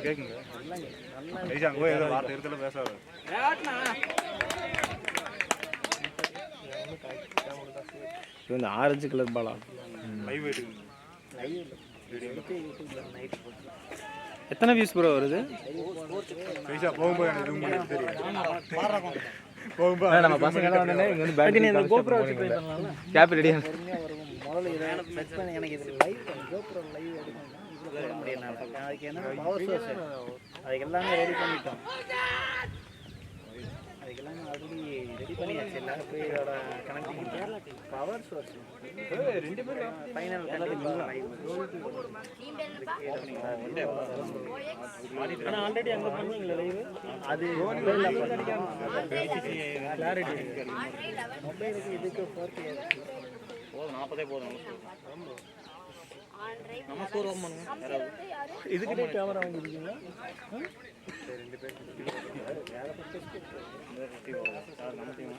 கேக்குங்க வார்த்தை இடத்துல பேசாது இந்த ஆரஞ்சு கலர் பாலா லைவ் எத்தனை வியூஸ் ப்ரோ வருது? போகும்போது நம்ம பசங்க எல்லாம் வந்து இங்க வந்து பேட்டரி கோப்ரோ வச்சு ட்ரை பண்ணலாம்ல. கேப் ரெடியா முதல்ல இத செட் பண்ணி எனக்கு இது லைவ் கோப்ரோ லைவ் எடுக்கணும். இதுல போட முடியல. அதுக்கு என்ன பவர் சோர்ஸ் அதுக்கு எல்லாமே ரெடி பண்ணிட்டோம். அதுக்கெல்லாம் ஆல்ரெடி ரெடி பண்ணியாச்சு. எல்லாரும் போய் இதோட கனெக்டிங் பவர் சோர்ஸ் ரெண்டு பேரும் ஃபைனல் கண்டிப்பா லைவ் ஆனா ஆல்ரெடி அங்க பண்ணீங்களா லைவ் அது மொபைல்ல பண்ணோம். கிளாரிட்டி மொபைலுக்கு இதுக்கு 4K போதும் 40 போதும். நம்ம ஸ்கோர் ஓபன் பண்ணுங்க. இதுக்கு கேமரா வாங்கி இருக்கீங்களா? ரெண்டு பேர் வேற பர்சேஸ் சார் நம்ம டீம்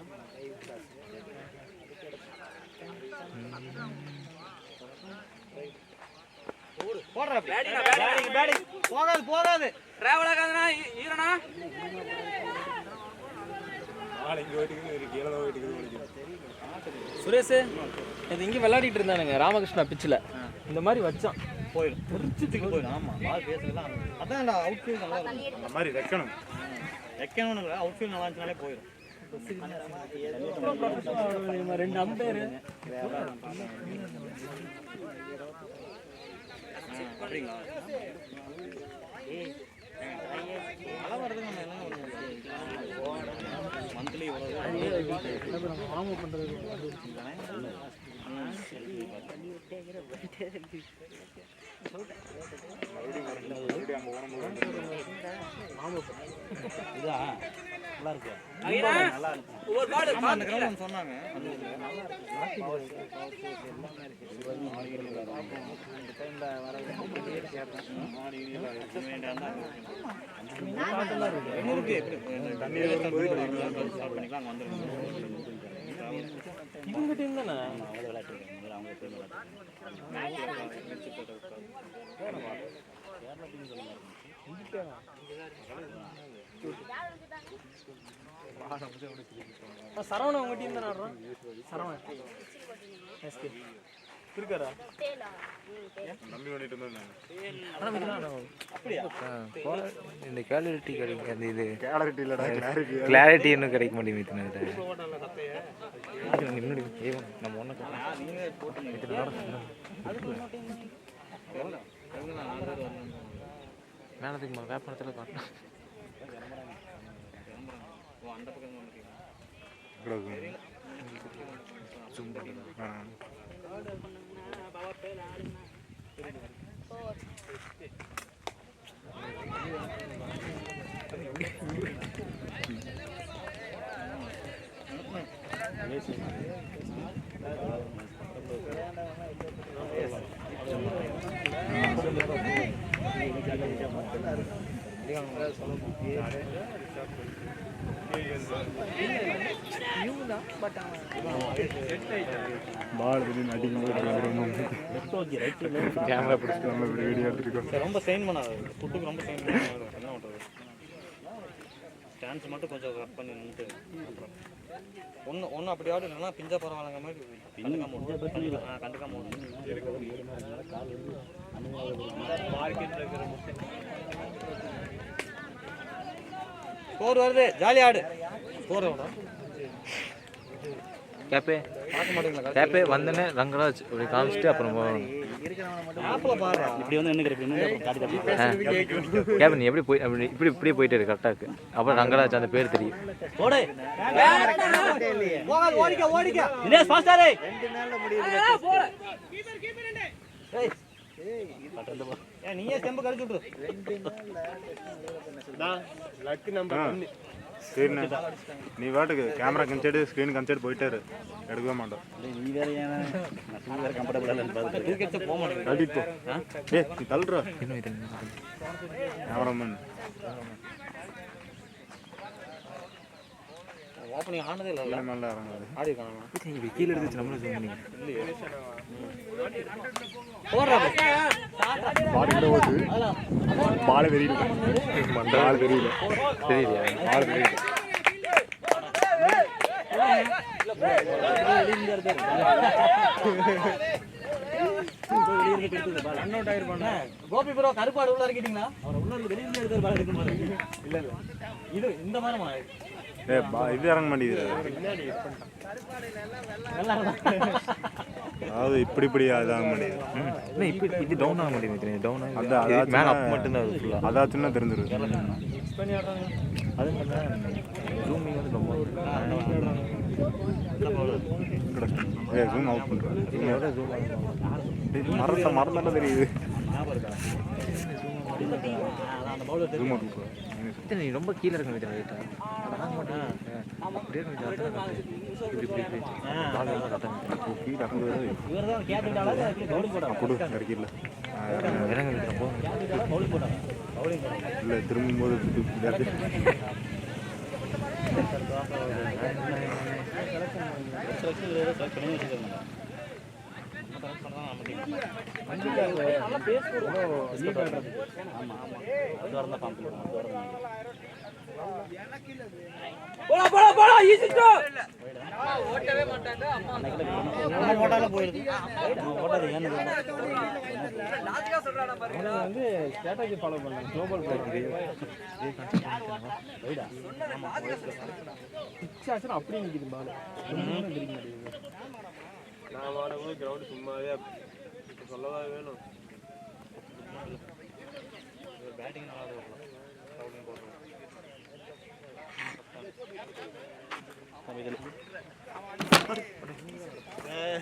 போடுற பேடி போகாது டிராவல் ஆகாதனா ஈரனா நாளைக்கு ஓட்டிக்கிட்டு இருக்கு கீழ ஓட்டிக்கிட்டு சுரேஷ் இது இங்க விளையாடிட்டு இருந்தானுங்க ராமகிருஷ்ணா பிட்ச்ல. இந்த மாதிரி வச்சான் போயிடும் திருச்சிக்கு போயிடும். ஆமா பால் பேசலாம். அதான்டா அவுட் ஃபீல்ட் நல்லா இருக்கும். அந்த மாதிரி வைக்கணும்னு இல்ல அவுட் ஃபீல்ட் நல்லா இருந்துனாலே போயிடும். ரெண்டு அம்பையர் அப்படிங்களா? மழை வருது நம்ம எல்லாம் மந்த்லி ஃபார்ம் பண்றது நல்லா இருக்கு. அந்த கிரவுண்ட் சொன்னாங்க இவங்க டீம் தானே சரவண உங்க டீம் தான் ஆடுறான். சரவணன் இருக்காரா? நம்பி பண்ணிட்டு இருந்தேன். இந்த கிளாரிட்டி கிடைக்கும். அந்த இது கிளாரிட்டி இல்லடா கிளாரிட்டி இன்னும் கிடைக்க மாட்டேங்குது. நம்ம ஒன்று மேலத்துக்கு வேப்பனத்தில் காட்டணும். ஜூம் பண்ணிக்கலாம். பால் வெளியே அடிக்கும்போது கேமரா பிடிச்சிட்டு நம்ம இப்படி வீடியோ எடுத்துருக்கோம். ரொம்ப சைன் பண்ணாது ஃபுட்டுக்கு ரொம்ப சைன் பண்ணாது. என்ன பண்ணுறது ஸ்டான்ஸ் மட்டும் கொஞ்சம் கட் பண்ணி நின்றுட்டு ஒன்று அப்படி ஆடு இல்லைன்னா பிஞ்சா பரவாயில்லங்க மாதிரி கண்டுக்காம ஸ்கோர் வருது ஜாலி ஆடு. ஸ்கோர் எவ்வளோ கேப்பே பார்க்க மாட்டீங்களா? கேப்பே வந்தனே ரங்கராஜ் அப்படி காமிச்சிட்டு அப்புறம் இப்படி வந்து என்ன கேப்பே நீ எப்படி போய் அப்படி இப்படியே போயிட்டு இருக்கு கரெக்டாக இருக்கு. அப்புறம் ரங்கராஜ் அந்த பேர் தெரியும். நீயே செம்பு கழிச்சு விட்டுரு. நீ வாட்டுக்கு கேமரா கன்சைடு ஸ்க்ரீன் கன்சைடு போயிட்டாரு எடுக்கவே மாட்டோம். நீ வேற ஏன் கம்ஃபர்டபுளா இல்லைன்னு போக மாட்டேன். நீ தள்ளுற கேமராமேன் ஓப்பனிங் ஆனதே இல்லை. நல்லா இறங்காது ஆடி காணலாம். கீழே எடுத்து நம்மளும் போடுறா பால் கூட ஓட்டு பால் தெரியல பால் தெரியல தெரியலையா பால் தெரியல கோபி ப்ரோ கருப்பாடு உள்ள இருக்கீங்களா அவர் உள்ள வெளியில இருக்கிற பால் எடுக்க மாட்டாங்க இல்ல இல்ல இது இந்த மாதிரி இது இறங்க மாட்டேங்குது அதாவது இப்படி இதாக மாட்டேங்குது இப்படி இது டவுன் ஆக மாட்டேங்குது டவுன் ஆகி அதான் மேலே அப் மட்டும்தான் அது ஃபுல்லாக அதாச்சுன்னா தெரிஞ்சிடும் அது ஜூமிங் வந்து ரொம்ப ஜூம் அவுட் பண்ணுறேன் மறந்தாலும் தெரியுது ஜூம் அவுட் பண்ணுறேன் நீ ரொம்ப கீழே இருக்க வைக்கிறேன் ரைட்டாக ஆக மாட்டேன் அப்படியே கொடு கிடைக்கல இல்லை திரும்பும்போது ஓட்டவே மாட்டாங்க வந்து ஸ்ட்ராட்டஜி ஃபாலோ பண்ணலாம் குளோபல் பிக்சாச்சும் அப்படியே நிற்கிது பால் நான் வாடகை கிரவுண்ட் சும்மாவே சொல்லவா வேணும் பேட்டிங்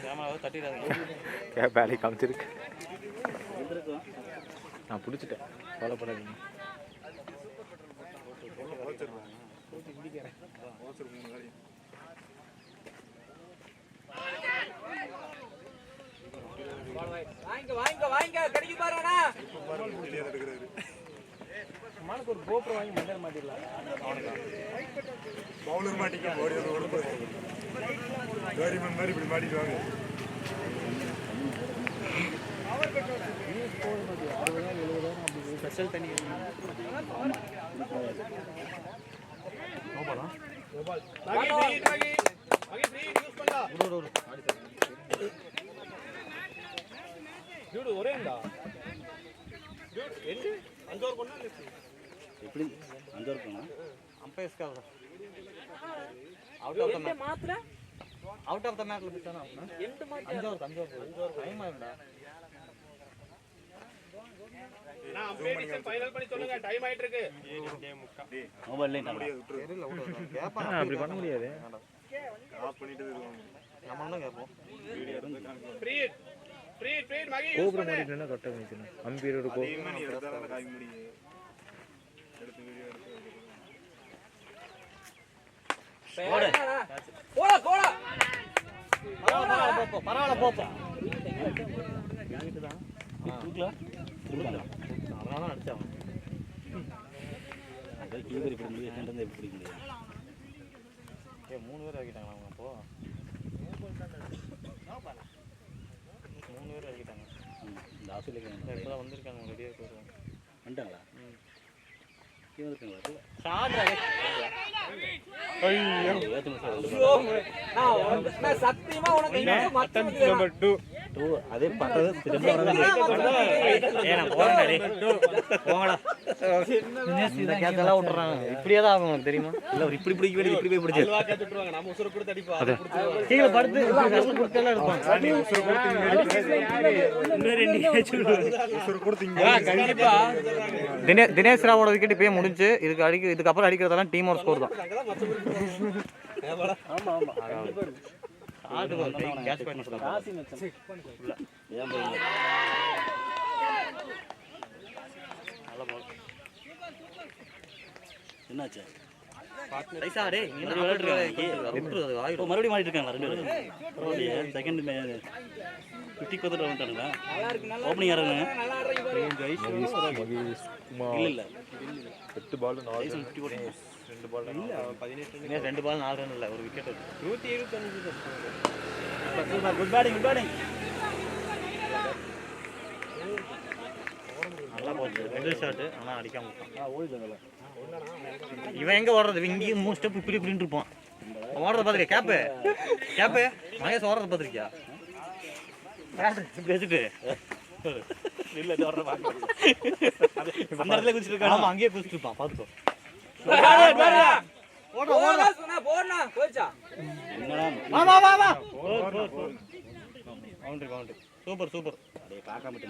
நல்லா வேலையை காமிச்சிருக்கு நான் பிடிச்சிட்டேன் ஃபாலோ பண்ணாதீங்க ஒரு கோப்ரோ வாங்கி மண்டல் மாட்டிடலாம் பவுலர் மாட்டிக்க கவர்மெண்ட் மாதிரி இப்படி மாட்டிடுவாங்க ஸ்பெஷல் தண்ணி ஒரேண்டா அஞ்சோர் கொண்டா எப்படி அஞ்சோர் கொண்டா அம்பையர்ஸ்க்காக அவுட் ஆஃப் த மேட்ல பிச்சானா அஞ்சோர் டைம் ஆகும்டா நான் அம்பையர் ஃபைனல் பண்ணி சொல்லுங்க டைம் ஆயிட்டு இருக்கு மொபைல் லைன் தெரியல கேப்பா அப்படி பண்ண முடியாது ஆஃப் பண்ணிட்டு இருக்கோம் நம்ம தான் கேப்போம் ஃப்ரீட் மகி கோபுரம் மாட்டிட்டுனா கரெக்டாக நிற்கணும் அம்பீரோட அதிகமாக நீ எடுத்தாலும் காய் முடியும் எடுத்து வீடியோ பரவாயில்ல போப்போ அதனால அடிச்சான் கீபர் இப்படி முடியும் எப்படி பிடிக்க முடியும் 3 பேர் ஆக்கிட்டாங்களா அவங்க அப்போ 3 பேர் ஆக்கிட்டாங்க இந்த ஆஃபீஸில் இப்போ தான் வந்திருக்காங்க ரெடியாக போடுவாங்க வந்துட்டாங்களா கீழே இருக்காங்களா சத்தியமா உனக்கு அதே பார்த்தது போங்கடா இந்த கேத்தெல்லாம் விட்டுறாங்க இப்படியே தான் ஆகும் தெரியுமா இல்ல ஒரு இப்படி பிடிக்க வேண்டியது இப்படி போய் பிடிச்சி நம்ம உசுர கொடுத்து அடிப்போம் கீழே படுத்து கொடுத்தெல்லாம் எடுப்பாங்க தினேஷ் ராவோட விக்கெட் இப்பயே முடிஞ்சு இதுக்கப்புறம் அடிக்கிறதெல்லாம் டீம் ஒரு ஸ்கோர் தான் என்னாச்சு மறுபடியும் மாறிட்டு இருக்காங்களா 2 பேரும் செகண்ட் 50 பர்சன்ட் வந்துட்டாங்களா ஓப்பனிங் யாருங்க இல்ல 8 பால் 4 2 பால் 2 பால் 4 ரன் இல்ல ஒரு விக்கெட் 175 குட் பேட்டிங் நல்லா போச்சு மிடில் ஷாட் ஆனா அடிக்காம விட்டான் இவன் எங்க ஓடுறது இங்கே 3 ஸ்டெப் இப்படி இப்படின்னு இருப்பான் ஓடுறத பாத்துக்க கேப்பு மகேஷ் ஓடுறத பாத்துருக்கியா பேசிட்டு இல்ல ஓடுற பாக்க அந்த இடத்துல குதிச்சிட்டு இருக்கான் ஆமா அங்கேயே குதிச்சிட்டு இருப்பான் பாத்துக்கோ ஓடுறா போடுனா போச்சா வா பவுண்டரி சூப்பர்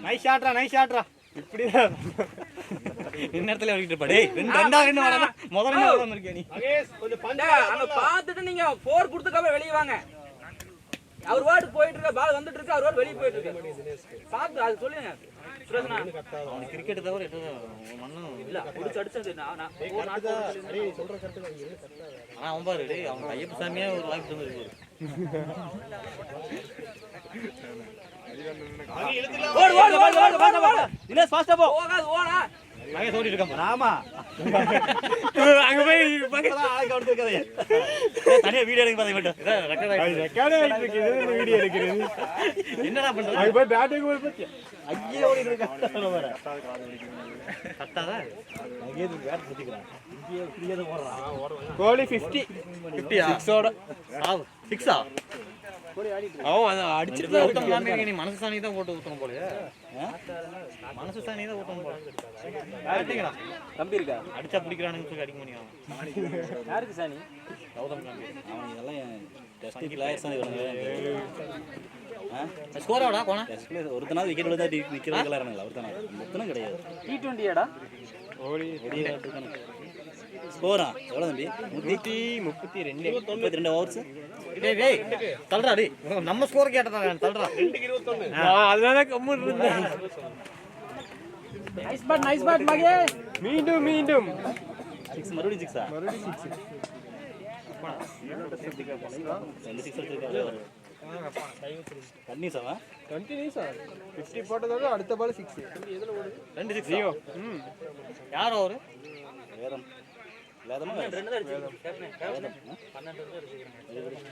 நைஸ் ஷாட்ரா இப்படி இந்த நேரத்துல ஓடிட்டு இருப்பா டேய் ரெண்டு வரல முதல்ல ஓடாம இருக்கியா நீ மகேஷ் கொஞ்சம் பஞ்சா அங்க பாத்துட்டு நீங்க 4 கொடுத்துக்காம வெளிய வாங்க அவர் வார்டு போயிட்டு இருக்க பால் வந்துட்டு இருக்கு அவர் வார்டு வெளிய போயிட்டு இருக்கு பாத்து அது சொல்லுங்க சுரேஷனா அவன் கிரிக்கெட் தவிர மண்ணும் இல்ல புடிச்சு அடிச்சது நான் ஒரு நாட் சொல்ற கரெக்ட் தான் இது கரெக்ட்டா ஆனா அவன் பாரு டேய் அவன் ஐயப்ப சாமியே ஒரு வாய்ப்பு தந்துருக்கு ஓடு தினேஷ் ஃபாஸ்டா போ போகாது ஓடா மகேஷ் ஓடிட்டு இருக்கான் ஆமா அங்க போய் மகேஷ் ஆளை கவுண்ட் இருக்காதே தனியா வீடியோ எடுக்க பாத்தீங்க மட்டும் இத ரெக்கார்ட் ஆயிட்டு இருக்கு இது வீடியோ எடுக்கிறது என்னடா பண்ற அங்க போய் பேட்டிங் போய் பத்தி ஐயே ஓடிட்டு இருக்கான் வேற கட்டாதா மகேஷ் பேட் சுத்திக்கிறான் இங்கே ஃப்ரீயா ஓடுறான் கோலி 50 6 ஓட 6 அவன் அடிச்சிட்டு ஊத்தம் நீ மனசு சாணி தான் போட்டு ஊத்தணும் போல மனசு சாணி தான் ஊத்தணும் போல பேட்டிங்கடா தம்பி இருக்கா அடிச்சா பிடிக்கிறானுங்க சொல்லி அடிக்க முடியும் யாருக்கு சாணி கௌதம் காம்பி அவன் இதெல்லாம் டெஸ்ட் பிளேயர்ஸ் தான் இவங்க ஸ்கோர் ஆடா கோனா டெஸ்ட் ஒருத்தனாவது விக்கெட் விழுந்தா நிக்கிறதுல இருக்காங்க ஒருத்தனாவது மொத்தம் கிடையாது T20 ஏடா ஓடி ஸ்கோரா எவ்வளவு தம்பி 132 ஓவர்ஸ் டேய் தள்ளுடா டேய் நம்ம ஸ்கோர் கேட்டதா தள்ளுடா 2-21 அதனால கம்முன்னு இருந்தேன் நைஸ் பேட் மகே மீண்டும் 6 மறுபடியும் 6 ரெண்டு 6 எடுத்துருக்காரு கன்னிஸாவா கண்டினியூஸ் 50 போட்டதோட அடுத்த பால் 6 ரெண்டு 6 ஐயோ யார் அவரு வேதம் வேதமா ரெண்டு தான் அடிச்சிருக்கேன் கேப்டன் 12 தான் அடிச்சிருக்கேன்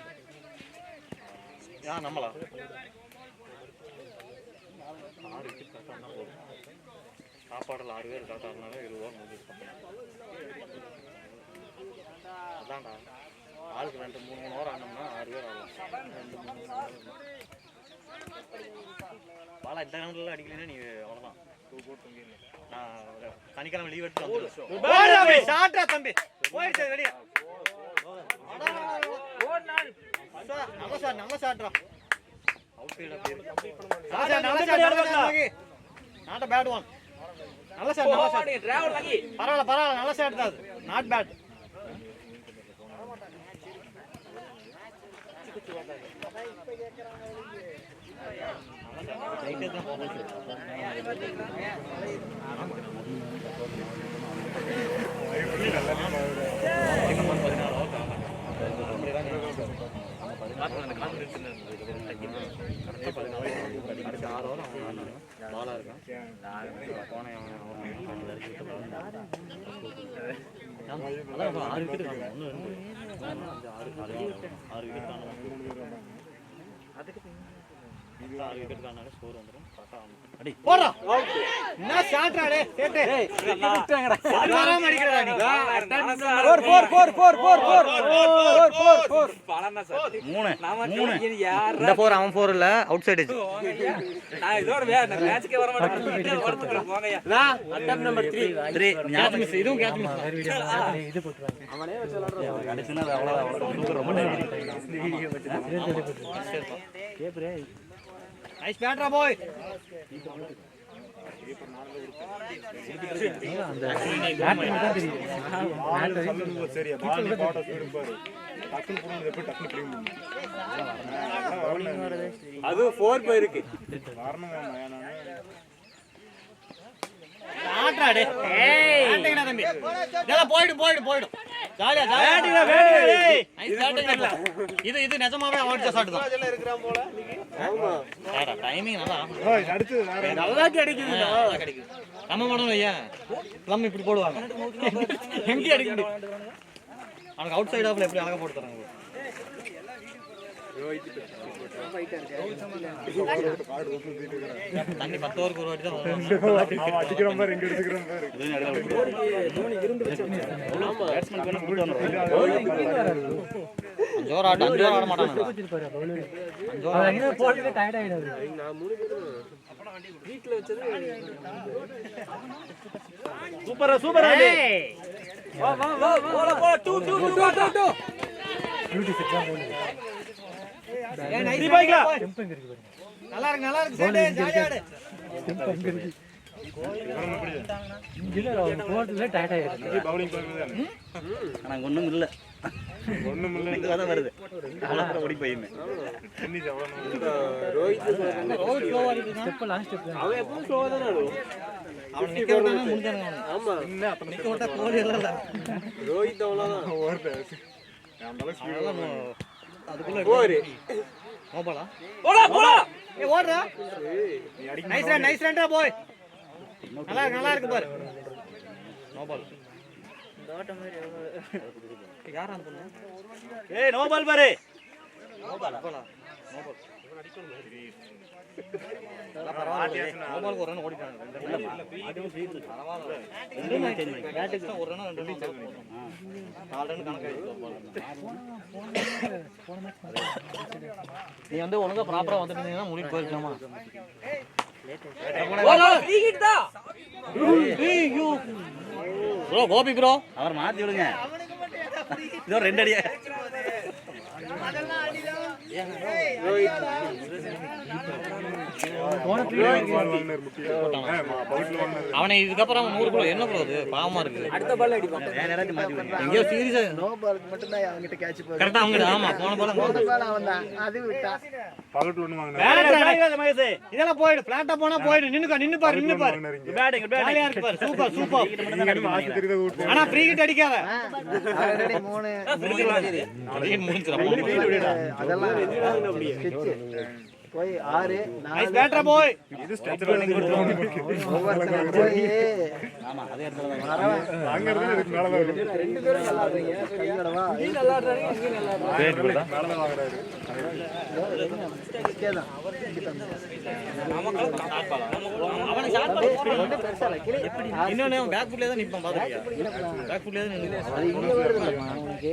யா நம்மளா 6 விக்கெட் கரெக்டா ஆனா போதும் சாப்பாடுல 6 பேர் கரெக்டா ஆனால 20 ரூபாய் முடிஞ்சு அதான்டா ஆளுக்கு 2-3 ஓவர் ஆனோம்னா 6 பேர் ஆகலாம் பாலா இந்த ரவுண்ட்ல அடிக்கலைன்னா நீ அவ்வளவுதான் நான் சனிக்கிழமை லீவ் எடுத்து வந்துடுவேன் ஷாட்டா தம்பி போயிடுச்சு வெளியே நல்ல ஷாட்ரா அவுட் சைடு அப்படியே நல்ல shot not a bad one நல்ல ஷாட் டிராவல் வாங்கி பரவாயில்ல நல்ல ஷாட் தான் not bad Nice batter boy. சரியா பால் போட்ட ஸ்பீடு பாரு டக்குனு போறது எப்ப டக்குனு கிளீன் பண்ணு அது 4 பை இருக்கு வரணும் நானே ஆட்றா டே ஏய் ஆட்டங்கடா தம்பி டேல போய்டு ஜாலியா இது நிஜமாவே அவார்ட் ஷாட் தான் எல்லாம் இருக்கறான் போல ஆமா ஆடா டைமிங் நல்லா ஓய் அடுத்து வேற நல்லா கிடைக்குது நல்லா கிடைக்குது நம்ம மாடணும் ஐயா ப்ளம் இப்படி போடுவாங்க எங்க அடிக்க முடியும் அவனுக்கு அவுட் சைடு ஆஃப்ல எப்படி அழகா போட்டு தராங்க தண்ணி 10 ஓவருக்கு ஒரு வாட்டி தான் வரும். அடிக்கிற மாதிரி இங்க எடுத்துக்கிற மாதிரி பேட்ஸ்மேன் பண்ண கூட்டு வந்துரும். ஜோர் ஆட மாட்டாங்க. சூப்பர் சூப்பர் வா வா வா போல போ 2 பியூட்டி செட் தான் போடுது. நல்லா இருக்கு சேட்டே ஜாலியா ஆடு. இங்க போறதுல டயர்ட் ஆயிடுது. பவுலிங் பண்ணுது ஆனா ஒண்ணும் இல்ல ஒண்ணும் இல்ல வருது. அவ்வளவு ஓடி போயிமே. இன்னி ஜவன ரோஹித் ஸ்லோவா இருக்கு. ஸ்டெப் லாஸ்ட் ஸ்டெப் அவன் எப்பவும் ஸ்லோவா தான ஆடுவான். அவன் நிக்க விட்டானே முடிஞ்சானே அவன். ஆமா இன்ன அப்ப நிக்க விட்டா கோடி இல்ல. ரோஹித் அவ்வளவுதான் ஓடுது நம்மள ஸ்பீட் அதுக்குள்ள போரு நோபாலா போடா ஏய் ஓடுறா. நைஸ் ரன்டா போய். நல்லா இருக்கு பாரு. நோபால் யாரா அந்த பொண்ணு? ஏய் நோபால் பாரு. நோபால் நோபாலுக்கு ஒரு ரன் ஓடிட்டாங்க. அதுவும் சீட் பரவாயில்லை. பேட்டுக்கு ஒரு ரன் 2 ரன் 4 ரன் கணக்காயிடுச்சு. நீ வந்து ஒழுங்கா ப்ராப்பரா வந்துட்டீங்கன்னா முடிட்டு போயிருக்கலாமா? ப்ரோ கோபி ப்ரோ அவர் மாத்தி விடுங்க. இதோ 2 அடியா. அவனை இதுக்கப்புறம் 100 ப்ரோ என்ன ப்ரோ அது பாவமா இருக்கு. அடுத்த பால் அடிப்பான். எங்கயோ சீரியஸா நோ பாலுக்கு மட்டும் தான் அவங்கிட்ட கேட்ச் போகுது. கரெக்ட்டா அவங்க ஆமா போன பால் அவன் தான் அது விட்டா பகட்டு ஒண்ணு வாங்குனா மகேஷ் இதெல்லாம் போய்டு பிளாட்டா போனா போய்டு நின்னு பாரு பேட்டிங் ஜாலியா இருக்கு பாரு சூப்பர் நீங்க ஆஸ்பத்திரி தான் கூட்டி ஆனா ஃப்ரீ ஹிட் அடிக்காத ஆல்ரெடி 3 அதெல்லாம் போய் 6 நைஸ் பேட்டர் போய் இது ஸ்ட்ரெச்சர் பண்ணி கொடுத்துருவாங்க போய் ஆமா அதே இடத்துல அங்க இருந்து இதுக்கு மேல தான் வரும் 2 பேரும் நல்லா ஆடுறீங்க கையோடவா நீ நல்லா ஆடுறாங்க இங்க நல்லா ஆடுறாங்க. மேல தான் வாங்குறாரு கேதான் அவனை ஷாட் பண்ணி பெருசா இல்ல கிளி இன்னொன்னு பேக் ஃபுட்ல தான் நிப்பான் பாத்துக்கியா பேக் ஃபுட்ல தான் நின்னு அது இங்க வருது அவனுக்கு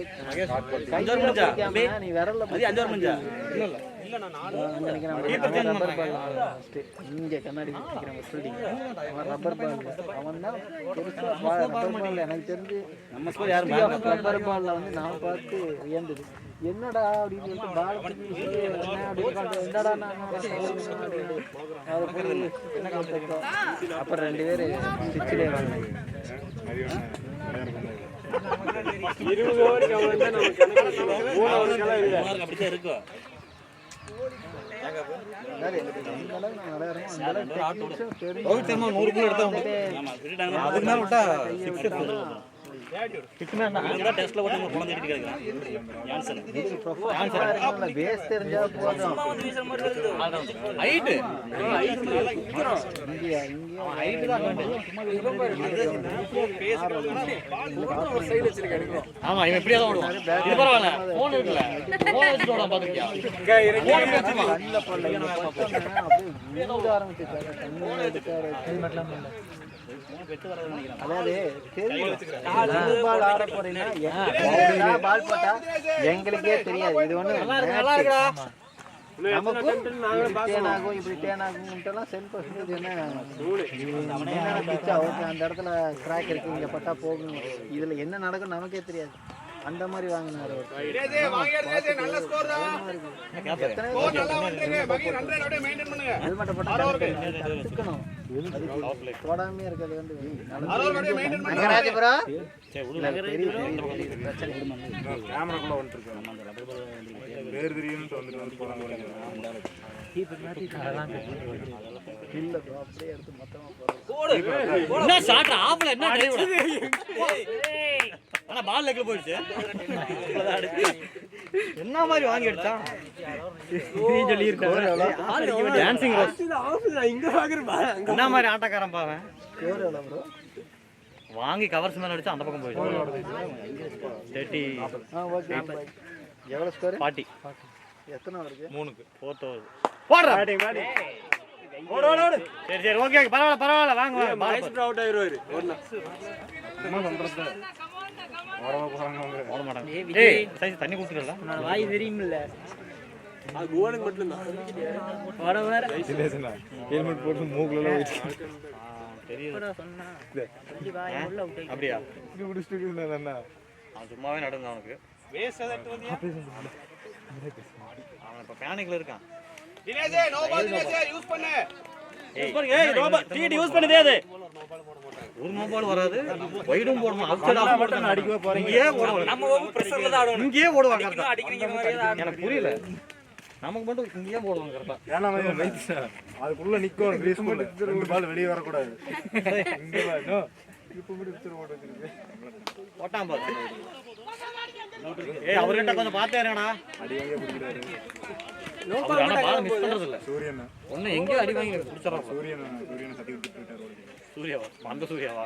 அஞ்சாறு முடிஞ்சா நீ விரல்ல அது அஞ்சாறு முடிஞ்சா இல்ல இங்க கண்ணாடி ரப்பர் பால் அவன் தான் ரப்பர் பால் எனக்கு தெரிஞ்சு நம்ம ஸ்கோர் யாரும் ரப்பர் பால்ல வந்து நான் பார்த்து வியந்தது என்னடா அப்படின்னு சொல்லிட்டு பால் என்னடா அப்புறம் 2 பேரு சிச்சிலே வாங்கினாங்க 20 ஓவருக்கு அவன் தான் நம்ம கணக்கு 3 ஓவருக்கெல்லாம் இல்ல. அப்படியே இருக்கு ரோஹித் சர்மா 100 கோல் எடுத்தா ஆமா விட்டுட்டாங்க அதுக்கு மேல விட்டா 6 டெஸ்ட்ல ஓட்டு கொண்டு வந்து கேக்குறான் ஜான்சன் பேஸ் தெரிஞ்சா போதும் சும்மா வந்து வீசுற மாதிரி இருக்குது. ஹைட் இந்தியா ஹைட் தான் ஒரு சைடு வச்சிருக்காங்க. ஆமா இவன் இப்படியே தான் ஓடுவான் இது பரவாயில்ல போன் இருக்குல போன் வச்சு ஓடுவான் பாத்துக்கியா போன் வச்சுமா கண்ணில் பல்ல அப்படியே மூட ஆரம்பிச்சிருக்காரு கண்ணில் எடுத்தாரு ஹெல்மெட்லாம் இல்லை அதாவது தெரியும் பால் ஆட போறீங்கன்னா பால் போட்டா எங்களுக்கே தெரியாது இது ஒண்ணு நல்லா இருக்குடா நமக்கு தேனாகும் இப்படி தேனாகும் செல் பர்சன்டேஜ் என்ன பிச்சா ஓகே அந்த இடத்துல கிராக் இருக்கு இங்க பட்டா போகும் இதுல என்ன நடக்கும் நமக்கே தெரியாது அந்த மாதிரி வாங்கினாரு நல்ல ஸ்கோர் தான். ஸ்கோர் நல்லா வந்துருங்க. பாக்கி ரன் ரேட் அப்படியே மெயின்டைன் பண்ணுங்க. ஹெல்மெட்டை போட்டா கத்துக்கணும் போடாமே இருக்கிறது வந்து ரங்கராஜ் ப்ரோ கேமராக்குள்ள வந்துருக்கு வேறு தெரியும்னு வந்துட்டு போறாங்க இல்ல ப்ரோ அப்படியே எடுத்து மொத்தமா போறோம் என்ன ஷாட் ஆஃப்ல என்ன டிரைவ் ஆனா பால் லெக்ல போயிடுச்சு என்ன மாதிரி வாங்கி அடிச்சா நீ சொல்லி இருக்க டான்சிங் ரோஸ் இங்க பாக்குறேன் என்ன மாதிரி ஆட்டக்காரன் பாவன் ஸ்கோர் எவ்வளவு ப்ரோ வாங்கி கவர்ஸ் மேல அடிச்சு அந்த பக்கம் போயிடுச்சு 30 ஓகே எவ்வளவு ஸ்கோர் 40 எத்தனை வருது? 3க்கு 4th வருது. போடுறா. ஓடு ஓடு ஓடு. சரி சரி ஓகே பரவாயில்ல பரவாயில்ல வாங்க வாங்க. மாஸ்டர் அவுட் ஆயிருவாரு. என்ன பண்றது? வரவ போறாங்க அவங்க. ஓட மாட்டாங்க. ஏய் சைஸ் தண்ணி குடிச்சுக்கல. நான் வாய் தெரியுமில்ல. அது கோவனுக்கு மட்டும் தான். வர வர ஹெல்மெட் போட்டு மூக்குல எல்லாம் வச்சு. தெரியுது சொன்னா. வாய் உள்ள விட்டு. அப்படியா? இப்படி குடிச்சிட்டு இருந்தானே. அவன் சும்மாவே நடந்து அவனுக்கு. வேஸ்ட் அதட்டு வந்தியா? அவன் இப்ப பேனிக்ல இருக்கான். தினேஷே நோ பால் தினேஷே யூஸ் பண்ணு. ஏய் ரோபா டிடி யூஸ் பண்ணதே அது. ஒரு நோ பால் வராது. வைடும் போடுமா. அவுட் சைடு ஆஃப் மட்டும் அடிக்கவே போறீங்க. இங்கே ஓடுவாங்க. நம்ம பிரஷர்ல தான் ஆடணும். இங்கே ஓடுவாங்க கரெக்ட்டா. அடிக்கிறீங்க மாதிரி தான். எனக்கு புரியல. நமக்கு மட்டும் இங்கே போடுவாங்க கரெக்ட்டா. ஏன்னா அதுக்குள்ள நிக்கும் கிரீஸ்குள்ள. ரெண்டு பால் வெளிய வர கூடாது. இங்க வா. நோ. இப்போ மட்டும் எடுத்து ஓடுறதுக்கு. ஓட்டாம் பாரு. ஏய் அவர்கிட்ட கொஞ்சம் பார்த்தே இருங்கடா. அடி வாங்கி பிடிக்கிறாரு. அவர் ஆனா பால் மிஸ் பண்றது இல்ல. சூரியன். ஒண்ணு எங்கேயோ அடி வாங்கி குடிச்சறான். சூரியன் சட்டி விட்டு போயிட்டாரு. சூர்யாவா? அந்த சூர்யாவா?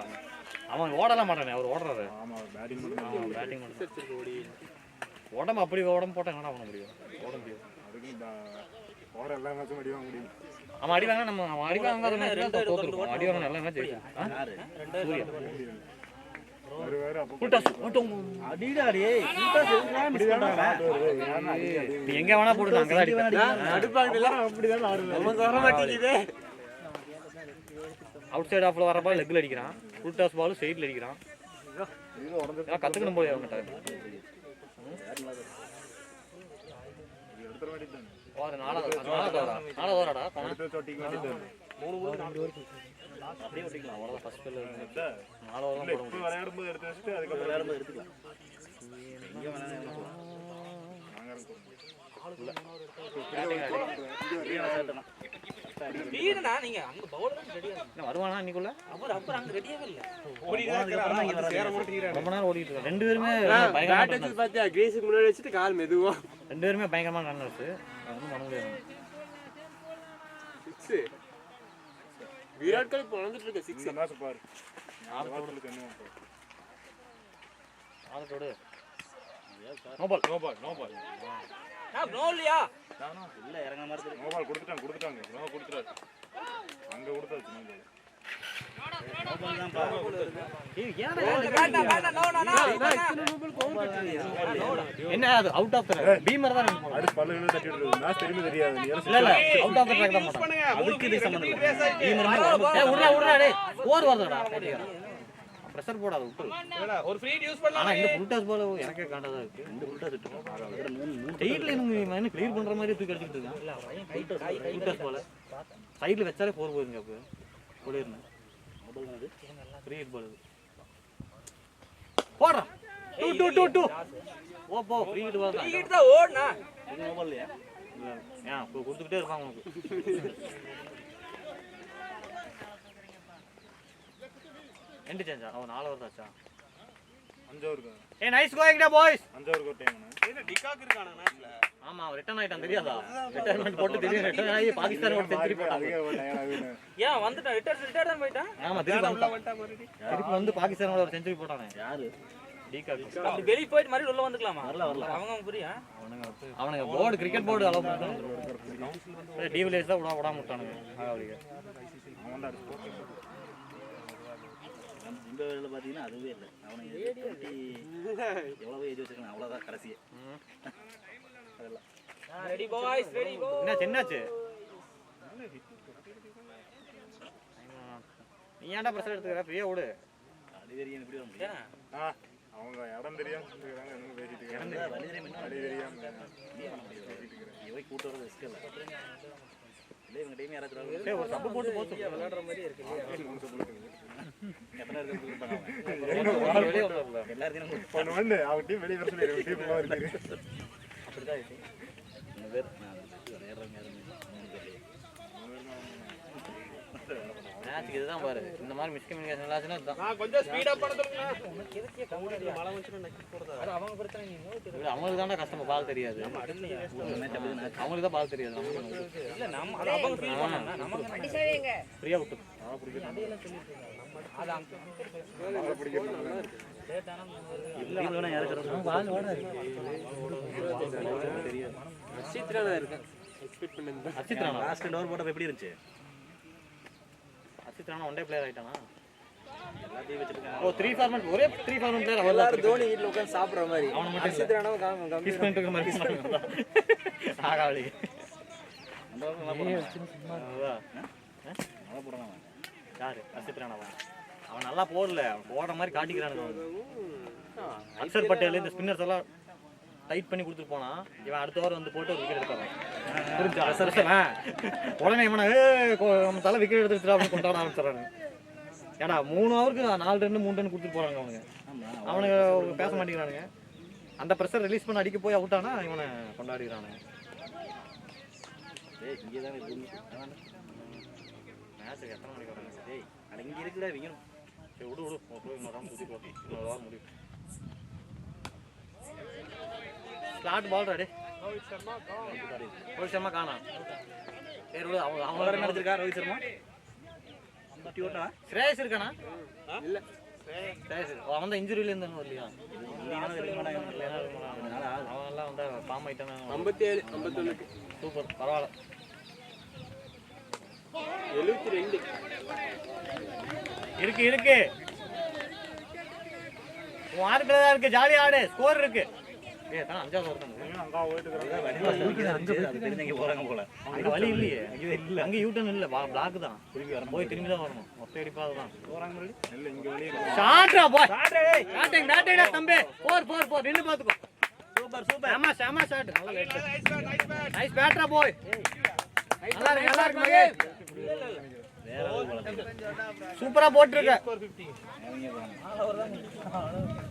அவன் ஓடலாம் மாட்டானே. அவர் ஓடுறாரு. ஆமா பேட்டிங் மட்டும். பேட்டிங் மட்டும். உடம்பு அப்படி உடம்பு போட்டா என்ன பண்ண முடியும்? ஓட முடியும். அதுக்கு போற எல்லா மேட்சும் அடி வாங்க முடியும். அவன் அடி வாங்க நம்ம அவன் அடி வாங்காத மேட்ச் தான் தோத்துறோம். அடி வாங்க நல்ல மேட்ச் ஜெயிச்சோம். சூர்யா. வேற அப்போ புல்டாஸ் ஓட்டும். அடிடா டேய். கூட்டாஸ் எதுக்குலாம் மிஸ் பண்றாங்க? நீ எங்க வேணா போடு அங்க தான் அடிப்பேன். நடுப்பாங்கல அப்படிதான் ஆடுவாங்க. நமக்கு வர மாட்டேங்குது. அவுட் சைடு ஆஃப்ல வர பால் லெக்ல அடிக்கிறான். புல்டாஸ் பால் சைடுல அடிக்கிறான். இது உடஞ்சு நான் கத்துக்கணும் போய் அவன்கிட்ட. எடுத்துற வேண்டியது தான். ஓ நாளா வரடா போனா அடுத்த சொட்டிக்கு வேண்டியது. அப்படியே ஓட்டிக்கலாம். அவ்வளவுதான் ஃபர்ஸ்ட் பில் நாளா இல்ல வர இப்போ விளையாடும்போது எடுத்து வச்சிட்டு அதுக்கு விளையாடும்போது எடுத்துக்கலாம். இங்க விளையாடுறது வீடுனா நீங்க அங்க பவுலர் ரெடியா என்ன வருவானா இன்னைக்குள்ள? அவர் அப்புறம் அங்க ரெடியாவே இல்ல. ரொம்ப நேரம் ஓடிட்டு இருக்கான். ரெண்டு பேருமே பயங்கரமா பாத்தியா கிரீஸுக்கு முன்னாடி வச்சிட்டு கால் மெதுவா. ரெண்டு பேருமே பயங்கரமா ரன்னர்ஸ். ஒண்ணும் பண்ண முடியாது. 6 விராட் கோலி போந்துட்டு இருக்க 6 மேட்ச் பாரு. ஆளோட கண்ணுவா. ஆளோட நோ பால் நான் நோ இல்லையா? இல்ல இறங்க மாதிரி இருக்கு. நோ பால் கொடுத்துட்டாங்க. நோ கொடுத்துறாரு. அங்க கொடுத்தாச்சு நோ பால். என்ன அது அவுட் ஆஃப் த பீமர் தான் அடுத்து பல்லுல தட்டி விடுறது. மேட்ச் திரும்பி தெரியாது. இல்ல இல்ல அவுட் ஆஃப் த ட்ராக் தான் பண்ணுங்க. அதுக்கு இது சம்பந்தம் இல்ல. பீமர் உடனே டேய் ஓவர் வரடா. பிரஷர் போடாத விட்டு. ஒரு ஃப்ரீ யூஸ் பண்ணலாம். ஆனா இந்த புல்டாஸ் பால் எனக்கே காண்டதா இருக்கு. இந்த புல்டாஸ் இட்டு சைடுல என்ன கிளியர் பண்ற மாதிரி தூக்கி அடிச்சிட்டு இருக்கான். புல்டாஸ் பால் சைடுல வெச்சாலே 4 போயிருங்க அப்ப. போலிரணும். Free hit ball. போடா. 2 ஓ போ ஃப்ரீ ஹிட் பால் தான். ஃப்ரீ ஹிட் தான் ஓடுனா. இது நோ பால் இல்லையா? இல்ல. ஏன் கொடுத்துக்கிட்டே இருப்பான் உனக்கு. எண்ட் சேஞ்சா? அவன் 4 ஓவர் தாச்சா? 5 ஓவருக்கு. ஏய் நைஸ் கோயிங் டா பாய்ஸ். 5 ஓவருக்கு டைம். என்ன டிகாக் இருக்கானே மேட்ச்ல. ஆமா அவன் ரிட்டர்ன் ஆயிட்டான் தெரியாதா? ரிட்டர்மென்ட் போட்டு திடீர்னு ரிட்டர்ன் ஆகி பாகிஸ்தான் ஓட செஞ்சுரி போட்டாங்க. ஏன் வந்துட்டான் ரிட்டர்ன் தான் போயிட்டான். ஆமா திருப்பி வந்து பாகிஸ்தானோட ஒரு செஞ்சுரி போட்டானே. யாரு? டிகாக். அப்படி வெளிய போயிட்டு மாதிரி உள்ள வந்துக்கலாமா? அவங்க புரியா? அவனுங்க போர்டு கிரிக்கெட் போர்டு அலோ பண்ணாங்க. டிவிலியர்ஸ் தான் விடாம விட்டானுங்க. அவருக்கு அவன் தான் ஸ்போர்ட்ஸ். இந்த வேளையில பாத்தீங்கன்னா அதுவே இல்ல. அவனை எவ்வளவு ஏஜ் வச்சிருக்கான் அவ்வளவுதான் கடைசியே. அதெல்லாம் ரெடி பாய்ஸ் ரெடி கோ. என்னாச்சு? நீ ஏன்டா பிரஷர் எடுத்துக்கற? ஃப்ரீயா ஓடு. அது தெரியும் எப்படி வர முடியும்? அவங்க இடம் தெரியாம இருக்காங்க. என்ன பேசிட்டு இருக்காங்க? வழி தெரியாம இவை கூட்டு வரது ரிஸ்க் இல்ல. இல்ல இவங்க டீம் யாராச்சும் ஏய் ஒரு சப்பு போட்டு போச்சு. விளையாடுற மாதிரி இருக்கு. எத்தனை இருக்கு கூப்பிட்டாங்க. வெளிய வரல. எல்லாரும் ஒன்னு வந்து அவங்க டீம் வெளிய வர சொல்லி டீம் போவா இருக்கு. அப்படிதான் இருக்கு. இந்த பேர் விளையாடுறவங்க யாரும் மேட்ச்க்கு இதுதான் அதான் பாரு இந்த மாதிரி மிஸ்கம்யூனிகேஷன் எல்லாம் இதுதான். கொஞ்சம் ஸ்பீடா பண்ண சொல்லுங்க. அவங்களுக்கு தானே கஷ்டமா பால் தெரியாது. அவங்களுக்கு தான் பால் தெரியாது. இல்ல நம்ம அது அவங்க ஃபீல் பண்ணா நமக்கு ஃப்ரீயா விட்டு அது அர்ஷித் ராணா லாஸ்ட் ஓவர் போட்டப்ப எப்படி இருந்துச்சு? Harshit Rana one day player ஆயிட்டானா? எல்லாத்தையும் வச்சிருக்காங்க. ஓ 3 ஃபார்மட் ஒரே 3 ஃபார்மட் பிளேயர் அவர் தான். தோனி வீட்ல உட்கார்ந்து சாப்பிடுற மாதிரி அவன மட்டும் அர்ஷித் ராணாவும் கிஸ் பண்ணிட்டு இருக்க மாதிரி ஆகாவளி யாரு? அர்ஷித் ராணாவா? அவன் நல்லா போடல, அவன் போடுற மாதிரி காட்டிக்கிறானுங்க. அக்ஷர் பட்டேல் இந்த ஸ்பின்னர்ஸ் எல்லாம் டைட் பண்ணி கொடுத்துட்டு போனா இவன் அடுத்த ஓவர் வந்து போட்டு ஒரு விக்கெட் எடுத்துறான். புரிஞ்சா? உடனே இவனை நம்ம தலை விக்கெட் எடுத்துட்டு அப்படின்னு கொண்டாட ஆரம்பிச்சிடறாங்க. ஏன்னா 3 ஓவருக்கு 4 ரன் 3 ரன் கொடுத்துட்டு போறாங்க அவனுங்க. அவனுங்க பேச மாட்டேங்கிறானுங்க. அந்த ப்ரெஷர் ரிலீஸ் பண்ண அடிக்க போய் அவுட் ஆனா இவனை கொண்டாடிக்கிறானுங்க. மேட்சுக்கு எத்தனை மணிக்கு வராங்க? டேய் அட இங்க இருக்குடா இவங்க. சரி விடு போய் இன்னொரு ரவுண்ட் சுத்தி போட்டு இன்னொரு ஓவர் முடியும். ஸ்லாட் பால் டே. ரோஹித் சர்மா காணா. சரி விடு அவங்க வேற நடந்துருக்கா ரோஹித் சர்மா. ஸ்ரேயஸ் இருக்கானா? இல்ல ஸ்ரேயஸ் அவன் தான் இன்ஜுரியில இருந்தானு வரலையா? அவன் எல்லாம் வந்து ஃபார்ம் ஆயிட்டானா? 57 51 சூப்பர் பரவாயில்ல. 72 இருக்கு உன் ஆறுக்குள்ள தான் இருக்கு. ஜாலி ஆடு, ஸ்கோர் இருக்கு. ஏ தான் 5வது ஓவர் தான் அங்க போயிட்டு போறாங்க போல. அங்க வழி இல்லையே. இல்ல அங்க யூ டர்ன் இல்ல, பிளாக் தான். திரும்பி வரணும், போய் திரும்பி தான் வரணும். ஒத்த அடிப்பாத தான் போறாங்க முன்னாடி. இல்ல இங்க வழி இல்ல. ஷாட்ரா பாய், பேட்டிங் தம்பி. 4 நின்னு பாத்துக்கோ. சூப்பர் ஆமா ஷாட். நல்ல லைட். நைஸ் பேட்ரா பாய். நல்லா இருக்கு மகேஷ். சூப்பரா போட்டுருக்க.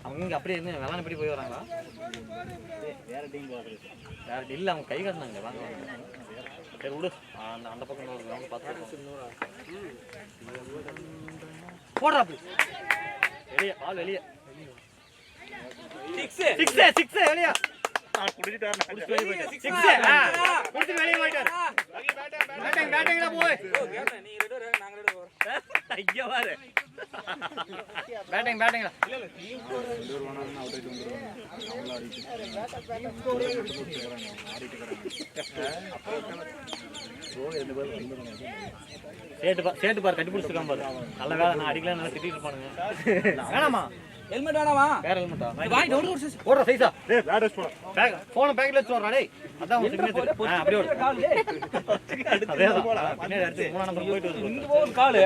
அவங்க இங்க அப்படியே இருந்து வெளான படி போய் வராங்களா? வேற டீம் வேற இல்ல, அவங்க கை காட்டினாங்க. வாங்க சரி விடு. அந்த பக்கம் ஒரு ரவுண்ட் பார்த்து போடுறா. அப்படி வெளியே பால் வெளியே. 6 வெளியே. சேட்டு பாரு கட்டி பிடிச்சிருக்கான் பாரு. நல்ல வேலை நான் அடிக்கலாம், நல்லா திட்டிட்டு இருப்பானுங்க. வேணாமா ஹெல்மெட் வேணாமா? வேற ஹெல்மெட்டா வாங்கி ஒரு சைஸ் போடுற சைஸா? டேய் பேட் போடு. போன் பேக்ல வச்சு வரடா டேய். அதான் உன் சிக்னேச்சர். அப்படியே ஓடு. அதே போடா. பின்னாடி அடுத்து 3 நம்பர் போயிட்டு வருது. இங்க ஒரு கால்.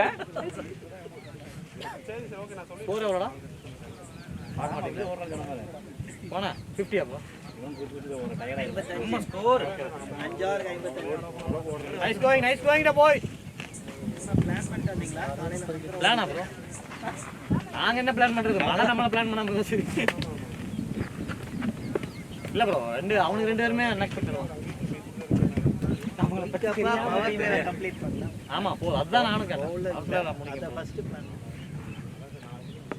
சரி ஓகே நான் சொல்லி போற எவ்வளோடா? பார்க்க மாட்டீங்களா? போனா 50 அப்போ. ஸ்கோர் 5 நைஸ் கோயிங் டா பாய். பிளான் பண்ணிட்டு வந்தீங்களா காலையில? பிளானா ப்ரோ? நாங்க என்ன பிளான் பண்றது? மழை நம்மள பிளான் பண்ணாம இருந்துச்சு. இல்ல ப்ரோ, அவனுக்கு 2 பேருமே அன்எக்ஸ்பெக்டட் தான். நம்மள பத்தி தெரியாம கம்ப்ளீட் பண்ணலாம். ஆமா போ, அதான் நானும் கேட்டேன். அப்புறம் முடிங்க. ஃபர்ஸ்ட் பிளான்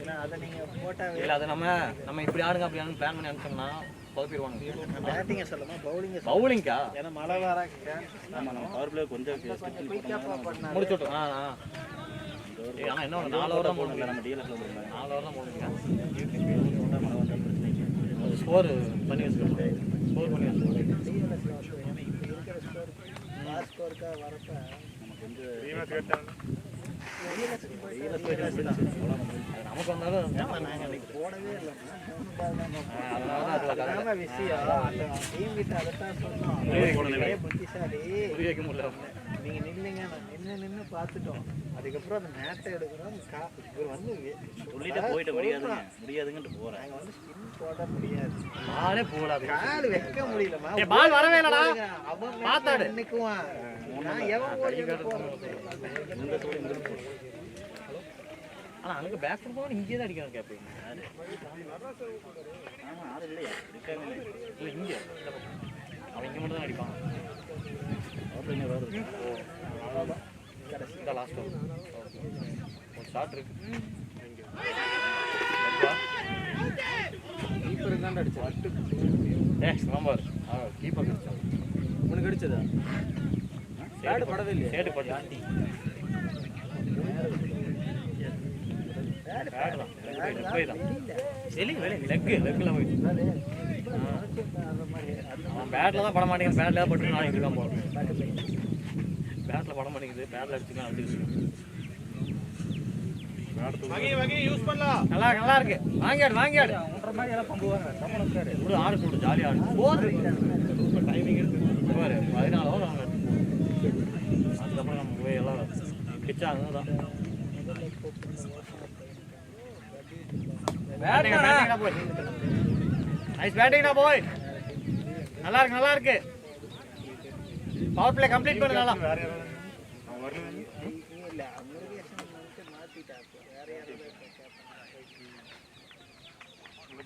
ஏன்னா அத நீங்க போட்டா இல்ல அது நம்ம இப்படி ஆடுங்க அப்படி ஆடுங்க பிளான் பண்ணி அனுப்பிச்சோம்னா சொதப்பிடுவாங்க. பேட்டிங்க சொல்லமா பவுலிங்கா? ஏன்னா மழை வர ஆமா நம்ம பவர் பிளே கொஞ்சம் குயிக்கா பண்ணா முடிச்சுட்டோம். ஆனா என்ன 4 ஓவர் தான் போடுங்க. நம்ம டீலர்ல 4 ஓவர் தான் போடுங்க. ஸ்கோர் பண்ணி வச்சுக்கோங்க. ஸ்கோர் பண்ணி வச்சுக்கோங்க. ஸ்கோர்க்கா வரப்ப நமக்கு கொஞ்சம் ரீமேட்ச் கேட்டாங்க. நமக்கு வந்தாலும் நாங்க போடவே இல்லை. அதனால விஷயம் டீம் கிட்ட அதைத்தான் சொன்னோம். புத்திசாலி புரிய வைக்க முடியல. நீங்க நில்லுங்க, நின்னு பார்த்துட்டோம். அதுக்கப்புறம் அந்த மேட்டை எடுக்கிறோம். இவர் வந்து சொல்லிட்டு போயிட்டு முடியாதுங்கட்டு போறேன். நாங்க வந்து ஸ்பின் போட முடியாது. பாலே போடாது. கால் வைக்க முடியலமா. பால் வரவே இல்லடா. அவன் பாத்தாடு நிக்குவான். நான் எவன் ஓடி போறது? ஆனா அங்க பேக் ஃபுட் போனா இங்கே தான் அடிக்கணும் கேப்பீங்க. ஆமா ஆளு இல்லையா? இருக்காங்க இல்ல இங்க. அவன் இங்க மட்டும் தான் அடிப்பான். அப்படிங்க வருது. அவ்வளவுதான். கடைசி லாஸ்ட் ஓவர். ஷாட் இருக்கு. கீப்பர் தான் அடிச்சாரு. நம்பர் கீப்பர் அடிச்சாரு. உனக்கு அடிச்சதா? சேடு படவே இல்லையா? சேடு பட்டாண்டி. லெக்ல போயிடுச்சு. பேட்ல தான் பட மாட்டேங்குது. பேட்ல தான் பட்டு நான் இருக்கான் போறேன். பேட்ல பட மாட்டேங்குது. பேட்ல அடிச்சுக்கலாம் அப்படி யூஸ் பண்ணலாம். நல்லா இருக்கு. வாங்கியாடு ஒன்றரை மாதிரி எல்லாம் பம்புவாங்க. சம்பளம் ஒரு ஆடு சொல்லிட்டு ஜாலியாக ஆடு போகுது. டைமிங் இருக்கு 14 ஓவர் வாங்க. அதுக்கப்புறம் நம்ம போய் எல்லாம் பிச்சாங்க தான். பேட்டிங்டா போய் நைஸ் பேட்டிங்டா போய். நல்லா இருக்கு. பவர் பிளே கம்ப்ளீட் பண்ணு. நல்லா வேற யாராவது அவன் வரல.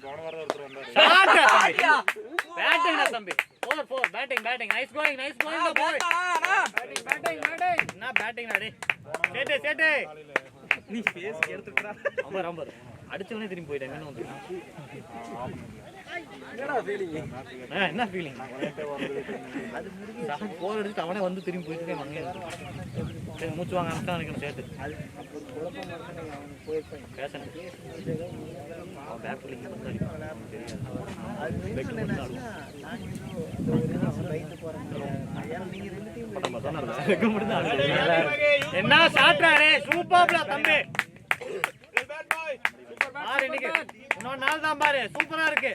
போன வாரம் ஒருத்தர் வந்தாரு. பேட்டிங்டா தம்பி. 4 பேட்டிங் நைஸ் கோயிங் போய். பேட்டிங் என்ன பேட்டிங்டா டேய். சேட்டே நீ ஃபேஸ் எடுத்துட்டா. ரொம்ப அடிச்சவனே திரும்பி போயிட்டேன். என்ன வந்து என்னடா ஃபீலிங்? என்ன ஃபீலிங்? அது போர் அடிச்சு அவனே வந்து திரும்பி போயிட்டே வாங்க. சரி மூச்சு வாங்க நினைக்கணும். சேர்த்து பேசணும். அவன் பேக் ஃபீலிங் வந்து என்ன சாப்பிட்டாரே சூப்பர்ல தம்பி. பாரு இன்னைக்கு இன்னொரு நாள் தான் பாரு. சூப்பரா இருக்கு.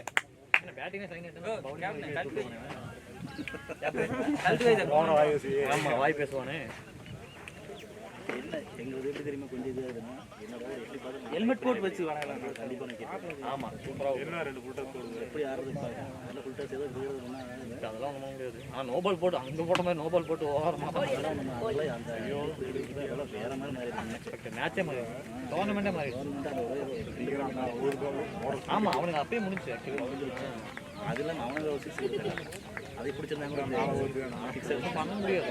வாய் பேசுவானே. ஹெல்மெட் போட்டு வச்சு வரலாம். ஆமா சூப்பரா என்ன 2 ஃபுல்டர் போடுது. எப்படி ஆடுறது நல்ல ஃபுல்டர் செய்து அதெல்லாம் ஒன்றும் முடியாது. ஆனால் நோபால் போட்டு அங்கே போட்ட மாதிரி நோபால் போட்டு ஓரமாக அந்த வேற மாதிரி மேட்சே மாதிரி டோர்னமெண்ட்டே மாதிரி. ஆமாம் அவனுக்கு அப்பயே முடிஞ்சு. அதெல்லாம் அவனுக்கு அதை பிடிச்சிருந்தாங்க பண்ண முடியாது.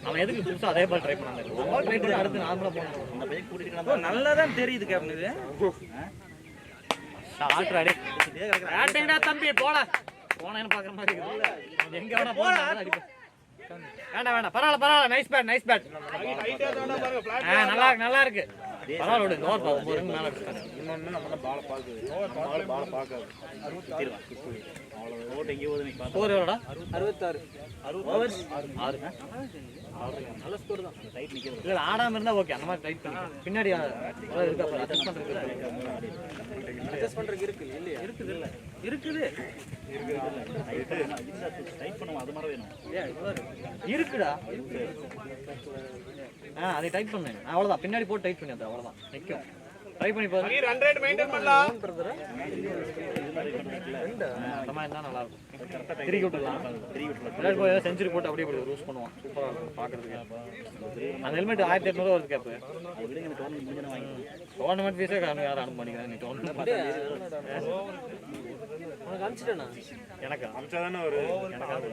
அவன் எதுக்கு புதுசாக அதே பால் ட்ரை பண்ணாங்க. ட்ரை பண்ணி அடுத்து நார்மலாக போனோம். அந்த பையன் கூட்டிட்டு நல்லா தான் தெரியுது கேப்டன். இது ஆட்ராடி பேட்டிங்டா தம்பி. போனேன்னு பார்க்குற மாதிரி இருக்குது. எங்கே வேணா போனா அடிப்பேன். வேண்டாம் பரவாயில்ல. Nice bat. நல்லா இருக்கு. பரவாயில்ல. நோர் பால் மேலே அடிச்சுட்டாங்க. இன்னொன்னு நம்ம பால் பார்க்குது. பால் பார்க்காது. 60 ஓட்டு எங்கேயோ ஸ்கோர் எவ்வளோடா? 66 ஓவர்ஸ் 6. நல்ல ஸ்கோர் தான். டைட் நிற்கிறது இல்லை. ஆடாமல் இருந்தால் ஓகே. அந்த மாதிரி டைட் பண்ணி பின்னாடி இருக்கா அட்ஜஸ்ட் பண்ணுறதுக்கு இருக்கு இல்லையா? இருக்குது. டைட் பண்ணுவோம். அது மாதிரி வேணும். இருக்குடா. அதை டைட் பண்ணு. அவ்வளோதான். பின்னாடி போட்டு டைட் பண்ணி அவ்வளோதான் நிற்கும். ட்ரை பண்ணி பாரு. 100 மெயின்டைன் பண்ணலாம். அந்த மாதிரி இருந்தால் நல்லா இருக்கும். திருக்கி விட்டுலாம். விளையாட்டு போய் செஞ்சுரி போட்டு அப்படியே இப்படி யூஸ் பண்ணுவான். சூப்பராக இருக்கும் பார்க்கறதுக்கு. அந்த ஹெல்மெட் 1800 வருது கேப்பு. டோர்னமெண்ட் ஃபீஸே யாரும் அனுப்ப மாட்டேங்கிறாங்க. நீ டோர்னமெண்ட் உனக்கு அனுப்பிச்சிட்டேண்ணா. எனக்கு அமிச்சா தானே ஒரு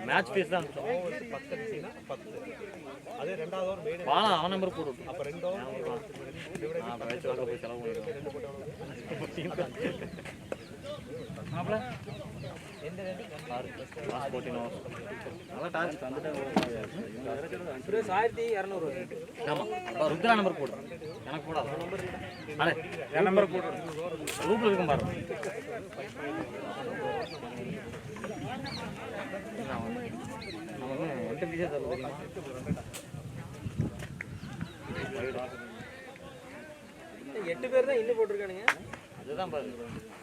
மேட்ச் ஃபீஸ் தான் அனுப்பிச்சோம். அது ரெண்டாவது ஓவர் மெயின். வாழ அவன் நம்பர் போட்டு விட்டு. அப்ப 2 ஓவர் வச்சு வாங்க போய் செலவு பண்ணிடுவோம். மாப்பிள்ள எந்த 14 ஓவர் நல்லா டார்ச் வந்துட்டாங்க. 1200 வருது. ஆமாம். ருத்ரா நம்பர் போடு. எனக்கு போடாது நம்பர். அடே என் நம்பர் போட்டு குரூப்பில் இருக்கும் பாரு. நம்ம எந்த பீஸே தர தெரியுமா? எட்டு பேர் தான் இன்னும் போட்டிருக்கானுங்க. அதுதான் பாரு.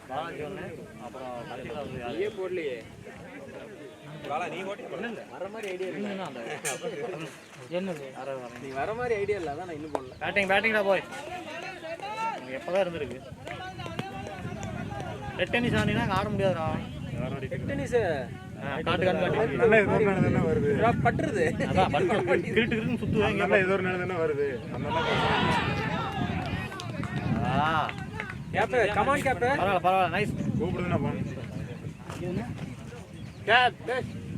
பாலாஜி ஒன்று அப்புறம் கடைசியில் நீயே போடலையே. நீ ஓட்டி இல்லை வர மாதிரி ஐடியா இல்லை. அந்த என்னது நீ வர மாதிரி ஐடியா இல்லை. அதான் நான் இன்னும் போடல. பேட்டிங்டா போய். எப்போதான் இருந்திருக்கு. ரெட் டென்னிஸ் ஆடினா ஆட முடியாதுடா. டென்னிஸ் காட்டு நல்லா ஏதோ ஒரு தானே வருது. பட்டுருது. அதான் கிருட்டு சுற்றுவாங்க. நல்லா ஏதோ ஒரு தானே வருது. கேப்பு கமான் கேப்பு. பரவாயில்ல. நைஸ். கூப்பிடுதுன்னா போகணும்.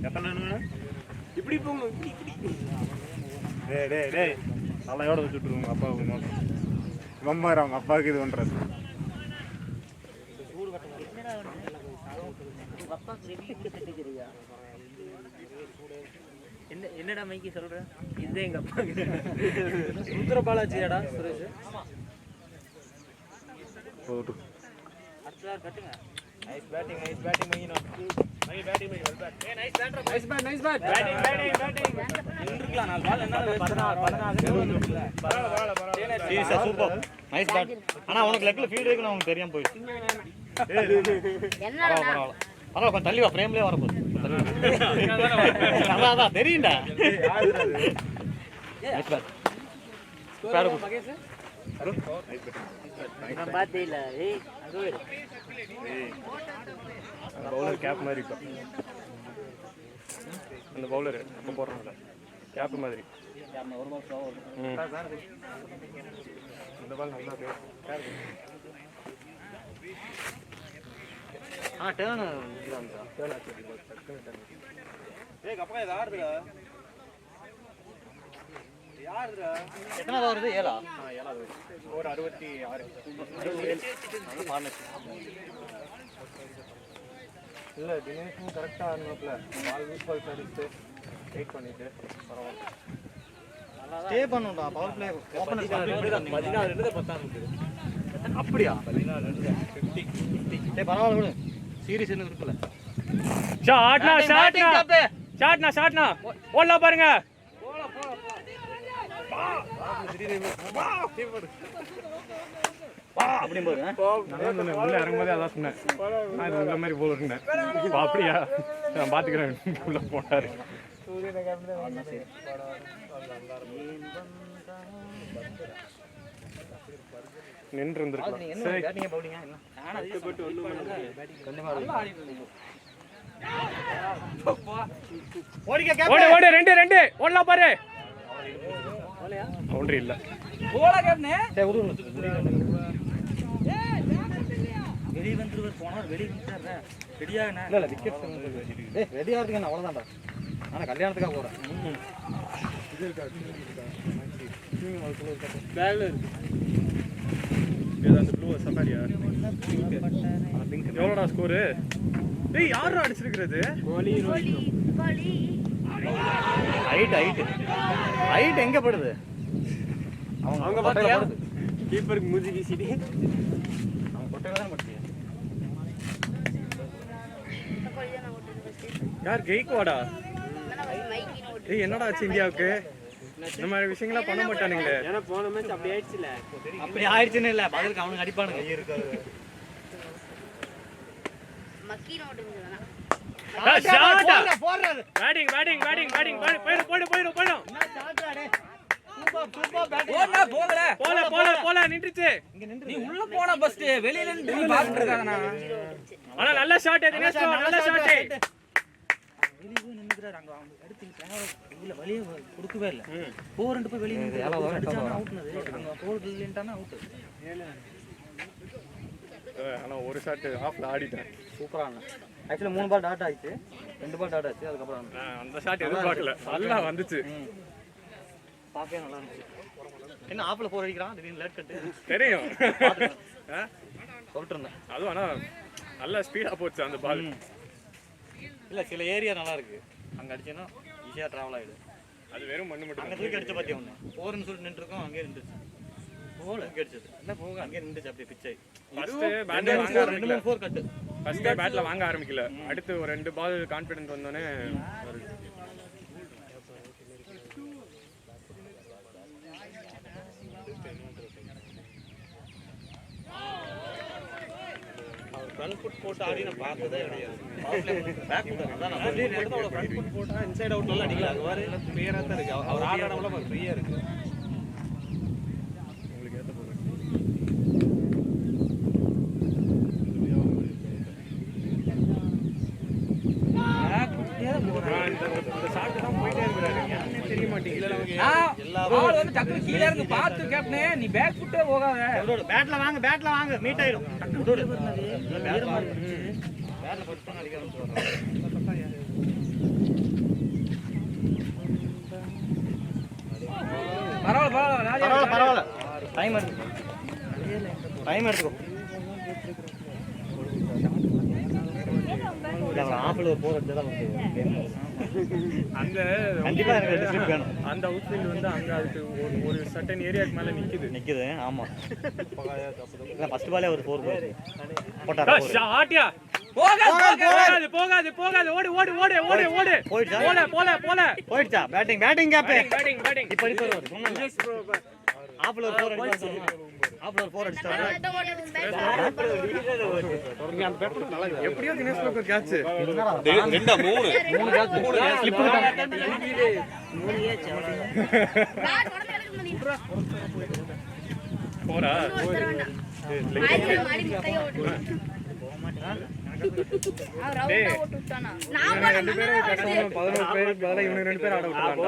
எத்தனை இப்படி போகணும். டேய் நல்லா எவ்வளோ வச்சுட்டுருவோங்க அப்பாவுக்கு நோக்கம். பம்பாரு அவங்க அப்பாவுக்கு இது பண்றது. என்னடா மைக்கி சொல்ற? இது எங்க அப்பா ருத்ர பாலாஜியாடா சுரேஷ். அடுத்த கட்டுங்க. நைஸ் பேட்டிங் மையினா. Nice bat. நின்றுக்கலாம் 4 பால் என்னால 14 சீரியஸா சூப்பர். Nice bad. ஆனா உனக்கு லெக்ல ஃபீல்ட் இருக்குன்னு உனக்கு தெரியாம போயிடுச்சு. என்னடா அதான் கொஞ்சம் தள்ளி வா, ஃப்ரேம்லயே வர போகுது. அதான் தெரியும்டா. Nice bat. ஸ்கோர் மகேஷ். நான் பார்த்தே இல்ல. ஏய் அங்க வர. பவுலர் கேப் மாதிரி இருக்கும். அந்த பவுலர் அப்ப போடுறாங்கல கேப் மாதிரி. ஒரு பால் ஸ்லோவா வரும். இந்த பால் நல்லா இருக்கு. டர்ன் ஏய் கப்பா இது யாருடா? யாருடா? எத்தனாவது வருது? 7ஆ? ஏழாவது ஒரு 66. இல்லை தினேஷும் கரெக்டாக ஆடணும்ல. பால் வீக் பால் அடிச்சு வெயிட் பண்ணிட்டு பரவாயில்ல. ஸ்டே பண்ணுடா. பவர் பிளே ஓபனர் 14 10 அப்படியா? 14 50. டேய் பரவாயில்ல விடு. சீரிஸ் என்ன இருக்குல. ஷாட்னா ஓடலாம் பாருங்க. அப்படி போடு. நான் உள்ள இறங்கும்போதே அதான் சொன்னேன். நான் இது உள்ள மாதிரி போடுறேன். அப்படியா நான் பார்த்துக்கிறேன். உள்ள போட்டாரு. நின்று இருந்திருக்கலாம். சரி பேட்டிங் பவுலிங்கா என்ன? ஆனா கஷ்டப்பட்டு ஒண்ணும் கண்டிப்பா ஓடிக்க கேப். ஓடு 2 ஓடலாம் பாரு. பவுண்டரி இல்ல. போடா கேப்னே. டேய் விடு. வெளிய வந்துருவர் போனார். வெளிய வந்துட்டாரே. ரெடியாகனா? இல்ல விக்கெட் சொல்லுங்க. டேய் ரெடியா இருக்கேன் அவ்வளவுதான்டா. நான் கல்யாணத்துக்கா போறேன். இது இருக்கா? பேக்ல இருக்கு. ஏதா அந்த ப்ளூ சஃபாரியா? எவ்வளோடா ஸ்கோரு? டேய் யாரா அடிச்சிருக்கிறது? கோலி ஹைட் எங்க படுது? அவங்க பாத்தியா? கீப்பருக்கு மூஞ்சி வீசிடி. அவன் கொட்டையில தான் படுது. யார் கெய்க்வாடா? மைக்கி ஏய் என்னடா ஆச்சு இந்தியாவுக்கு? இந்த மாதிரி விஷயங்கள்லாம் பண்ண மாட்டானுங்களே. ஏன்னா போன மேட்ச் அப்படி ஆயிடுச்சுல. அப்படி ஆயிடுச்சுன்னு இல்ல. பதிலுக்கு அவனுக்கு அடிப்பானுங்க. மக்கி நோட்டுங்கனா போடுறாரு. பேட்டிங் போயிடும். என்ன ஷாட்ரா டேய். Super batting. போடா போகல. போல நின்றுச்சு. நீ உள்ள போனா ஃபர்ஸ்ட் வெளியில நின்னு நீ பாத்துட்டு இருக்கானே. ஆனா நல்ல ஷாட் தினேஷ். நல்ல ஷாட். வெளிய போய் நின்னுக்குறாரு. அங்க அவங்க அடுத்து இல்ல வெளிய கொடுக்கவே இல்ல. 4 போய் வெளிய நின்னு அடிச்சானா அவுட்னது. அங்க 4 இல்லன்ட்டானா அவுட். ஆனா ஒரு ஷாட் ஆஃப்ல ஆடிட்டேன். சூப்பரா ஆனா. ஆக்சுவலி 3 பால் டாட் ஆயிச்சு. 2 பால் டாட் ஆச்சு. அதுக்கு அப்புறம் அந்த ஷாட் எதிர்பார்க்கல. நல்லா வந்துச்சு. பாக்கவே நல்லா இருந்துச்சு. என்ன ஆப்ல 4 அடிக்கிறான். திடீர்னு லேட் கட். தெரியும். சொல்லிட்டு இருந்தேன். அதுவும் ஆனா நல்லா ஸ்பீடா போச்சு அந்த பால். இல்ல சில ஏரியா நல்லா இருக்கு. அங்க அடிச்சேன்னா ஈஸியா டிராவல் ஆயிடும். அது வெறும் மண்ணு மட்டும். அங்க தூக்கி அடிச்ச பாத்தியா ஒண்ணு. 4ன்னு சொல்லிட்டு நின்னுட்டோம். அங்கே நின்னுச்சு. போல அடிச்சது. என்ன போக அங்கே நின்னுச்சு அப்படியே பிச்சை. ஃபர்ஸ்ட் பேட்ல வாங்க ஆரம்பிக்கல. 4 கட். ஃபர்ஸ்ட் பேட்ல வாங்க ஆரம்பிக்கல. அடுத்து ஒரு 2 பால் கான்ஃபிடன்ஸ் வந்தோனே ஃப்ரண்ட் ஃபுட் போட்டு ஆடி நான் பார்த்ததே கிடையாது. பேக் ஃபுட் அதான் நான் சொல்றேன். நேரத்தோட ஃப்ரண்ட் ஃபுட் போட்டா இன்சைட் அவுட் நல்லா அடிக்கலாம். அது மாதிரி கிளியரா தான் இருக்கு. அவர் ஆடுற இடம்ல கொஞ்சம் ஃப்ரீயா இருக்கு. உங்களுக்கு ஏத்த போகுது. இந்த ஷாட் தான் போயிட்டே இருக்காரு. என்னன்னே தெரிய மாட்டேங்குது. பால் வந்து டக்கு கீழ இறங்கி பாத்து கேப்னே நீ பேக் ஃபுட்டே போகாத. பேட்ல வாங்க மீட் ஆயிடும். விடு. பேட்ல போட்டு அடிக்க ஆரம்பிச்சுறாங்க. பரவாயில்ல பரவாயில்ல டைம் எடுத்துக்கோ. ஆப்பிள் ஒரு 4 அடிச்சா தான் அந்த கண்டிப்பா எனக்கு டிஸ்ட்ரிக்ட் வேணும். அந்த அவுட்ஃபீல்ட் வந்து அங்க அதுக்கு ஒரு சர்டன் ஏரியாக்கு மேல நிக்குது. ஆமா. இல்ல ஃபர்ஸ்ட் பாலே ஒரு 4 போயிடுச்சு. போட்டாரா? ஷாட்டியா போகாது ஓடு போயிடுச்சா? Batting gap. இப்ப ஆப்பிள் ஒரு 4 அடிச்சா. எப்படியோ தினேஷ் ப்ரோ கேட்ச். 3 ஸ்லிப் போறா. ரெண்டு பேரும் 11 பேர் பதிலா இவங்க 2 பேர் ஆட விட்டுறாங்க.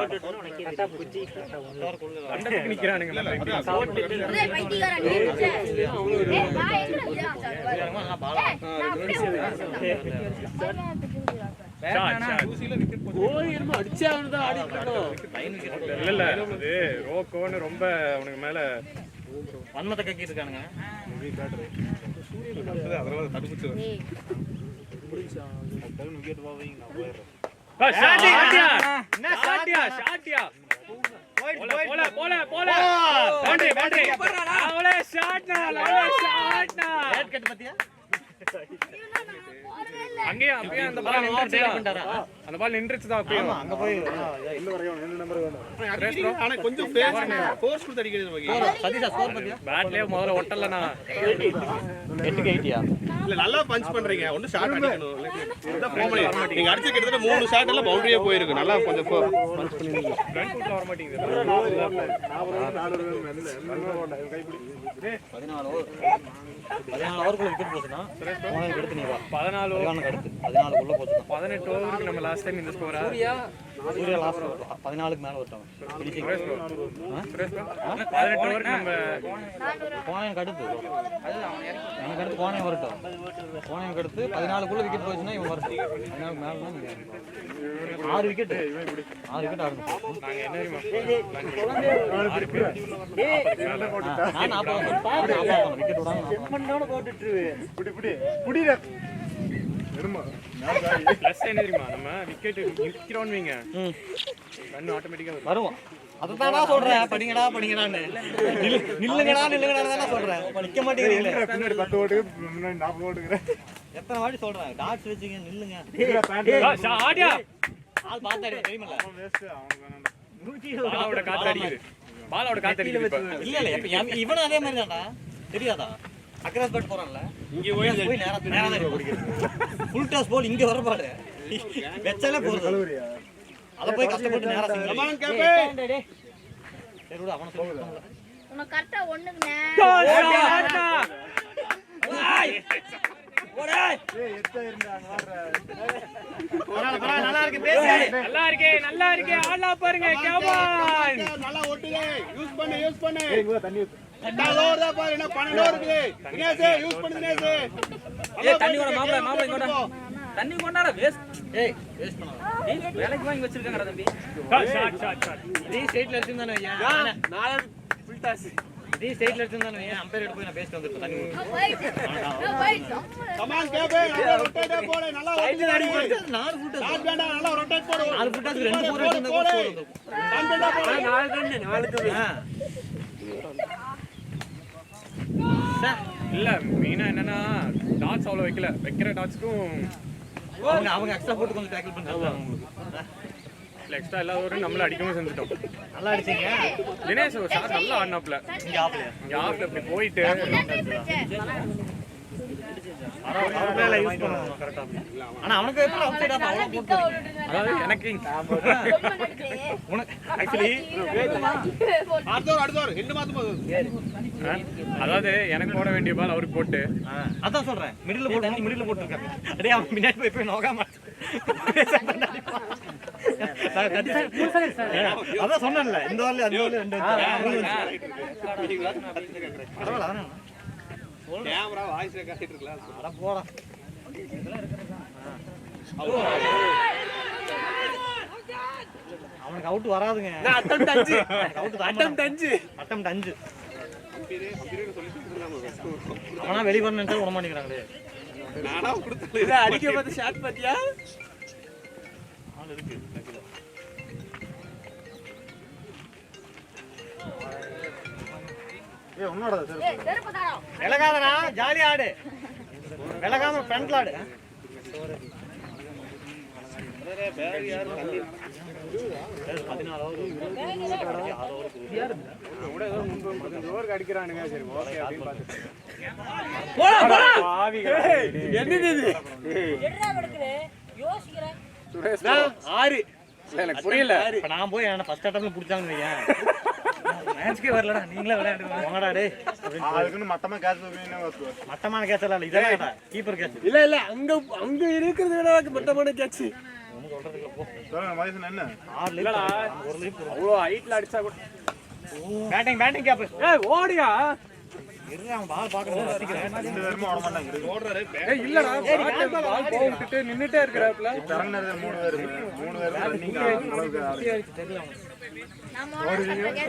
நிக்கிறானுங்க. இல்ல அது ரோக்கோன்னு ரொம்ப அவனுக்கு மேல வன்மத்தை கக்கிட்டு இருக்கானுங்க. அந்த பால் நின்றுச்சுதான் அங்க போய் கொஞ்சம் ஃபோர்ஸ் கொடுத்து அடிக்கிறது. பேட்லயே முதல்ல ஒட்டலனா 8க்கு 8யா? இல்ல நல்லா பஞ்ச் பண்றீங்க. ஒன்னு ஷாட் அடிக்கணும். இதான் ஃபார்முலா. நீங்க அடிச்சு கிட்டத்தட்ட 3 ஷாட் எல்லாம் பவுண்டரியே போயிருக்கு. நல்லா கொஞ்சம் பஞ்ச் பண்ணிருக்கீங்க. ரன் கூட்ல வர மாட்டேங்குது. 14 ஓவருக்குள்ள விக்கெட் போச்சுனா உனக்கு எடுத்து நீ வா. 14 ஓவருக்கு அடுத்து 14 குள்ள போச்சு. 18 ஓவருக்கு நம்ம லாஸ்ட் டைம் இந்த ஸ்கோரா சூர்யா லாஸ்ட் 14க்கு மேல வரட்டும். ஃபினிஷிங் 18 ஓவருக்கு நம்ம கோணைக்கு அடுத்து எனக்கு அடுத்து கோணை வரட்டும். கோணைக்கு அடுத்து 14 குள்ள விக்கெட் போச்சுனா இவன் வரட்டும். 14க்கு மேலனா நீங்க 6 விக்கெட் ஆடணும். நாங்க என்ன தெரியுமா நான் 40 விக்கெட் விடாம செம்மண்ணோட போட்டுட்டு புடிடா வருமா ப்ளஸ் என்ன தெரியுமா நம்ம விக்கெட் நிக்கிறோம்னு வைங்க ரன் ஆட்டோமேட்டிக்கா வருவோம். அததானா சொல்றேன். படிங்கடான்னு நில்லுங்கடா தான சொல்றேன். நிக்க மாட்டீங்களே. பின்னாடி 10 ஓட்டு முன்னாடி 40 ஓட்டுங்கற எத்தனை வாட்டி சொல்றேன். டாட்ஸ் வெச்சீங்க நில்லுங்க. ஆடியா ஆள் பாத்தாடி தெரியுமல. அவன் வேஸ்ட் அவனுக்கு வேணாம். பாலோட காத்து அடிக்குது. இல்ல இப்ப இவனும் அதே மாதிரி தான்டா. தெரியாதா? அக்ராஸ் பேட் போறான்ல. இங்க போய் நேரா தான் பிடிக்கிறது. ஃபுல் டாஸ் போல் இங்க வரபாடு. வெச்சல போறது. அத போய் கஷ்டப்பட்டு நேரா சிங்கிள். Come on captain. சரி விடு அவன சொல்லுங்க. உனக்கு கரெக்ட்டா ஒண்ணுங்க. ஓடே. ஏய் எத்த இருந்தாங்க வர. நல்லா இருக்கு பேசு. நல்லா இருக்கு. ஆளா பாருங்க. கமான். நல்லா ஓட்டுங்க. யூஸ் பண்ணு. ஏய் இங்க தண்ணி ஊத்து. 8 ஓவர் தான் பாரு. என்ன 12 ஓவர் இருக்குது. தினேஷ் யூஸ் பண்ணு தினேஷ். ஏய் தண்ணி கொண்டா மாப்ள இங்கடா. தண்ணி கொண்டாடா வேஸ்ட். ஏய் வேஸ்ட் பண்ணாத. டேய் வேலைக்கு வாங்கி வச்சிருக்காங்கடா தம்பி. ஷாட். இதே ஸ்ட்ரைட்ல எடுத்துதானே ஐயா. நாளை ஃபுல் டாஸ். இதே ஸ்ட்ரைட்ல எடுத்துதானே ஐயா. அம்பையர் எடுத்து போய் நான் பேசிட்டு வந்துட்டேன் தண்ணி. Come on captain. நல்லா ரொட்டேட் போடு. நல்லா ஓட்டு. 4 ஃபுட் ஷாட் வேண்டாம். நல்லா ரொட்டேட் போடு. 4 ஃபுட்டாக்கு 2 போர் எடுத்தா கூட போதும். கான்ஃபிடன்ட்டா போடு. 4 இல்ல மெயினா என்னன்னா டாட்ஸ் அவ்வளவு வைக்கிற டாட்ஸ்க்கும் அவங்க எக்ஸ்ட்ரா போட்டு கொஞ்சம் டேக்கிள் பண்றாங்க உங்களுக்கு. எக்ஸ்ட்ரா எல்லா ஓவரும் நம்மள அடிக்கவும் செஞ்சுட்டோம். நல்லா அடிச்சீங்க. தினேஷ் ஒரு ஷாட் நல்லா ஆடினாப்ல. இங்க ஆப்ல இப்படி போயிட்டு அவனால யூஸ் பண்ணனும் கரெக்ட்டா. ஆனா அவனுக்கு எப்படி அவுட் சைடு அவ்வளவு போட்டு அதாவது எனக்கு ஆக்சுவலி அடுத்த ரெண்டு மாதம் அதாவது எனக்கு போட வேண்டிய பால் அவருக்கு போட்டு அதான் சொல்றேன். மிடில்ல போட்டுருக்காங்க. அடே அவன் பின்னாடி போய் நோகாம அதான் சொன்னேன்ல இந்த வார்ல அந்த வார்ல ரெண்டு பரவாயில்ல. கேமரா வாய்ஸ் ரெக்கார்ட் இருக்கலாம். அட போடா. அவனுக்கு அவுட் வராதுங்க. அட்டெம்ப்ட் 5. ஆனா வெளிய வரணும்னு விட மாட்டேங்கிறாங்களே. நானா கொடுத்தல இத அடிக்க பார்த்து ஷாட் பாத்தியா? ஆள் இருக்கு. ஏய் உன்னோட செருப்பு தாரோ. விலகாதடா, ஜாலியா ஆடு. விலகாம ஃப்ரண்ட்ல ஆடு. பேக் யார் தள்ளி 16 கூட ஏதோ 3 ஓவர் அடிக்குறானுங்க. சரி ஓகே அப்படினு பார்த்துட்டு. போடா போடா. என்னது இது? எட்ரா எடுக்குறே. யோசிக்கிறேன். சுரேஷ் 6 இல்ல எனக்கு புரியல. இப்ப நான் போய் என்ன ஃபர்ஸ்ட் அட்டம்ப்ல புடிச்சாங்கன்னு வையேன். மேட்ச்க்கே வரலடா, நீங்களே விளையாடுங்க. வாங்கடா டேய். அதுக்குன்னு மட்டமா கேட்ச் வைக்கணும்னா வச்சுக்கோ. மட்டமான கேட்ச் இல்ல, இதெல்லாம் கீப்பர் கேட்ச். இல்ல அங்க இருக்கிறது விட மட்டமான கேட்ச். ஒண்ணும் சொல்றதுக்கு போ. சொல்லுங்க மகேசன் என்ன? 6 இல்லடா. ஒரு லிப் அவ்ளோ ஹைட்ல அடிச்சா கூட. Batting gap. ஏய் ஓடியா? இருடா, அவன் பால் பாக்கணும் ரசிக்கிறேன். ரெண்டு பேரும் ஓட மாட்டாங்க. ஓடுறாரு. ஏய் இல்லடா, பால் போட்டுட்டு நின்னுட்டே இருக்கறாப்ல. தரங்கனது 3 பேரும் ரன்னிங் அளவுக்கு தெரியல.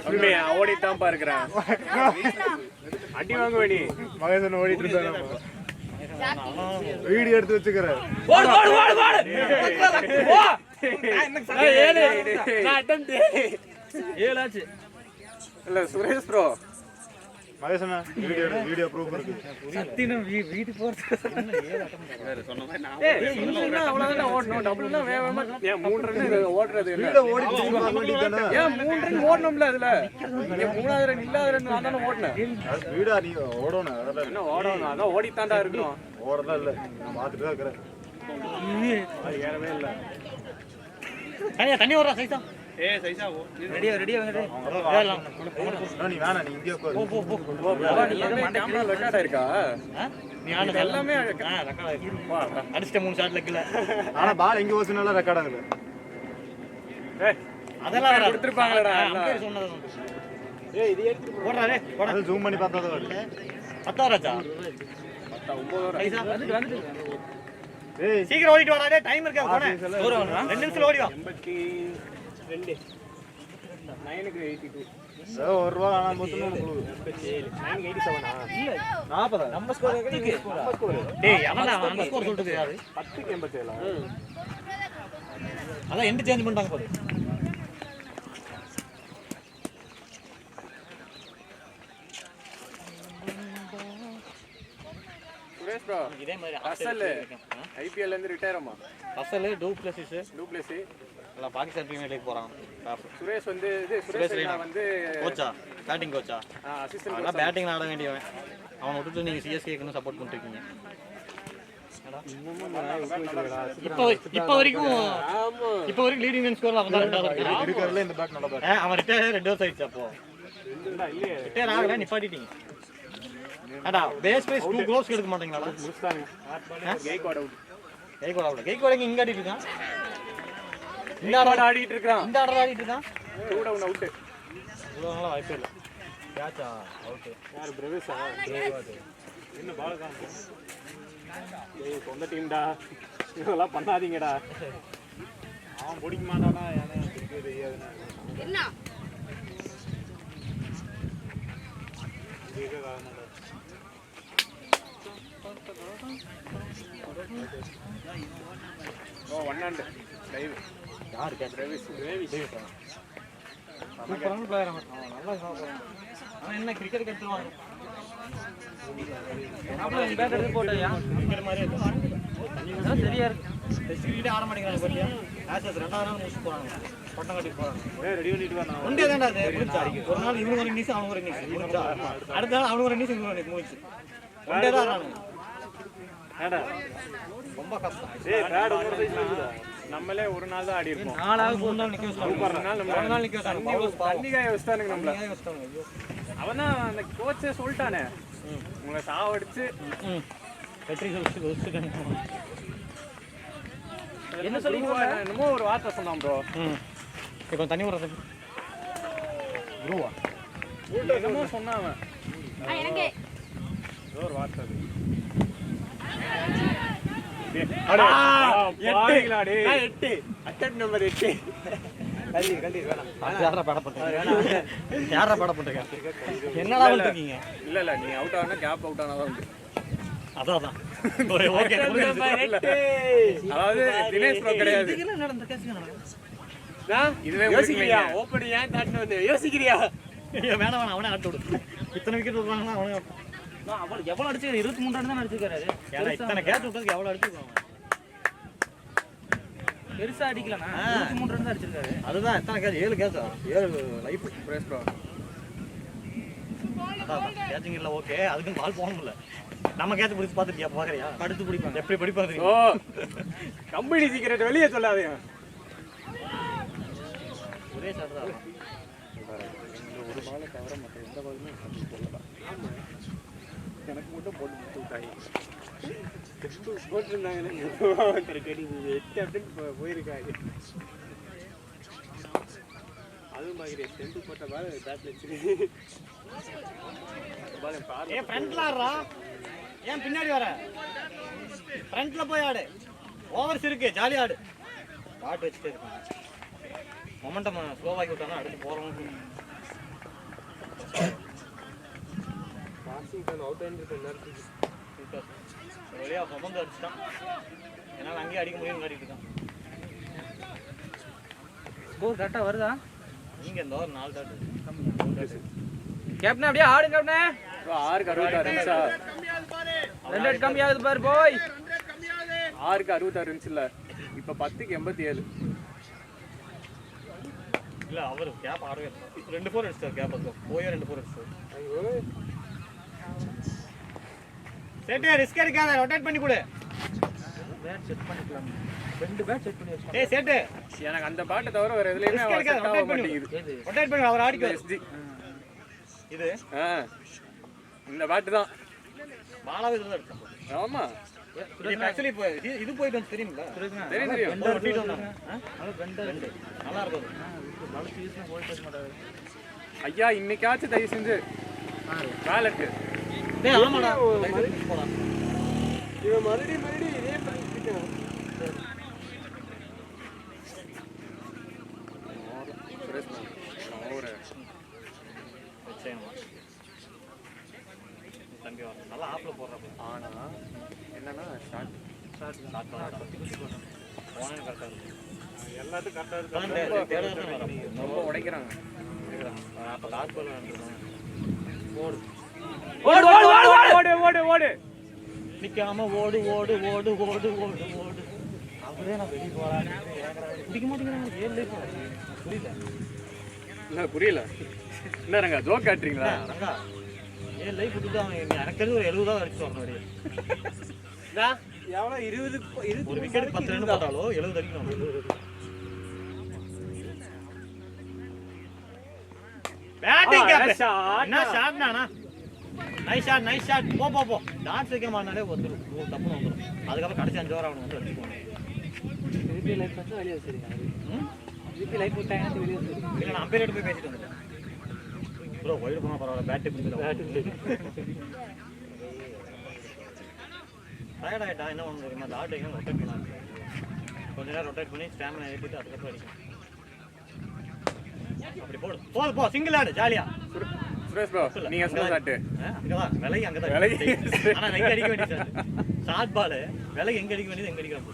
உண்மையா ஓடிட்டான் பாருங்கறான். அடி வாங்க வேடி. மகேசன் ஓடிட்டு இருக்கானே. வீடியோ எடுத்து வச்சுக்கறேன். ஓடு ஓடு ஓடு ஓடு. போ. நான் அட்டெம்ப்ட் 7 ஆச்சு. இல்ல Suresh bro. Mahesan video proof இருக்கு. சத்தினம் வீட்டு போறது. சொன்ன மாதிரி நான் இல்லன்னா அவ்வளவுதான் ஓடணும். டபுள்னா வேகமா ஏன் 3 ரன் ஓடுறது இல்ல. வீடியோ ஓடி பார்க்க வேண்டியதானே. ஏன் 3 ரன் ஓடணும்ல அதுல. நீங்க 3வது ரன் இல்லாத ரன் நான் தான ஓடுனேன். வீடியோ நீ ஓடணும். அதெல்லாம் என்ன ஓடணும்? அதான் ஓடிட்டான்டா இருக்கணும். ஓடலாம் இல்ல. நான் பார்த்துட்டு தான் இருக்கறேன். அது ஏறவே இல்ல. தண்ணி வரா சைஸா. ஏய் சைஸா ரெடியா வாங்கடே. நீ வேணா நீ இந்தியா போ. நீ கேமரா ரெக்கார்ட் ஆயிருக்கா? நீ ஆடு எல்லாமே ரெக்கார்ட் ஆயிருக்கு. அடிச்சிட்ட 3 ஷாட் லெக்ல. ஆனா பால் எங்க ஓசனால ரெக்கார்ட் ஆகுது. ஏய் அதெல்லாம் வர கொடுத்திருப்பாங்கடா. அம்பேர் சொன்னது. ஏய் இது எடுத்து போடுறா டேய். போடா. அது ஜூம் பண்ணி பார்த்தா தான் வருது. 10 ராஜா. 9 சைஸா. வந்துட்டு. ஏய் சீக்கிரம் ஓடிட்டு வாடா டேய், டைம் இருக்கா போனே. 2 நிமிஷத்துல ஓடி வா. 82 9க்கு 82 1 ரூபா ஆனா மொத்தமா உங்களுக்கு 9க்கு 87 இல்ல 40. நம்ம ஸ்கோர் எங்க ஸ்கோர்? டேய் அவன்டா அந்த ஸ்கோர் சொல்லிட்டு யாரு? 10க்கு 87 அதான் எண்ட் சேஞ்ச் பண்ணிட்டாங்க பாரு. சுரேஷ் ப்ரோ இதே மாதிரி அசல் ஐபிஎல்ல இருந்து ரிட்டையர் ஆமா. அசல் டூப்ளசிஸ் டூப்ளேசி எல்லாம் பாகிஸ்தான் பிரீமியர் லீக் போறான். சுரேஷ் வந்து இது சுரேஷ் ரெய்னா வந்து கோச்சா, பேட்டிங் கோச்சா. அசிஸ்டன்ட் அதெல்லாம் பேட்டிங் ஆட வேண்டியவன். அவனை விட்டுட்டு நீங்க சிஎஸ்கேக்கு சப்போர்ட் பண்ணிட்டு இருக்கீங்க. இப்போ வரைக்கும் லீடிங் ரன் ஸ்கோர்ல அவன் தான் ரெண்டாவது இருக்கான். இருக்கிறதுல இந்த பேட் நல்ல பேட். அவன் ரிட்டையர் 2 வருஷம் ஆயிடுச்சு. அப்போ இல்லையே ரிட்டையர் ஆகல, நிப்பாட்டிட்டீங்க. அடா பேஸ் 2 க்ளோஸ் எடுக்க மாட்டீங்களா? முடிச்சாங்க. கேக்வாட் அவுட். கேக்வாட் இங்க ஆடிட்டு இருக்கான். இந்த ஆட ஆடிட்டு இருக்கான். இந்த ஆட ஆடிட்டு இருக்கான். 2 டவுன் அவுட். இவ்வளவு நாளா வாய்ப்பே இல்ல. கேட்சா அவுட். யார் பிரவேஷா? என்ன பால் காம். ஏய் சொந்த டீம்டா. இதெல்லாம் பண்ணாதீங்கடா. அவன் பிடிக்க மாட்டானா எனக்கு தெரியாது. என்ன? ஓ 1 ஹேண்ட் லைவ். யார் கேட்ச்? பிரவேஷ். சூப்பரான பிளேயர் அவன். நல்லா சாப்பிடுறான். அவன் என்ன கிரிக்கெட் கத்துவான். அப்பள இந்த பேட் எடுத்து போட்டயா? கிரிக்கெட் மாதிரி இருக்கு. அதான் சரியா இருக்கு. டெஸ்ட் கிரிக்கெட் ஆட மாட்டேங்கிறாங்க பாத்தியா? ஆஷஸ் 2வது நாள் முடிச்சு போறாங்க. பட்டம் கட்டி போறாங்க. ஏய் ரெடி பண்ணிட்டு வா நான். ஒண்டே தான்டா அது. முடிச்சா. ஒரு நாள் இவனுக்கு ஒரு இன்னிங்ஸ் அவனுக்கு ஒரு இன்னிங்ஸ். முடிச்சா. அடுத்த நாள் அவனுக்கு ஒரு இன்னிங்ஸ் இவனுக்கு ஒரு இன்னிங்ஸ் முடிச்சு. ஒண்டே தான் ஆடுறாங்க. ஏடா ரொம்ப கஷ்டம். ஏய் பேட் ஒரு சைஸ்ல இருக்குடா. நம்மளே ஒரு நாள் தான் ஆடி இருப்போம். 4 நாள் நிக்க வச்சாங்க. ஒரு நாள் நம்ம 4 நாள் நிக்க வச்சாங்க. தண்ணிகாய வச்சானுங்க நம்மள. தண்ணிகாய வச்சாங்க. ஐயோ. அவன்தான் அந்த கோச்சே சொல்லிட்டானே. உங்களை சாவடிச்சு வெற்றி சொல்லிட்டு என்ன சொல்லுங்க. என்னமோ ஒரு வார்த்தை சொன்னான் ப்ரோ. இப்போ தண்ணி வர்றது ப்ரோவா என்னமோ சொன்னான் அவன். எனக்கு ஏதோ ஒரு வார்த்தை அது. 8 அட்டெம்ப்ட் நம்பர் 8. யாரா படம் பண்றீங்க? யாரா படம் பண்றீங்க? என்னடா பண்ணிருக்கீங்க? இல்ல நீ அவுட் ஆனா கேப் அவுட் ஆனா தான் அதான் ஓகே. அதாவது தினேஷ் ப்ரோ கிடையாது. இதுல நடந்த கேஸ்ங்க நடக்கும். இதுவே யோசிக்கிறியா ஓப்பன் ஏன் தாட்னு வந்து யோசிக்கிறியா வேணாம் அவனே ஆட்டு விடு. இத்தனை விக்கெட் விடுறாங்கன்னா அவனே அவன் எவ்வளவு அடிச்சிருக்காரு? 23 ரன் தான் அடிச்சிருக்காரு. ஏன்னா இத்தனை கேட்ச் விட்டதுக்கு எவ்வளவு அடிச்சிருக்காங்க? பெருசா அடிக்கலனா 23 ரன் தான் அடிச்சிருக்காரு. அதுதான் எத்தனை கேட்ச்? 7 கேட்சா? 7 லைஃப் பிரேஸ் ப்ரோ. அதான் கேட்சிங் இல்ல ஓகே. அதுக்கு பால் போகணும்ல. நம்ம கேட்ச் பிடிச்சு பார்த்துட்டியா? பாக்குறியா? படுத்து பிடிப்பாங்க. எப்படி படிப்பாங்க? ஓ கம்பெனி சீக்கிரட் வெளியே சொல்லாதீங்க. ஒரே ஷாட் தான். ஒரு பாலை தவிர மற்ற எந்த பாலுமே சொல்லலாம். எனக்கு மட்டும் போட்டு விட்டாங்க. போட்டுருந்தாங்கன்னா 8 அப்படின்னு போயிருக்காரு. அதுவும் பாக்கிறேன் டென்ட் போட்ட பால் பேட்ல வச்சிருக்கு. ஏய் ஃப்ரண்ட்ல ஆடுறா. ஏன் பின்னாடி வர? ஃப்ரண்ட்ல போய் ஆடு. ஓவர்ஸ் இருக்கு ஜாலி ஆடு. பாட் வச்சிட்டே இருக்காங்க. மொமெண்டம் ஸ்லோவாக்கி விட்டானா அடுத்து போறவங்க. பாசிங் டன் அவுட் ஆயிட்டு நேரத்துக்கு ஒரேயா மொமெண்ட் அடிச்சிட்டான். என்னால அங்கேயே அடிக்க முடியும்னு காட்டிட்டு இருக்கான். ஸ்கோர் கரெக்டா வருதா? நீங்க இந்த ஒரு 4 டாட். கேப்டன் அப்படியே ஆடுங்க கேப்டன். 6க்கு 66 ரன்ஸா? 2 ரன் கம்மி ஆகுது பாரு போய். 6க்கு 66 ரன்ஸ் இல்ல. இப்ப 10க்கு 87. இல்ல அவர் கேப் ஆடவே இல்லை. 2 4 அடிச்சார் கேப் அது. போய் 2 4 அடிச்சார். ஐயோ சேட்டே ரிஸ்க் எடுக்காத. ரொட்டேட் பண்ணி கொடு. பேட் செட் பண்ணிக்கலாம். 2 பேட் செட் பண்ணி வச்சா. டேய் சேட்டே எனக்கு அந்த பாட்டை தவிர வேற எதுலயுமே ரிஸ்க் எடுக்காத. செட் ஆக ரொட்டேட் பண்ணி மாட்டேங்குது. எது? ரொட்டேட் பண்ணி அவர் ஆடிக்கோ. எஸ்ஜி இது இந்த பாட்டு தான். பாலாவே இதுல அடிச்சான். ஆமா இது ஆக்சுவலி இது போயிட்டு வந்து தெரியுமா? தெரியும் தெரியும். ஒரு ஃபீட் வந்தாங்க. அது பெண்டர் நல்லா இருக்கும். நல்ல சீசன் போயிட்டு இருக்க மாட்டாரு. ஐயா இன்னைக்காச்சும் தயவு செஞ்சு வேலட்டு டேய் ஆமாடா. போடா. இவன் மறுபடியும் இதே பண்ணிட்டு இருக்கான். தம்பி வா. நல்லா ஆப்ல போடுறாங்க. ஆனா என்னன்னா ஷார்ட் போனே கரெக்டா இருக்கு. எல்லாத்துக்கும் கரெக்டா இருக்கு. ரொம்ப ரொம்ப உடைக்கிறாங்க. அப்ப லாஸ்ட் பால் வந்துருக்காங்க. ஓடு ஓடு ஓடு ஓடு ஓடு ஓடு. நிக்காம ஓடு ஓடு ஓடு ஓடு ஓடு ஓடு. அப்படியே நான் வெளிய போறானே. பிடிக்க மாட்டேங்கிறாங்க. 7 லைஃப் புரியல. இல்ல புரியல. என்ன ரங்க ஜோக் காட்றீங்களா? ரங்கா 7 லைஃப் விட்டுட்டு அவன் எனக்கு தெரிஞ்சு ஒரு 70 தான் அடிச்சு வரணும் வெளியே. எவ்வளோ 20 ஒரு விக்கெட் 10 ரன் போட்டாலோ 70 அடிக்கணும். பேட்டிங் கேப் என்ன ஷாட் நானா? நைஸ் ஷாட் போ போ போ. டான்ஸ் வைக்க மாட்டானே வந்துரும். தப்பு வந்துரும். அதுக்கு கடைசி 5 ஓவர் அவனுக்கு வந்து அடிச்சுக்கணும். திருப்பி லைஃப் பண்ணா வெளிய வச்சிருங்க. திருப்பி லைஃப் விட்டாங்க வெளிய வச்சிருங்க. இல்ல நான் அம்பையர் போய் பேசிட்டு வந்துட்டேன். ப்ரோ வைட் போனா பரவாயில்லை. பேட் பிடிக்கல. டயர்ட் ஆயிட்டா என்ன பண்ண தெரியுமா? அந்த ஆட்டையும் ரொட்டேட் பண்ணாங்க. கொஞ்ச நேரம் ரொட்டேட் பண்ணி ஸ்டாமினா ஏற்றிட்டு அதுக்கப்புறம் அடிக்கும். அப்படி போடு போ சிங்கிள் ஆடு ஜாலியா. சுரேஷ் ப்ரோ நீங்க சொன்ன ஷாட் அங்கதான் விலை அங்கதான் விலை. ஆனா எங்க அடிக்க வேண்டியது ஷார்ட் பால் விலை எங்க அடிக்க வேண்டியது எங்க அடிக்கலாம்.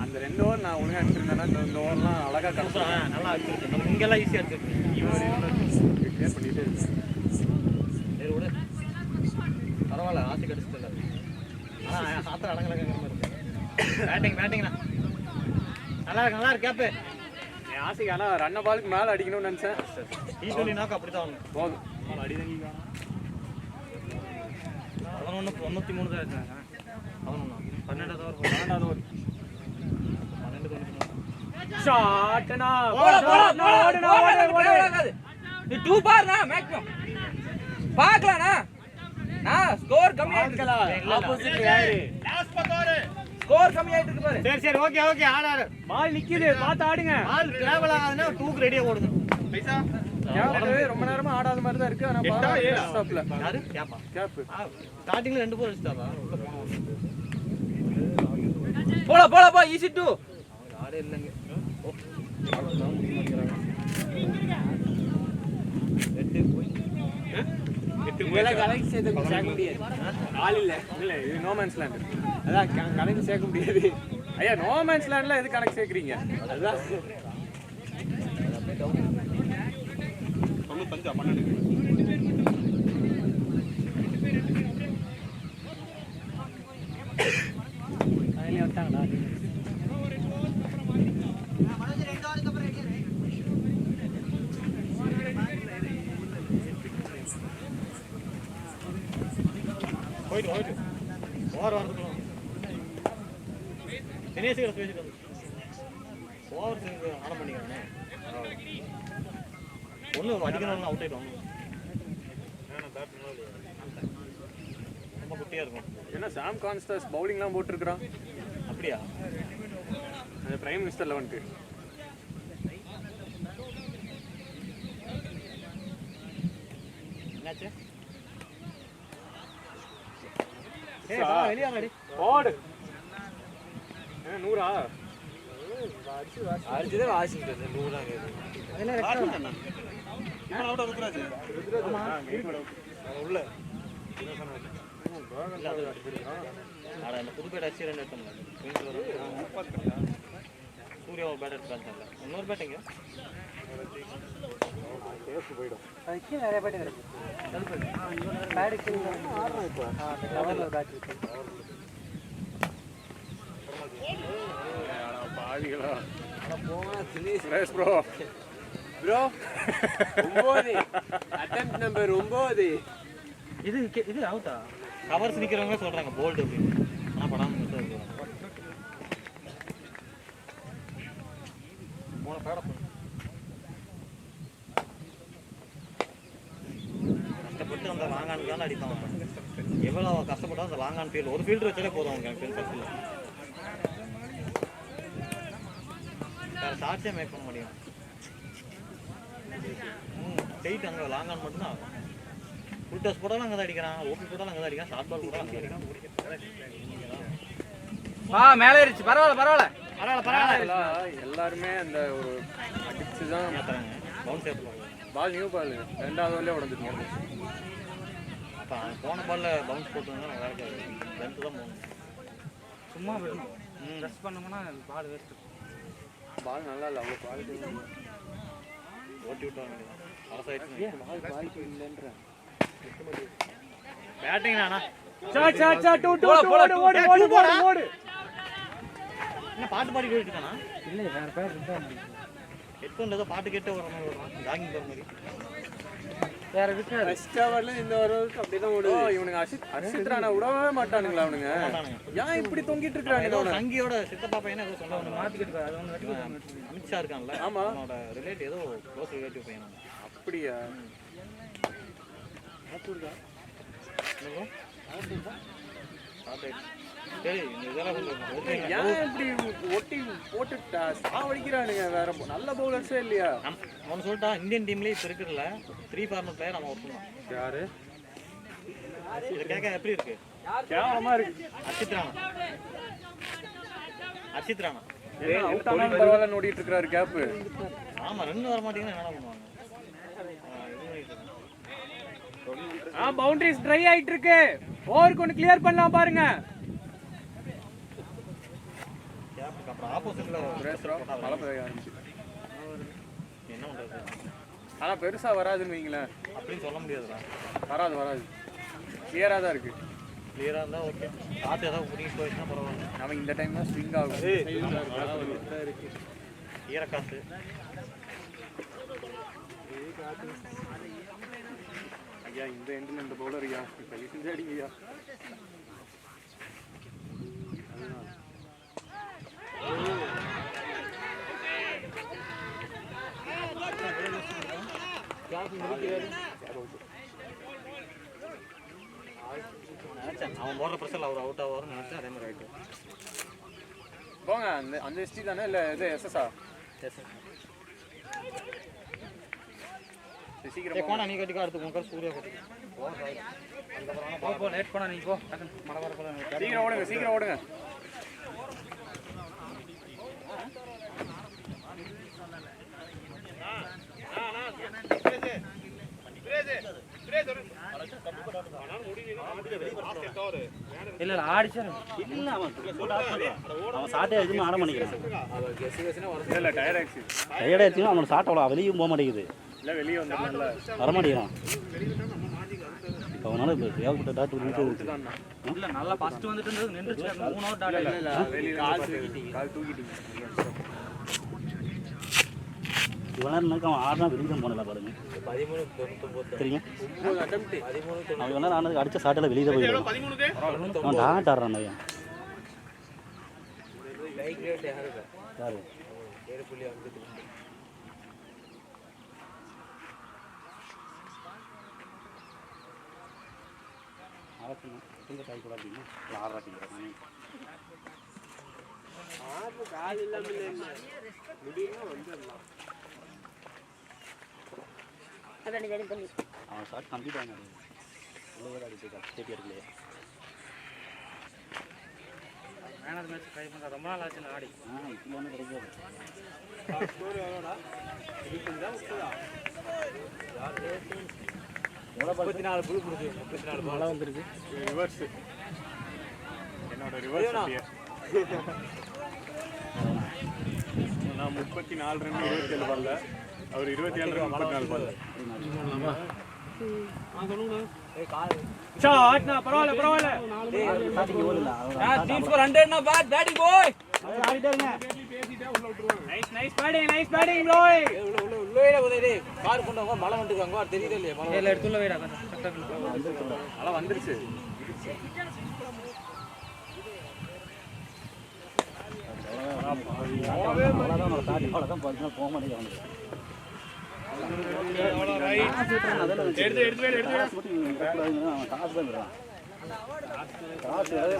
அந்த 2 ஓவர் நான் ஒழுங்கா அடிச்சிருந்தேன்னா இந்த ஓவர்லாம் அழகா கரெக்டாக நல்லா அடிச்சிருக்கு. நம்ம இங்கெல்லாம் ஈஸியா அடிச்சிருக்கு. கிளியர் பண்ணிட்டு சரி விடு பரவாயில்ல. ஆசைக்கு அடிச்சுட்டு ஆனா சாத்திர அடங்கலங்க இருக்கு. பேட்டிங்ண்ணா நல்லா இருக்கு கேப்பு. என் ஆசைக்கு ஆனால் ரன்ன பாலுக்கு மேலே அடிக்கணும்னு நினச்சேன். T20 அப்படித்தான் போதும் அடி தங்கி 11 93 தான் இருக்காங்க. 12வது ஓவர் 12வது ஓவர் ஷாட்னா நீ 2 பார்னா மேக்ஸிமம் பார்க்கலாம்னா நான் ஸ்கோர் கம்மி ஆயிடுச்சுல. ஆப்போசிட் யாரு ஸ்கோர் கம்மி ஆயிட்டு இருக்கு பாரு. சரி ஓகே ஆடு பால் நிக்குது பார்த்து ஆடுங்க. பால் டிராவல் ஆகாதுன்னா 2க்கு ரெடியா ஓடுங்க. பைசா ரொம்ப நேரமா ஆடாத மாதிரி தான் இருக்கு. ஆனா ஸ்டாப்ல யாரு கேப்பா கேப் ஸ்டார்டிங்ல 2 போர் அடிச்சாரா உள்ள போனோம். போடா போ ஈஸி 2 ஆடே இல்லங்க. கணக்கு சேர்க்க முடியாது. ஆள் இல்ல இல்ல இது நோமேன்ஸ் லேண்ட். அதான் கணக்கு சேர்க்க முடியாது. ஐயா நோமேன்ஸ் லேண்ட்ல எது கணக்கு சேர்க்குறீங்க? அதுதான் 95 அதுலேயே விட்டாங்களா? போயிட்டு ஓவர் வரதுக்குள்ள தினேஷ் கிட்ட பேசிட்டு ஓவர் ஆடம் பண்ணிக்கிறானே ஒன்று அடிக்கணும்னு அவுட் ஆகிடும். ரொம்ப குட்டியாக இருக்கும். என்ன சாம் கான்ஸ்டஸ் பவுலிங்லாம் போட்டுருக்குறான். அப்படியா? அந்த பிரைம் மினிஸ்டர் லெவன்க்கு என்னாச்சு? வெளியாடி போடு. நூறா அடிச்சதே வாஷிங்டன் 100 தான் கேக்குது. உள்ள அந்த புது பேட் அடிச்சு 2 எடுத்தோம்ல சூர்யா ஒரு பேட் எடுத்து இன்னொரு பேட்டிங்க போயிடும். அதுக்கு நிறைய பேட்டு இருக்கு. பேடுக்கு ஆடுறோம். இப்போ லெவலில் பேட் இருக்கு. பாவிகளா போனா Dinesh bro bro 9 attempt number 9. இது அவுட்டா? கவர்ஸ் நிக்கிறவங்க சொல்றாங்க போல்ட் அப்படின்னு. ஆனா படாம இருக்கு. போன பேட கஷ்டப்பட்டு அந்த லாங்கானுக்கு தான் அடிப்பாங்க. எவ்வளோ கஷ்டப்பட்டா அந்த லாங்கான் ஃபீல்டு ஒரு ஃபீல்டு வச்சாலே போதும் அவங்க ஃபீல்டு வேறு ஷார்ட்ஸே மேக் பண்ண முடியும். ஸ்ட்ரெயிட் அங்கே லாங்கான் மட்டும்தான் ஃபுல் டஸ் போட்டாலும் அங்கே தான் அடிக்கிறான். ஓபி போட்டாலும் அங்கே தான் அடிக்கிறான். ஷார்ட் பால் கூட அங்கே அடிக்கிறான். மேலே ஏறிச்சு. பரவாயில்ல எல்லாருமே அந்த ஒரு அடிச்சு தான் மாற்றுறாங்க. பவுன்ஸ் ஏற்றுவாங்க. பால் நியூ பால் 2வது ஓவர்லேயே உடஞ்சிட்டு. அப்போ போன பாலில் பவுன்ஸ் போட்டுருந்தா நல்லா இருக்காது. லென்த்து தான் போகணும். சும்மா விடணும். ப்ரெஸ் பண்ணோம்னா பால் வேஸ்ட். பால் நல்லா இல்லை அவ்வளோ குவாலிட்டி. ஓட்டி விட்டாங்க. குவாலிட்டி இல்லைன்ற பேட்டிங் தானா? ஓடு. என்ன பாட்டு பாடி போயிட்டுருக்கானா? இல்லை வேறு பேர் இருந்தால் ஹெட்ஃபோனில் ஏதோ பாட்டு கேட்டு வர மாதிரி வருவான். ஜாகிங் போகிற மாதிரி. வேறு இருக்காது. ஃபர்ஸ்ட் ஓவர்ல இந்த ஓவருக்கு அப்படியே தான் ஓடுது. இவனுங்க அர்ஷித் ராணா விடவே மாட்டானுங்களா அவனுங்க? ஏன் இப்படி தொங்கிட்டு இருக்கானுங்க? சங்கியோட சித்தப்பா பையனை ஏதோ சொல்ல ஒன்று மாற்றிக்கிட்டு அது ஒன்று அமித்ஷா இருக்கான்ல. ஆமா. அவனோட ரிலேட்டிவ் ஏதோ க்ளோஸ் ரிலேட்டிவ் பையனா. அப்படியா? சரி இந்த இதெல்லாம் கொஞ்சம் ஏன் இப்படி ஒட்டி போட்டு சாவடிக்கிறானுங்க? வேற நல்ல பவுலர்ஸே இல்லையா? அவன் சொல்லிட்டா இந்தியன் டீம்லேயே இப்போ இருக்கிறதுல 3 ஃபார்மர் பிளேயர் நம்ம ஒருத்தன் தான். யாரு? இதை கேட்க எப்படி இருக்கு? கேவலமா இருக்கு. அர்ஷித் ராணா அவுட் ஆனாலும் பரவாயில்ல ஓடிட்டு இருக்காரு கேப். ஆமா 2 வர மாட்டீங்கன்னா என்ன பண்ணுவாங்க? பவுண்டரிஸ் ட்ரை ஆயிட்டு இருக்கு. ஓவருக்கு ஒன்று கிளியர் பண்ணலாம் பாருங்க. அப்புறம் ஆப்போசிட்ல மழை பெய்ய ஆரம்பிச்சு. என்ன பண்றது? ஆனா பெருசா வராதுன்னு வைங்களேன். அப்படின்னு சொல்ல முடியாதுடா. வராது கிளியரா தான் இருக்கு. கிளியரா இருந்தா ஓகே. காத்து ஏதாவது புடிங்கி போயிடுச்சுன்னா பரவாயில்ல. அவன் இந்த டைம் தான் ஸ்விங் ஆகும். ஈரக்காத்து ஐயா இந்த எண்டில் இந்த பவுலர் ஐயா தள்ளி செஞ்சு அடிங்க ஐயா. அவன் போடுற பிரச்சனை அவர் அவுட் ஆவார்னு நினைச்சேன். அதே மாதிரி ஆயிட்டு போங்க. அந்த எஸ்டி தானே இல்லை இது எஸ்எஸ்ஆ? சீக்கிரம் போனா நீ கட்டிக்கோ. அடுத்து உங்க சூர்யா கட்டிக்கோ. போ லேட் பண்ணா நீ போ. மழை வர போல. சீக்கிரம் ஓடுங்க. இல்ல ஆடிச்சா இல்ல அவன் சாட்டை எதுவுமே ஆட மாட்டேங்கிறான். இல்ல டயர்ட் ஆயிடுச்சு. டயர்ட் ஆயிடுச்சுன்னா அவனோட சாட்டை அவ்வளோ வெளியும் போக மாட்டேங்குது. இல்ல வெளியே வந்துடல வரமாட்டேங்கிறான். இப்போ அவனால ஏகப்பட்ட டாக்டர் வீட்டு இல்ல நல்லா ஃபர்ஸ்ட் வந்துட்டு இருந்தது நின்றுச்சு 3 ஹவர் டாடா இல்ல வெளியே கால் தூக்கிட்டீங்க. இவ்வளோ நேரம் அவன் ஆடுனா வெளியே தான் போனல பாருங்க. 13 தெரியுங்க 9 attempt. அவன் இவ்வளோ நேரம் ஆனதுக்கு அடிச்ச சாட்டில் வெளியே தான் போயிடுவான். 13க்கு அவன் டாட் ஆடுறான் பையன். பைக் ரேட் யாரு யாரு 7.52 ஆடணும் திரும்ப கை கூட அப்படின்னா ஆடுறாட்டிங்க கால் இல்லாம இல்ல முடியுமா வந்துடலாம். அவன் ஷாட் கம்ப்ளீட் ஆகினாரு. உள்ளே அடிச்சிருக்கா ஸ்டேட் இருக்குல்லையே. மேன் ஆஃப் மேட்ச் ட்ரை பண்ண ரொம்ப நாள் ஆச்சு ஆடி. இப்போ ஒன்றும் கிடைக்காது. ஸ்கோர் எவ்வளோடா? 25 34 புல் புடிச்சு 34 மழை வந்துருக்கு. ரிவர்ஸ் என்னோட ரிவர்ஸ் அப்படியே நான் 34 ரன் 27 பால்ல அவர் 27 ரன் 34 பால்ல ஷாட் நான் பரவாயில்ல டீம் ஸ்கோர் 100 நா பேட் பேட்டிங் பாய் ஆடிட்டே இருங்க. நைஸ் பேட்டிங் பாய் உள்ளே போதே கார் கொண்டு வாங்க மழை வந்துருக்காங்க தெரியல இல்லையா மழை இல்ல எடுத்துள்ள வைடா மழை வந்துருச்சு. அவ்வளோதான் அவனோட சாட்டி அவ்வளோதான் பார்த்தீங்கன்னா போக மாட்டேங்குது. அவன் காசு தான் விடுறான். காசு விடவே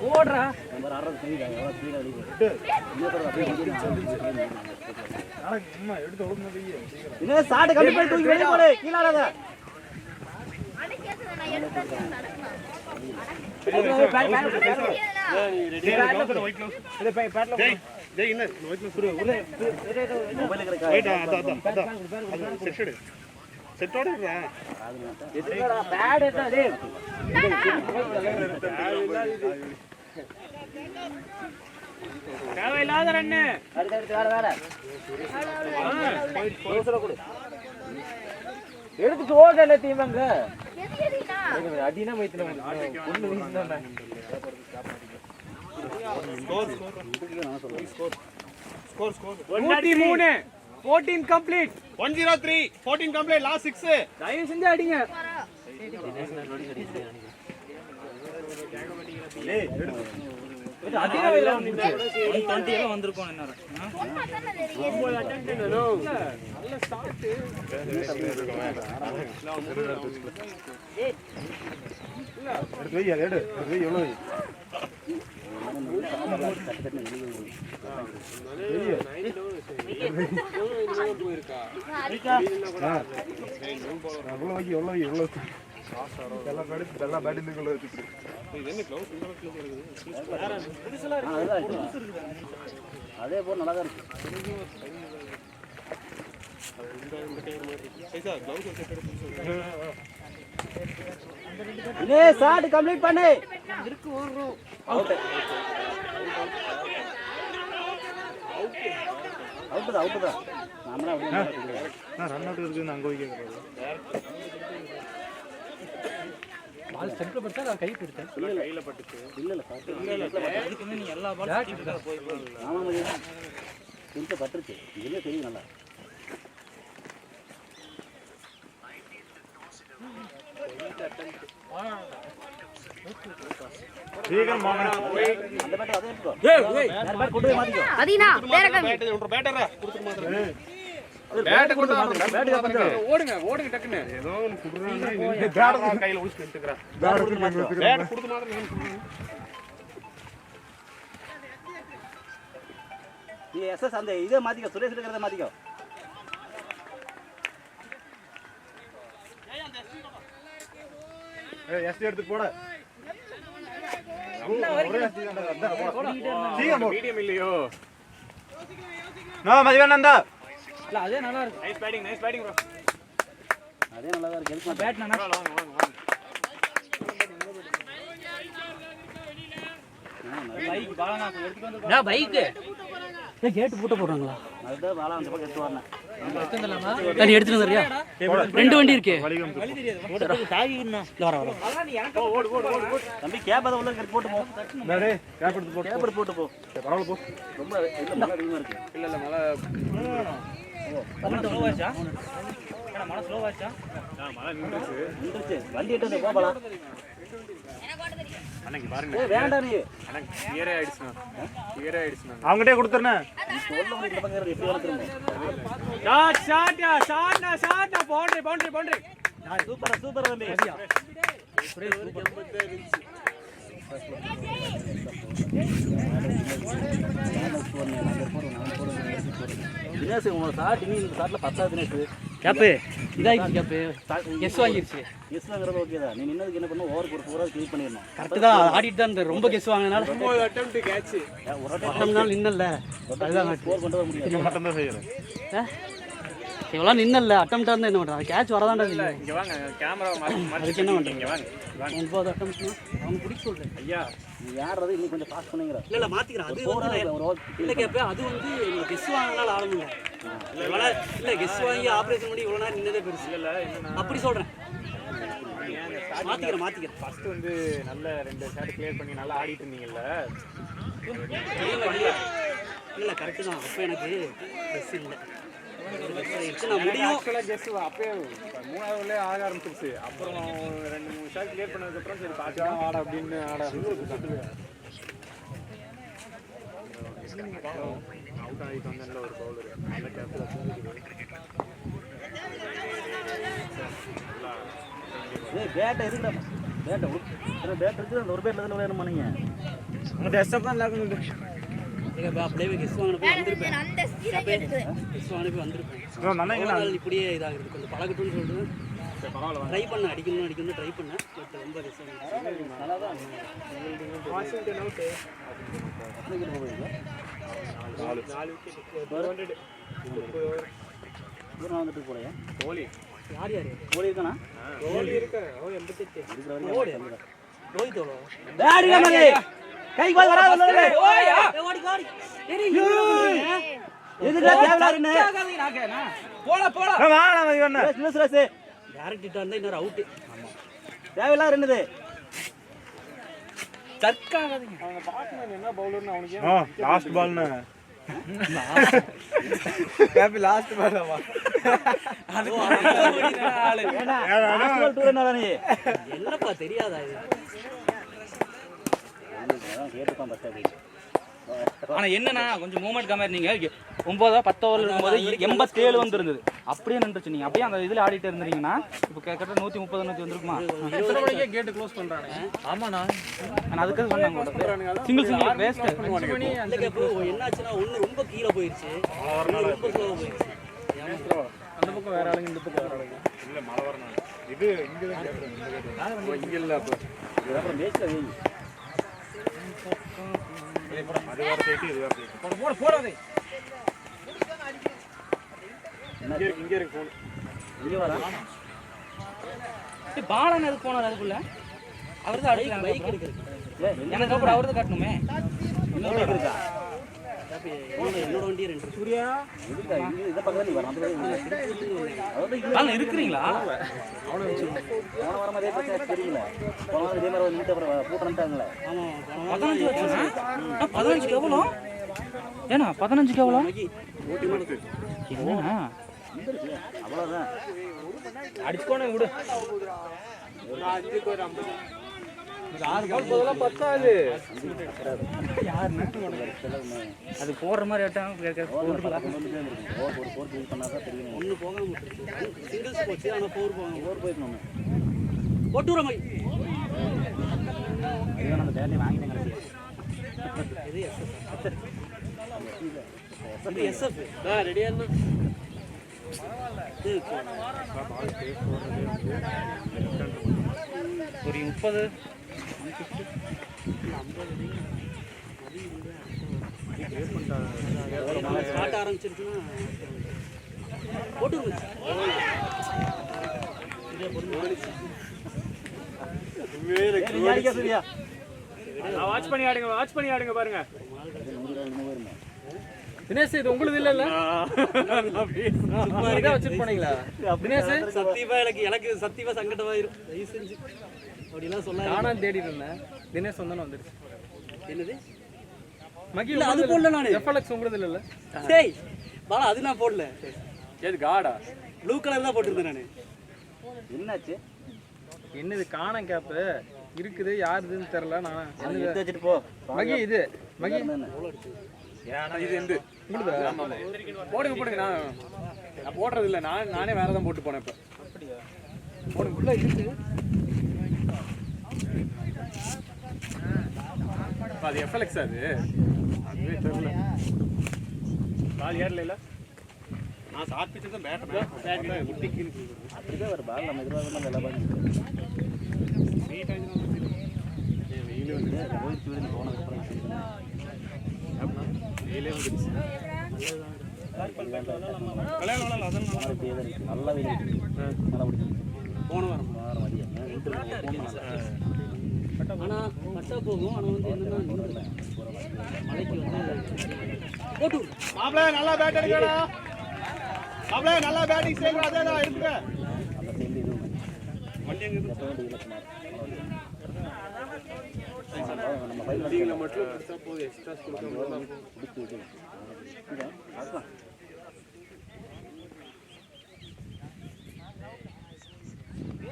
ஓடுறா ஆடுறது செஞ்சுட்டாங்க. எவ்வளோ ஸ்பீடாக எடுத்து ஒழுங்கு இன்னும் சாட்டை கம்மி பண்ணி தூக்கி வெளியே போடு. கீழே ஆடாத. மொபைல் செட்டோட தேவையில்லாத ரன்னு எடுத்துட்டு ஓடல தீவங்க அடினா மைத்தின ஒண்ணு வீசுனா ஸ்கோர் 14 கம்ப்ளீட் 103 14 கம்ப்ளீட் லாஸ்ட் 6 தயவு செஞ்சு அடிங்க. அடினா இல்ல 120 எல்லாம் வந்திருக்கும் என்ன நல்ல ஸ்டார்ட். எடுத்து வை அதை எடு வை எவ்வளோ போயிருக்கா எவ்வளோ எல்லாம் பேட்டிங்குள்ள வச்சுட்டு அதே போல் நல்லா தான் இருக்கு. சாட்டு கம்ப்ளீட் பண்ணு. அவுட் தான். நாமளா ரன் அவுட் இருக்குன்னு அங்கே போய் கேட்குறது பால் சென்டர் பட்டா நான் கை பிடிச்சேன். கையில் பட்டுச்சு இல்ல அதுக்கு நீ எல்லா பாலும் போய் ஆமா கொஞ்சம் பட்டுருச்சு. இதுலேயே தெரியும் நல்லா. அந்த பேட்டர் அதே எடுத்துக்கோ. பேட் கொண்டு போய் மாத்திக்கோ. அதீனா வேற கம்மி பேட்டரா கொடுத்து மாத்திரங்க. பேட் கொடுத்து மாத்திரங்க. பேட் ஓடுங்க டக்குன்னு. ஏதோ ஒன்று குடுறாங்க பேட் கையில உளிச்சு நின்னுக்கறேன். பேட் கொடுத்து மாத்திரங்க. நீ எஸ்எஸ் அந்த இதை மாத்திக்கோ. சுரேஷ் இருக்கிறத மாத்திக்கோ. எஸ்டி எடுத்து போட மீடியம் இல்லையோ மதிவானந்தா இல்ல அதே நல்லா இருக்கு. நைஸ் பேட்டிங் ப்ரோ அதே நல்லா தான் இருக்கு பேட் நானா பைக் பாலனா எடுத்துட்டு வந்து டா பைக் ஏ கேட் பூட்ட போறாங்களா? அதுதான் பாலா அந்த பக்கம் எடுத்து வரணும். எடுத்து வந்துடலாமா? நீ எடுத்துட்டு வரியா? ரெண்டு வண்டி இருக்கு. வழி தெரியாது தாகி இல்ல வர அதான் நீ எனக்கு ஓடு தம்பி கேப் அத உள்ள கட்டி போட்டு போ டேய் கேப் எடுத்து போட்டு கேப் போட்டு போ பரவாயில்ல போ. ரொம்ப இல்ல மழை அதிகமா இருக்கு. இல்ல மழை மன ஸ்லோவாச்சா? ஏன்னா மன ஸ்லோவாச்சா? மழை நின்றுச்சு நின்றுச்சு. வண்டி எடுத்து வந்து போகலாம். அன்னைக்கு பாருங்க ஏய் வேண்டாம் நீ. எனக்கு கியரே ஆயிடுச்சுண்ணா அவங்ககிட்டே கொடுத்துறேன். சொல்ல முடியல பக்கம் எப்படி வளர்த்துறோம். ஷாட் பவுண்டரி சூப்பர் தம்பி. தினேஷ் உங்க ஷாட் நீ இந்த ஷாட்ல 10வது தினேஷ். கேப் இதாயிச்சு கேப் எஸ் வாங்கிருச்சு. எஸ் வாங்குறது ஓகே தான். நீ நின்னதுக்கு என்ன பண்ணு ஓவர் போட்டு பூரா கிளீன் பண்ணிடணும். கரெக்ட் தான் ஆடிட்டு தான் இருந்தா. ரொம்ப கெஸ் வாங்கினால 9 அட்டெம்ப்ட் கேட்ச் ஒரு பட்டம் நாள் நின்னல்ல. அதுதான் ஸ்கோர் பண்ணிட்டு வர முடியாது. நீங்க மட்டும் தான் செய்யறேன். இவ்வளோ நின்னல்ல அட்டம்ப்டா இருந்தா என்ன பண்றாங்க? கேட்ச் வரதாண்டா இல்லை. இங்க வாங்க கேமரா அதுக்கு என்ன பண்றீங்க? இங்க வாங்க 9 அட்டம்ப்ட்னா அவங்க பிடிக்க சொல்றேன். ஐயா நீ யாரது இன்னும் கொஞ்சம் பாஸ் பண்ணுங்கற. இல்ல மாத்திக்கிறேன். அது வந்து ஒரு ஓவர் இல்ல கேப்ப அது வந்து கெஸ் வாங்கினால ஆட முடியல. இல்ல கெஸ் வாங்கி ஆபரேஷன் பண்ணி இவ்வளவு நேரம் நின்னதே பெருசு. இல்ல என்னன்னா அப்படி சொல்றேன். மாத்திக்கிறேன். ஃபர்ஸ்ட் வந்து நல்ல 2 ஷாட் கிளியர் பண்ணி நல்லா ஆடிட்டு இருந்தீங்கல்ல. இல்ல கரெக்ட் தான். அப்ப எனக்கு கெஸ் இல்ல. நான் முடியும். ஆக்சுவலா கெஸ் அப்பவே 3ஆவதுல ஆக ஆரம்பிச்சிருச்சு. அப்புறம் 2-3 ஷாட் கிளியர் பண்ணதுக்கு அப்புறம் சரி பாத்து ஆட அப்படின்னு ஆட அவுட் ஆகிட்டு வந்தேன்ல ஒரு பவுலர் நல்ல கேப்ல ஏய் பேட் எதுக்குடா? பேட் பேட் இருக்கு. அந்த ஒரு பேட்ல தான விளையாடணும் பண்ணீங்க. உங்க டெஸ்ட் தான் லாக்குங்க. நீங்க அப்படியே கெஸ் வாங்கின போய் வந்திருப்பேன். அந்த ஸ்பீடா கேக்குது. கெஸ் வாங்கின போய் வந்திருப்பேன். நான் இப்படியே இதாகிறது கொஞ்சம் பழகட்டும்னு சொல்லிட்டு ட்ரை பண்ண அடிக்கணும் ட்ரை பண்ணேன். பட் ரொம்ப கெஸ் வாங்கினேன். நல்லா தான் வாஷிங்டன் அவுட். அப்படியே போவீங்களா? 4 விக்கெட் 200 நான் வந்துட்டு போறேன். கோலி யார் கோலி இருக்கானா? கோலி இருக்க அவன் 88 இருக்கிறவங்க ரோஹித் எவ்வளோ? டேடிங்க மணி கை கோல் வராத சொல்லு. ஓயா ஓடி கோடி எதுடா தேவலாருன்னு போடா வாடா மதிவான. ரஸ் டைரக்ட் ஹிட் இருந்தா இன்னொரு அவுட். தேவலாரு என்னது? சர்க்காகாதீங்க. அவங்க பாட்மேன் என்ன பவுலர்னு அவனுக்கு லாஸ்ட் பால்னா கேப் லாஸ்ட் பால்வா. அது ஆஸ்ட்ரேலியா டூர் என்னடா நீ? என்னப்பா தெரியாதா இது? கேட்டுப்பான் பஸ்ட். ஆனா என்னன்னா கொஞ்சம் மூவ்மெண்ட் கம்மியா இருந்தீங்க. 9 10 ஓவர்ல இருக்கும்போது 87 வந்திருந்தது. அப்படியே நின்றுச்சு. நீங்க அப்படியே அந்த இதுல ஆடிட்டு இருந்தீங்கன்னா இப்போ கிட்ட 130 100 வந்திருக்குமா? எத்தனை மணிக்கே கேட் க்ளோஸ் பண்றானே. ஆமாண்ணா நான் அதுக்கு சொன்னாங்க சிங்கிள் வேஸ்ட். என்னாச்சுன்னா ஒண்ணு ரொம்ப கீழே போயிருச்சு, ரொம்ப ஸ்லோவா போயிருச்சு. அந்த பக்கம் வேற ஆளுங்க இந்த பக்கம் வேற ஆளுங்க இல்ல மழை வரணும். இது இங்க தான் கேக்குறேன். இந்த கேக்குறேன். இங்க இல்ல அப்ப அப்புறம் மேட்ச்ல வேணும். அது வேற சைடு இது வேற சைடு. போடாதே. இங்க இருக்கு போன். இங்க வரா. பாலன் எதுக்கு போனார் அதுக்குள்ள? அவர் தான் அடிக்கலாம். பைக் இருக்கு. எனக்கு அப்புறம் அவர் தான் காட்டணுமே. இன்னொரு இருக்கா? என்னோட வண்டி 2 சூர்யா இதுக்கு இத பக்கத்துல நீ வர. அந்த அதாவது பாலன் இருக்குறீங்களா? அவன வர மாதிரியே பிரச்சனை தெரியல. போன வாரம் இதே மாதிரி ஒரு நிமிஷம் அப்புறம் போட்டுட்டாங்களே. ஆமா 15 வச்சா 15 எவ்வளோ? ஏனா 15 எவ்வளோ? என்னன்னா அவ்வளவுதான். அடிச்சுக்கோனே விடு. ஒரு 5க்கு ஒரு 50. இது 6 பால் போதெல்லாம் பத்தாது. யார் நட்டு அது போற மாதிரி ஆட்டம் ஒரு ஃபோர் யூஸ் பண்ணாதான் தெரியும். ஒண்ணு போகாம விட்டுருச்சு. சிங்கிள்ஸ் போச்சு. ஆனா 4 போகாம ஃபோர் போயிடணும். போட்டுற மாதிரி. அதுதான் நம்ம பேட்டை வாங்கிட்டேன் கடைசியா. இது எஸ்எஃப் ரெடியா இருந்தா ஒரு 30 ஸ்டார்ட் ஆரம்பிச்சிருச்சுன்னா போட்டு வாட்ச் பண்ணி ஆடுங்க பாருங்க. தினேஷ் இது உங்களுக்கு இல்ல வச்சுட்டு போனீங்களா தினேஷ்? எனக்கு சத்தியமா சங்கடமாயிரும். தயவு செஞ்சு அப்படிலாம் சொல்ல நானும் தேடிட்டு இருந்தேன். தினேஷ் வந்தானே வந்துருச்சு. என்னது மகிழ் அது போடல நானு. எஃப்எல்எக்ஸ் உங்களுக்கு இல்ல? டேய் பாலா அது நான் போடல. ஏது காடா? ப்ளூ கலர் தான் போட்டிருந்தேன் நானு. என்னாச்சு? என்னது காணம் கேப் இருக்குது, யாருதுன்னு தெரியல. நான் எடுத்து வச்சுட்டு போ. மகி இது மகி இது எந்த போடுங்க. நான் போடுறது இல்லை, நானே வேற தான் போட்டு போனேன். இப்போ போடுங்க உள்ள இருக்கு. அது எஃப்எல்எக்ஸ் அதுவே தெரியல. பால் ஏறல. நான் ஷார்ட் பிச்சு தான் பேட் முட்டிக்கின்னு அப்படிதான் ஒரு பால் நம்ம எதிர்பார்க்க நல்லா பாருங்க. வெயில் வந்து போய் சூரியன் போனதுக்கப்புறம் நல்லா வெயில் நல்லா பிடிக்கும். போன வாரம் மதியம் ஆனா கட்டா போகும். ஆனா வந்து என்னன்னா மலைக்கு வந்து போட்டு மாப்ள நல்லா பேட் அடிக்கணும். மாப்ள நல்லா பேட்டிங் செய்யணும். அதேதான் இருக்குங்க. அந்த சேர்ந்து இது வண்டி எங்க நம்ம பைக்ல மட்டும் பிடிச்சா போதும். எக்ஸ்ட்ரா கொடுக்க பிடிச்சி விட்டு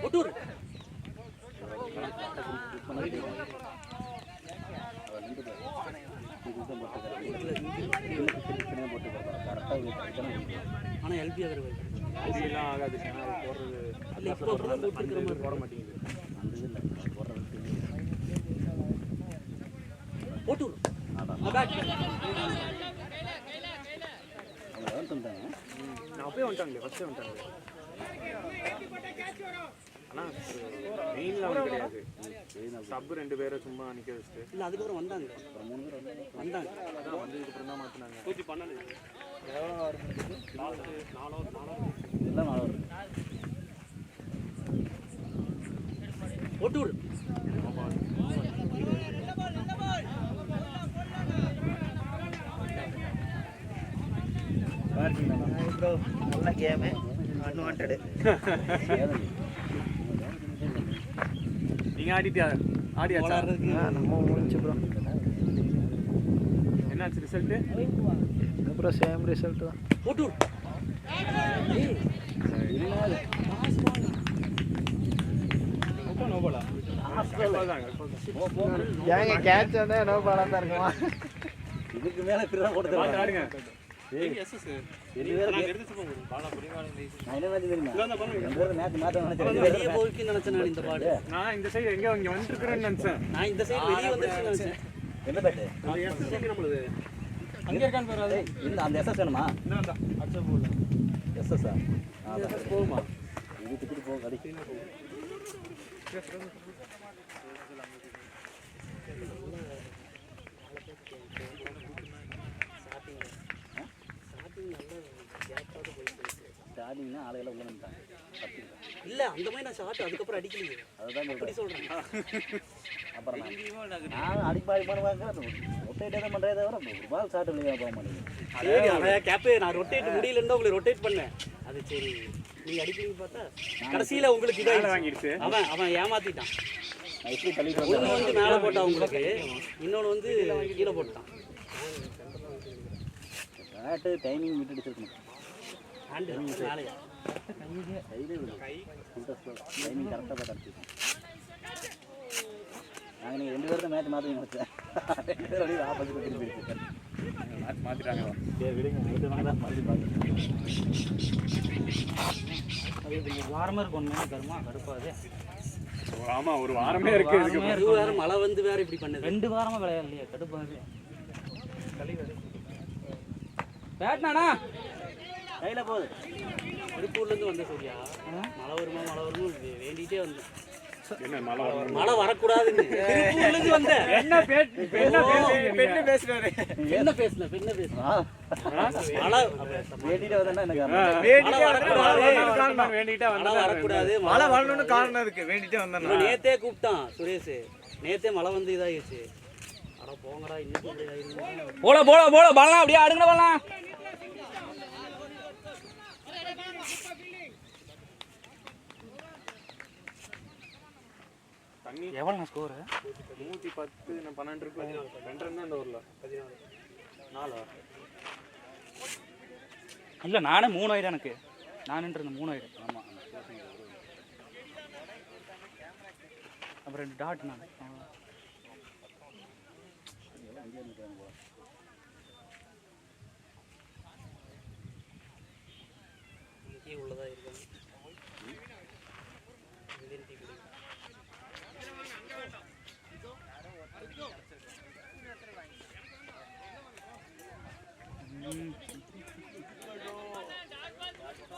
போட்டு ஆனா எல்பி அகர்வால் அதெல்லாம் ஆகாது. போடுறது இல்ல இப்போ அப்படிதான் போட்டுக்கிற மாதிரி போட மாட்டேங்குது. போட்டு நான் அப்பயே வந்துட்டாங்களே, ஃபர்ஸ்டே வந்துட்டாங்க. ஆனால் மெயினில் வந்து கிடையாது. சப் 2 பேரை சும்மா நிற்க வச்சுட்டு இல்லை அதுக்கப்புறம் வந்தாங்க. அதான் வந்ததுக்கப்புறம் தான் மாற்றினாங்க. 112 எவ்வளோ எல்லாம் நல்லா இருக்கு. போட்டு நல்ல கேமு அன்வான்டடு. நீங்கள் ஆடியாச்சா? நம்ம முடிஞ்சு ப்ரோ. என்னாச்சு ரிசல்ட்டு? அப்புறம் சேம் ரிசல்ட் தான். போட்டு ஏங்க கேட்ச் வந்தா நோ பாலா தான் இருக்குமா? இதுக்கு மேல பிறா கொடுத்து ஆடுங்க. நான் இந்த சைடு எங்க இங்க வந்துருக்கிறேன்னு நினைச்சேன். நான் இந்த சைடு வெளியே வந்துருச்சுன்னு நினைச்சேன். என்ன பேட்டு? நம்மளுது அங்க இருக்கான்னு பாரு. இந்த அந்த எஸ்எஸ் வேணுமா? இந்தாண்டா அச்சா போல. எஸ்எஸ் எஸ்எஸ் போகுமா? இது டிக்கெட் போக கடி. ஸ்டார்டிங்னா ஆளுகளை உள்ள நின்றாங்க. இல்ல அந்த மாதிரி நான் ஷாட் அதுக்கப்புறம் அடிக்கலையே. அதுதான் அப்படி சொல்றேன். அப்புறம் நான் அடிப்பாடி பண்ணுவாங்க. ரொட்டேட் தான் பண்றதே தவிர ஒரு பால் ஷாட் வெளியே போக மாட்டேங்குது. சரி அவன் கேப்பே நான் ரொட்டேட் முடியலன்னு உங்களை ரொட்டேட் பண்ணேன். அது சரி நீங்க அடிக்கிறீங்க பார்த்தா கடைசியில உங்களுக்கு இதாக வாங்கிடுச்சு. அவன் ஏமாத்திட்டான். எப்படி தள்ளி ஒன்று வந்து மேலே போட்டான் உங்களுக்கு, இன்னொன்று வந்து கீழே போட்டான். பேட்டு டைமிங் விட்டு அடிச்சிருக்கணும். ஹேண்டு மேலையா டைமிங் கரெக்டாக பார்த்து அடிச்சிருக்கோம். நாங்கள் நீங்கள் 2 பேரும் மேட்ச் மாற்றி முடிச்சேன். 2 பேரும் அப்படியே ஆப்போசிட் திரும்பி இருக்கேன். மேட்ச் மாத்திட்டாங்க. சரி விடுங்க, விட்டு வாங்க மறுபடி பார்த்து. வாரமாக இருக்கும் ஒன்று கருமா கடுப்பாது. ஆமா ஒரு வாரமே இருக்கு. இது வேற மழை வந்து வேற இப்படி பண்ணுது. 2 வாரமா விளையாடலையா கடுப்பாது. பேட்னானா கையில் போகுது. திருப்பூர்லேருந்து வந்த சரியா மழை வருமா வேண்டிகிட்டே வந்தேன். என்ன மழை வரணும் மழை வரக்கூடாதுன்னு திருப்பூர்லேருந்து வந்தேன். என்ன பேசுறாரு? என்ன பேசுன மழை வேண்டிட்டு வந்தா என்ன காரணம்? வேண்டிட்டா மழை வரக்கூடாது. மழை வரணும்னு காரணம் இருக்கு. வேண்டிட்டே வந்தேன். இவன் நேத்தே கூப்பிட்டான் சுரேஷ். நேத்தே மழை வந்து இதாகிடுச்சு. அட போங்கடா இன்னைக்கு போல போல போல பாலாம் அப்படியே அடுங்கட பாலாம். எவ்வளவு ஸ்கோர்? 110 12 இருக்கு. 2 ரன் தான் ஓவர்ல. 14 இல்ல நானே 3 ஆயிடும் எனக்கு. நானுன்ற 3 ஆயிடும். ஆமா. அப்புறம் 2 டாட் நான். இங்கே உள்ளதா இருக்காங்க.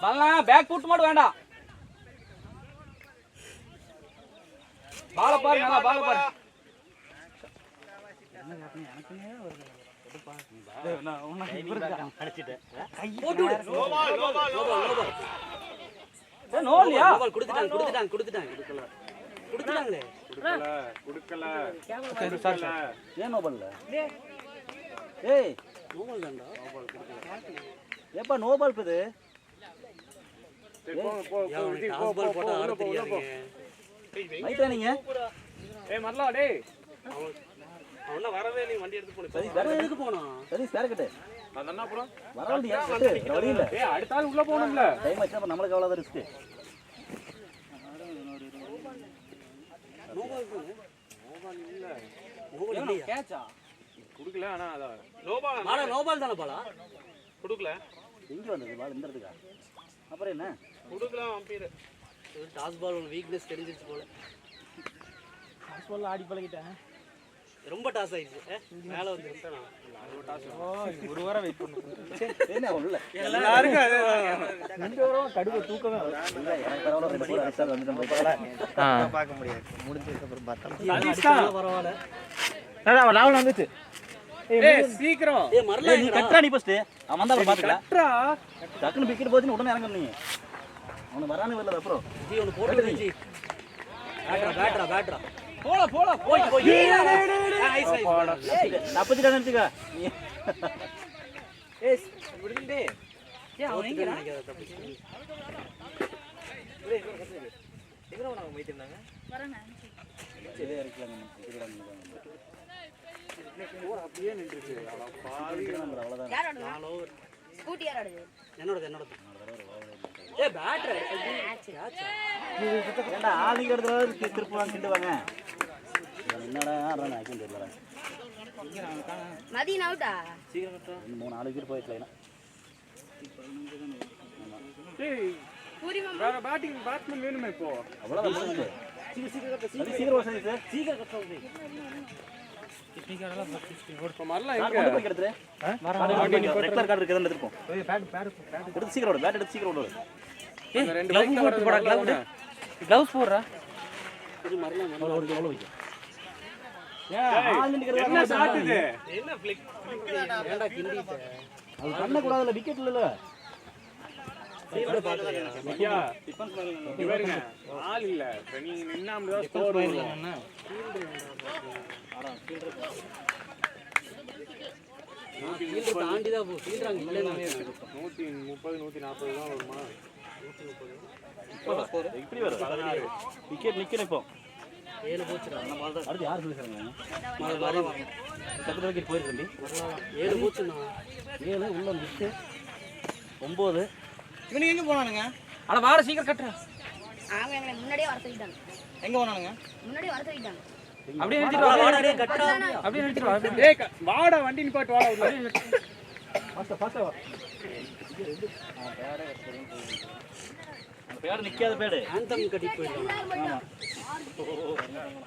பாலாம் பேக் ஃபுட் மட்டும் வேண்டாம். பால பாரு நல்லா பால பாரு. என்ன கேப்பீங்க? எனக்குமே வருது. நான் உன்னை அடிச்சிட்டேன். போட்டு விடு. நோபால் நோலியா? நோபால் கொடுத்துட்டாங்க. கொடுத்துட்டாங்களே. கொடுக்கல. ஏன் நோபல்ல? ஏய் நோபால் தான்டா. ஏப்பா நோபால் இது? டாஸ் பால் போட்டா ஆட தெரியாதுங்க. ரைட்டா நீங்க? ஏய் மர்லா டேய். அவன வரவே நீ வண்டி எடுத்து போடு. சரி வேற எதுக்கு போனா? சரி ஸ்பேர் கட்டு. அதான் அப்புறம் வரவண்டியா? வழி இல்ல. ஏய் அடுத்த ஆள் உள்ள போணும்ல. டைம் ஆச்சு அப்ப நம்மளுக்கு அவ்வளவு ரிஸ்க். நோபால் தானே. நோபால் இல்ல. நோபால் இல்லையா? கேட்சா? குடுக்கல ஆனா அத நோபால் மாடா நோபால் தானே பாலா? கொடுக்கல எங்க வந்தது பால் இந்த இடத்துக்கா? அப்புறம் என்ன? கொடுக்கலாம் அம்பீர். டாஸ் பால் ஒரு வீக்னஸ் தெரிஞ்சிருச்சு போல. டாஸ் பால் ஆடி பழகிட்டேன். ரொம்ப டாஸ் ஆயிடுச்சு. மேல வந்து விட்டனா. ஒரு வாரம் வெயிட் பண்ணுங்க. என்ன உள்ள? எல்லாருக்கும் அது 2 வாரம் கடுகு தூக்கமே இல்ல. எனக்கு பரவாயில்ல 2 கோல் அடிச்சால் வந்துட்டோம் போய் பார்க்க முடியாது. முடிஞ்சதுக்கு அப்புறம் பார்த்தா பரவாயில்ல. ராகுல் வந்துச்சு. ஏய் சீக்கிரம். ஏய் மரல நீ கட்டா நீ ஃபர்ஸ்ட். அவன் வந்தா பாத்துக்கலாம். கட்றா. டக்குனு விக்கெட் போச்சுன்னு உடனே இறங்கணும் நீ. அவன் வரானே வரல அப்புறம். ஜி ஒன்னு போட்டு ஜி. பேட்ரா. போல போய். நைஸ். ஏய் தப்பிச்சிட்டா நினைச்சுக்க. ஏய் விடுடே. ஏய் அவன் எங்கடா? எங்கடா அவங்க மீட்டிருந்தாங்க? வரேங்க. இதே இருக்கலாம். ஓ அப்படியே நின்றுச்சு. அவ்வளவுதான். யார் ஆடுது? ஸ்கூட்டி யார் ஆடுது? என்னோட. ஏய் பேட்ரா. ஏண்டா ஆளுங்க இடத்துல திருப்புவாங்க கிண்டுவாங்க. என்னடா ஆடுறானே ஆக்கிட்டு தெரியல. மதியம் அவுட்டா? சீக்கிரம் கட்டா. 3-4 விக்கெட் போயிடலாம். ஏய் பூரி மாமா வேற பேட்ஸ்மேன் வேணுமே இப்போ. அவ்வளவுதான் முடிஞ்சது. சீக்கிரம் ஓடுங்க சார். சீக்கிரம் கட்டா. இப்போ மர்லா நான் எங்க? கொண்டு போய் எடுத்துறேன். ரெக்லர் கார்டு இருக்குதுன்னு எடுத்துப்போம். எடுத்து சீக்கிரம் ஓடு. பேட் எடுத்து சீக்கிரம் ஓடு. இந்த ரெண்டு பைக்ல போட்டு போடா க்ளவுஸ் போடுறா. என்ன ஷாட் இது? என்ன ஃபிளிக் ஏன்டா கிண்டிட்ட? அது பண்ண கூடாதுல விக்கெட் இல்லல. ஃபீல்ட் பாக்குறியா? ஐயா இங்க பாருங்க. ஆள் இல்ல. நீ நின்னாம தான் ஸ்கோர் வரும். ஃபீல்ட் தாண்டி தான் போ. ஃபீல்ட் அங்க இல்லன்னு 130 140 தான் வருமா? இப்படி வர 16 விக்கெட் நிக்கணும் இப்போ. 7 போச்சுடா. அடுத்து யார் சொல்லிருக்காங்க? மாறு. பக்கத்துல விக்கெட் போயிருக்கு. 7 போச்சுண்ணா. 7 உள்ள மிஸ். 9 இவனுக்கு எங்க போனானுங்க? அட வாட சீக்கிரம் கட்டுறா. அவங்க எங்களை முன்னாடியே வர சொல்லிட்டாங்க. எங்க போனானுங்க? முன்னாடியே வர சொல்லிட்டாங்க. அப்படியே நிறுத்திட்டு வா. வாடா டேய் கட்டா. அப்படியே நிறுத்திட்டு வா. ஏய் வாடா வண்டி நிப்பாட்டு வாடா உள்ள. ஃபாஸ்டா வா. பேடு நிக்காத பேடு. ஆந்தம் கட்டி போயிடலாம். ஆமா.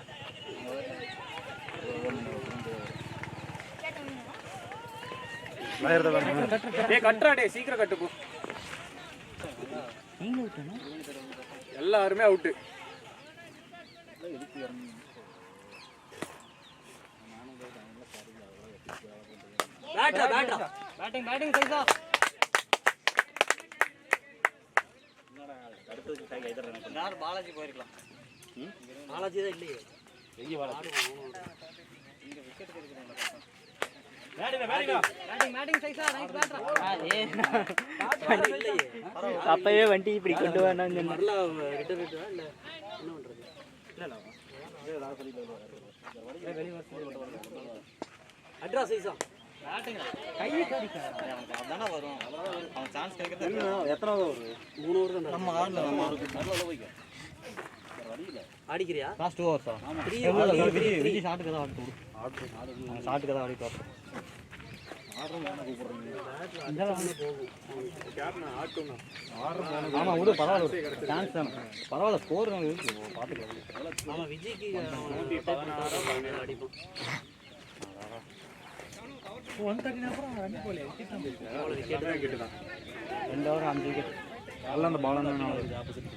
ஏய் கட்றா டேய் சீக்கிரம் கட்டு போ. எல்லாருமே அவுட். பேட்டிங் சைஸா பாலாஜி போயிருக்கலாம். பாலாஜி தான் இல்லையே. அப்பவே வண்டி இப்படி கொண்டு வேணாம் அட்ரா சைஸா அடிக்கிறியா? ஆமா விடு பரவாயில்ல சான்ஸ் தானே பரவாயில்ல ஸ்கோர் பார்த்துக்கலாம். ஆமா விஜய்க்கு அடிப்போம். 130 அப்புறம் ரன் போல விக்கெட் தான் போயிருக்கு. 2 ஓவர் 5 விக்கெட் நல்ல அந்த பால் தான் ஆப்போசிட்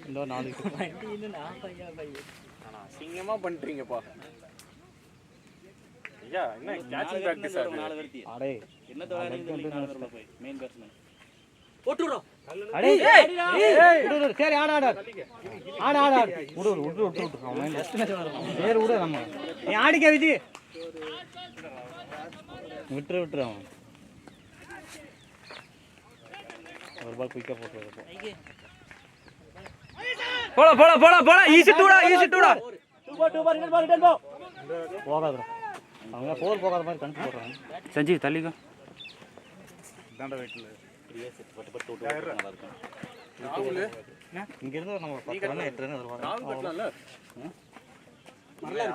2 ஓவர் 4 விக்கெட் வண்டி இன்னும் ஆஃப் ஆயா பை ஆனா அசிங்கமா பண்றீங்கப்பா ஐயா. என்ன கேட்சிங் பிராக்டீஸ் ஆகுது 4 வருத்தி. அடே என்ன தோறானே சொல்லி 4 வரல போய் மெயின் பேட்ஸ்மேன் போட்டுறோ. அடே விடு சரி ஆடு விடு அவன் நெக்ஸ்ட் மேட்ச் வரும் பேர் விடு நம்ம நீ ஆடிக்க விஜி விட்டுரு அவன் ஒரு பால் குயிக்கா போட்டுறப்போ போடா ஈஸி டூடா ரிட்டர்ன் போ போகாதடா அவங்க போர் போகாத மாதிரி கணக்கு போடுறாங்க. சஞ்சீவ் தள்ளிக்க தாண்ட வெயிட்ல இங்க இருந்து நம்ம 10 ரன் 8 ரன் வருவாங்க. ராகுல் கட்டலாம்ல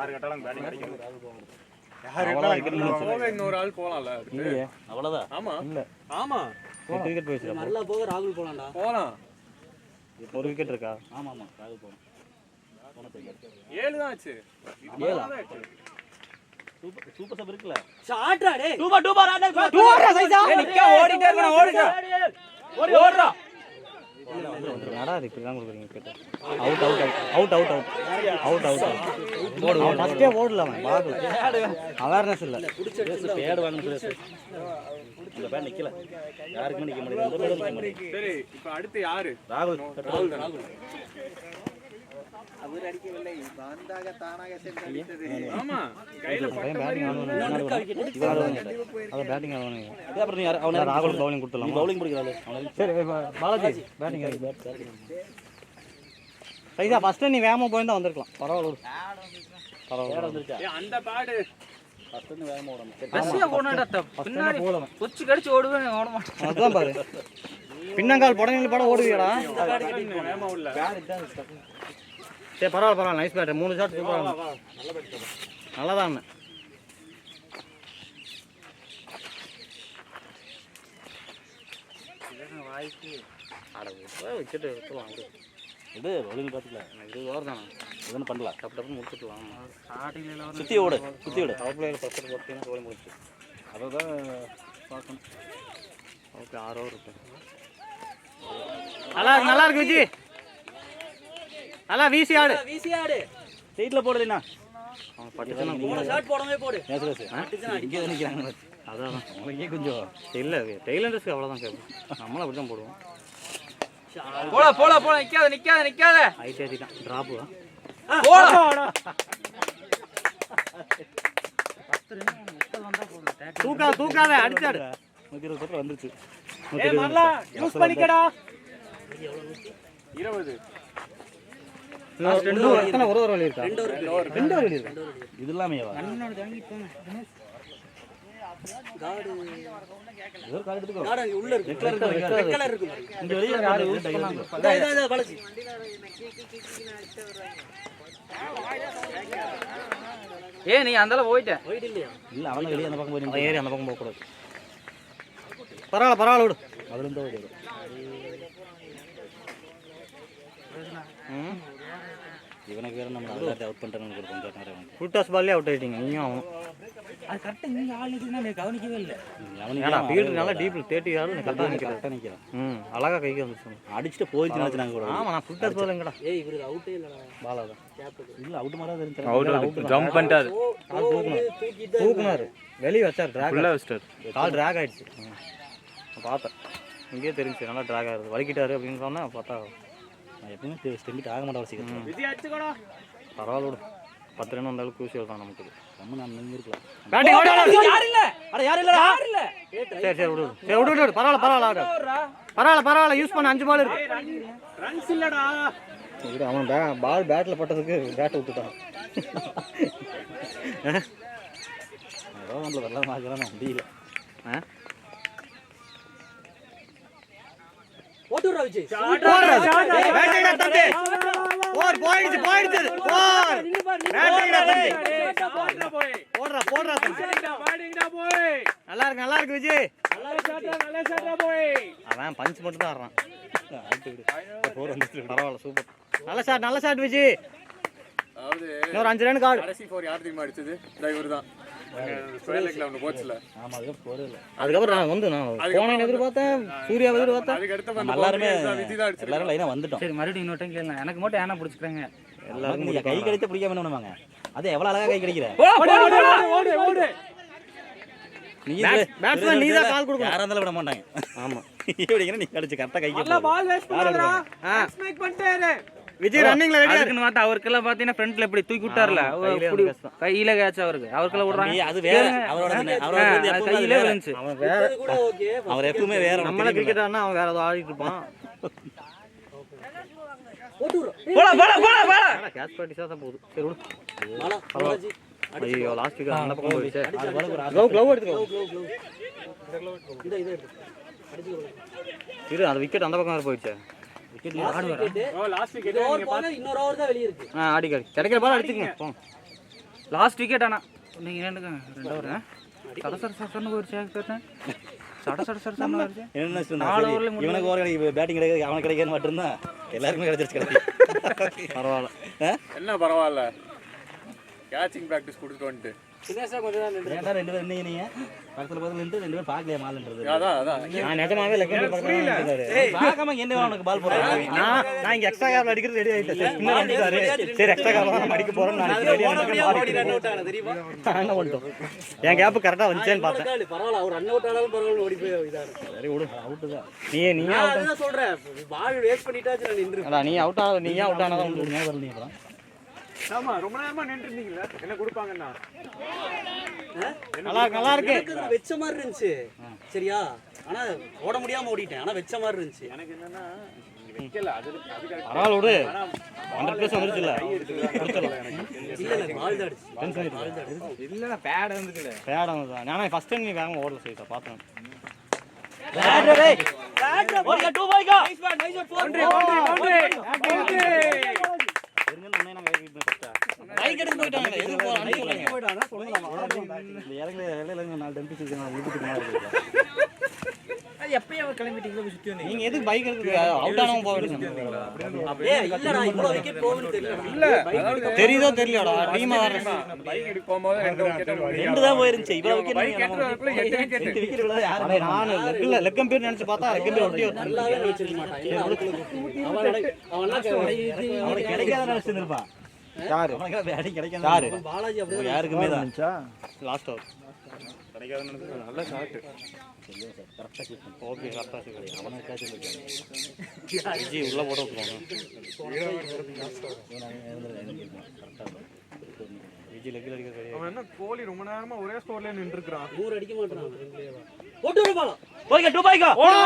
யார் கேட்டாலும் பேட்டிங் அடிக்கணும். போக இன்னொரு ஆள் போலாம்ல. இல்லையே அவ்வளவுதான். ஆமா இல்ல ஆமா 8 விக்கெட் போயிடுச்சு. நல்லா போக ராகுல் போலாம்டா. போலாம். ஒரு விக்கெட் இருக்கா? ஆமா ராகுல் போலாம். 7 தான் ஆச்சு. சூப்பர் சப் இருக்குல. ஷாட்ரா டேய். டூபா சைஸா நிக்க ஓடிட்டே இருக்கணும் ஓடுடா நடா இப்படி தான் கொடுக்குறீங்க விக்கெட். அவுட் போடு ஃபர்ஸ்டே ஓடல அவன் பாக்கல அவேர்னஸ் இல்ல பேட் வாங்கணும் இந்த பேட் நிக்கல யாருக்குமே நிக்க முடியல. இந்த பேட் நிக்க முடியல. சரி இப்போ அடுத்து யாரு? ராகுல் அவர் அடிக்கவில்லை வந்தாக தானாக சென்று ஆமா கையில பேட்டிங் ஆடுவாங்க. அப்புறம் நீ அவன ராகுல் பவுலிங் கொடுத்தலாம். பவுலிங் பிடிக்கறாளே. சரி பாலாஜி பேட்டிங் சைஸா ஃபர்ஸ்ட் நீ வேகமா போயிந்தா வந்திருக்கலாம். பரவாயில்லை வந்துருச்சா? அந்த பேட் ஃபர்ஸ்ட் வேகமா ஓடணும். பெஸ்ஸியா போனடா பின்னாடி கொச்சு கடிச்சு ஓடுவேன் ஓட மாட்டேன். அதான் பாரு பின்னங்கால் படங்கள் பட ஓடுவியடா. வேகமா உள்ள சரி பரவாயில்ல நைஸ் பேட் 3 ஷாட் சூப்பரா நல்லாதான் விக்கெட்டு எடுத்துலாம் இது பவுலிங் பார்த்துக்கலாம். இது ஓவர் தானே இதுன்னு பண்ணலாம் டப்புன்னு முடிச்சுக்கலாம். சுற்றி விடு அவுட் பிளேயர் ஃபஸ்ட்டு போட்டீங்கன்னா பவுலிங் முடிச்சு அதை தான் பார்க்கணும். ஓகே 6 ஓவர் இருக்கு. நல்லா இருக்கு விஜி நல்லா வீசி ஆடு சீட்ல போடுதுண்ணா. ஷாட் போடவே போடு. இங்கே நிற்கிறாங்க அதான் உங்களுக்கே கொஞ்சம் இல்லை டெய்லண்டர்ஸ்க்கு அவ்வளோதான் கேட்போம். நம்மளும் அப்படி தான் போடுவோம். போல நிக்காத ஐடி தான் ட்ராப்பு தூக்காத அடிச்சாடு 120 வந்துருச்சு. யூஸ் பண்ணிக்கடா 20 எத்தனை ஒரு வழி இருக்கா? 2 வழி இருக்கு. இது இல்லாமையவா உள்ள இருக்கு. ரெட் கலர் இருக்கு. இந்த வெளிய யாரு யூஸ் பண்ணாங்க? இதா பாலாஜி. நீ அந்தால போயிட்ட இல்லையா? இல்ல அவன வெளிய அந்த பக்கம் போய் ஏறி அந்த பக்கம் போக கூடாது. பரவாயில்ல விடு அதுல இருந்து ஓடிடு. இவனுக்கு வேற நம்ம எல்லாத்தையும் அவுட் பண்ணிட்டேன்னு கொஞ்சம் நேரம் ஃபுல் டாஸ் பால்லே அவுட் ஆயிட்டீங்க நீயும் அவன். அது கரெக்டாக இங்கே ஆள் நிற்குதுன்னா நான் கவனிக்கவே இல்லை. ஏன்னா ஃபீல்டு நல்லா டீப்ல 30 யாரும் கரெக்டாக நிற்கிறேன். கரெக்டாக நிற்கிறேன். அழகா கைக்கு வந்துச்சு. அடிச்சுட்டு போயிடுச்சு நினச்சினாங்க கூட. ஆமா நான் ஃபுல் டாஸ் பால் எங்கடா ஏய் இவருக்கு அவுட்டே இல்லடா. பாலா தான். இல்லை அவுட் மாதிரி இருந்துச்சு. ஜம்ப் பண்ணிட்டாரு. கால் தூக்குனாரு வெளியே வச்சார் டிராக் ஃபுல்லாக வச்சிட்டாரு. கால் டிராக் ஆயிடுச்சு. பார்த்தேன் இங்கேயே தெரிஞ்சு நல்லா டிராக் ஆகுது வலிக்கிட்டாரு அப்படின்னு சொன்னா பார்த்தா நான் எப்பயுமே ஸ்டெம்பிட் ஆக மாட்டேன் சீக்கிரம். பரவாயில்ல விடு 10 ரன் வந்தாலும் குரூசியல் தான் நமக்கு. நம்ம நான் நின்று இருக்கலாம். பேட்டிங் ஓட யாரும் இல்லை. அட யாரும் இல்லடா. சரி விடு பரவாயில்ல பரவாயில்ல யூஸ் பண்ண 5 பால் இருக்கு. ரன்ஸ் இல்லடா. விடு அவன் பால் பேட்ல பட்டதுக்கு பேட்டை விட்டுட்டான். ஏதோ நம்மள வரலாம் ஆகலாம் முடியல. ஓட்டுறா விஜய். பேட்டிங்டா தம்பி. போர் போயிடுச்சு. போர் பேட்டிங்டா தம்பி. போடுறா தம்பி. நல்லா இருக்கு விஜய். அவன் பஞ்ச் மட்டும் தான் ஆடுறான். பரவாயில்ல சூப்பர். நல்ல ஷாட் விஜய். அதாவது இன்னொரு 5 ரன் கால். கடைசி 4 யார் தெரியுமா அடிச்சது? டிரைவர் தான். ஸ்கொயர் லெக்ல ஒன்று போச்சுல. ஆமா அதுக்கு போறதில்ல. அதுக்கப்புறம் நான் போனேன் எதிர்பார்த்தேன். சூர்யா எதிர்பார்த்தேன். அதுக்கு அடுத்து எல்லாருமே விஜய் தான் அடிச்சு. எல்லாரும் லைனா வந்துட்டோம். சரி மறுபடியும் இன்னொரு டைம் கேளுங்க. எனக்கு மட்டும் ஏன்னா பிடிச்சிக்கிறாங்க. எல்லாருக்கும் நீ கை கிடைச்ச பிடிக்காம என்ன பண்ணுவாங்க? அது எவ்வளவு அழகா கை கிடைக்கிற. ஓடு. நீ பேட்ஸ்மேன் நீ தான் கால் கொடுக்கணும். யாரா இருந்தாலும் விட மாட்டாங்க. ஆமா இப்படிங்கற நீ கடிச்சு கரெக்ட்டா கைக்கு பால் வேஸ்ட் பண்ணாதடா. மேட்ச் மேக் பண்ணிட்டாரு. விஜய் ரன்னிங்ல ரெடியா அதுக்குன்னு பார்த்தா அவருக்கெல்லாம் பார்த்தீங்கன்னா ஃப்ரண்ட்ல இப்படி தூக்கி விட்டார்ல. கையில கேட்ச் அவருக்குள்ள விடுறாங்க. அது வேற அவரோட கையில விழுந்துச்சு. அவன் வேற கூட ஓகே. அவர் எப்பவுமே வேற நம்மள கிரிக்கெட் ஆடுனா அவன் வேற ஏதோ ஆடிட்டு இருப்பான். ஓட்டுறா. கேட்ச் பிராக்டிஸா தான் போகுது. சரி விடு. மாலா பாலாஜி. ஐயோ லாஸ்ட் வீக் அந்த பக்கம் போயிடுச்சு. அது க்ளவ் எடுத்துக்கோ. இந்த எடுத்து. அடிச்சுக்கோ. இரு அந்த விக்கெட் அந்த பக்கம் போயிடுச்சு. லாஸ்ட் விக்கெட் ஓவர் போனா இன்னொரு ஓவர் தான் வெளிய இருக்கு. ஆடி கிடைக்கிற பால் அடிச்சுக்கங்க போங்க. லாஸ்ட் விக்கெட் ஆனா நீங்க என்னங்க 2 ஓவர் சடசடன்னு போயிடுச்சு. சடசடன்னு போயிடுச்சு. என்ன சொன்னா இவனுக்கு ஓவர் பேட்டிங் கிடைக்காது அவனுக்கு கிடைக்காது மட்டும் தான் எல்லாருக்கும் கிடைச்சிருச்சு கிடைக்கும். பரவாயில்ல. என்ன பரவாயில்ல. கேட்சிங் பிராக்டிஸ் கொடுத்துட்டு வந்துட்டு. தினேஷா கொஞ்சம் தான் நின்று. ஏன்டா 2 பேர் நீங்க பக்கத்துல பக்கத்துல நின்று 2 பேர் பார்க்கலையா மால்ன்றது. அதான் நான் நிஜமாவே லெக்கன் பக்கத்துல நின்னுட்டாரு. பார்க்காம என்ன உனக்கு பால் போறாங்க. நான் இங்க எக்ஸ்ட்ரா கார்ல அடிக்கிறது ரெடி ஆயிட்டேன். ஸ்பின்னர் அடிச்சாரு. சரி எக்ஸ்ட்ரா கார்ல நம்ம அடிக்க போறோம். நான் ரெடி ஆயிட்டேன். தெரியுமா? என்ன பண்ணிட்டோம். என் கேப் கரெக்ட்டா வந்துச்சேன்னு பார்த்தேன். பரவாயில்ல அவர் ரன் அவுட் ஆனாலும் பரவாயில்ல ஓடி போய் இதாரு. சரி விடு. அவுட் தான். நீ அவுட். நான் சொல்றேன் பால் வேஸ்ட் பண்ணிட்டாச்சு நான் நின்று. அட நீ அவுட் ஆன நீ அவுட் ஆனதா ஒரு நேரம் வரல நீங்க. ஆமா ரொம்ப நேரமா நின்று இருந்தீங்களா? என்ன கொடுப்பாங்கன்னா நல்லா இருக்கு. எனக்கு வெச்ச மாதிரி இருந்துச்சு. சரியா? ஆனா ஓட முடியாம ஓடிட்டேன். ஆனா வெச்ச மாதிரி இருந்துச்சு. எனக்கு என்னன்னா வைக்கல அது கரெக்ட். பரவாயில்ல விடு. 100% வந்துருச்சுல. இல்ல பால் தான் அடிச்சு. இல்ல பேட் வந்துக்கல. பேட் வந்து நானே ஃபர்ஸ்ட் டைம் நீ வேகமா ஓடல செய்தா பார்த்தேன். ஓடியா 2 பாய்க்கா. நைஸ் பாட் 4 இருங்க நான் கை கிட்ட பட்டா. பைக் எடுத்து போய்ட்டாங்க. எதுக்கு போறாங்க சொல்லுங்க. போய்டானா சொல்லலாமா? இந்த இறங்கல 4 டம்பி செஞ்சு நான் வீட்டுக்கு மாதிரி. எப்பயும் அவர் கிளம்பிட்டீங்களா சுத்தி வந்தீங்க? நீங்க எதுக்கு பைக் எடுத்து அவுட் ஆனவங்க போக வேண்டியது? ஏய் இல்லடா இவ்வளவு விக்கெட் போகுன்னு தெரியல. இல்ல அதாவது தெரியுதோ தெரியலடா டீமா வர பைக் எடுக்க போகும்போது 2 விக்கெட் 2 தான் போயிருந்துச்சு. இவ்வளவு விக்கெட் பைக் எடுக்கிறதுக்குள்ள 8 விக்கெட். 8 விக்கெட் விட யாரும் நான் லெக் கம்பேர் நினைச்சு பார்த்தா லெக் கம்பேர் ஒட்டி நல்லாவே வச்சிருக்க மாட்டான். இல்ல அவனுக்கு கிடைக்காத நினைச்சிட்டு இருப்பான். யாரு அவனுக்கு பேட்டிங் கிடைக்காத. யாரு பாலாஜி அப்படியே யாருக்குமே தான். லாஸ்ட் ஓவர் கிடைக்காத நினைச்சு நல்ல ஷாட். கரெக்ட்டா ஷூட் பண்ணு. ஓகே கரெக்டா சரி அவனை கேட்ச் பண்ணிட்டாங்க. விஜய் உள்ள போட விட்டுருவாங்க. விஜய் லெக்ல அடிக்க சரி. அவன் என்ன கோலி ரொம்ப நேரமா ஒரே ஸ்கோர்ல நின்னு இருக்கான். 100 அடிக்க மாட்டான். ஓட்டுற பால். போய்க்க 2 பாய்க்கா. ஓடு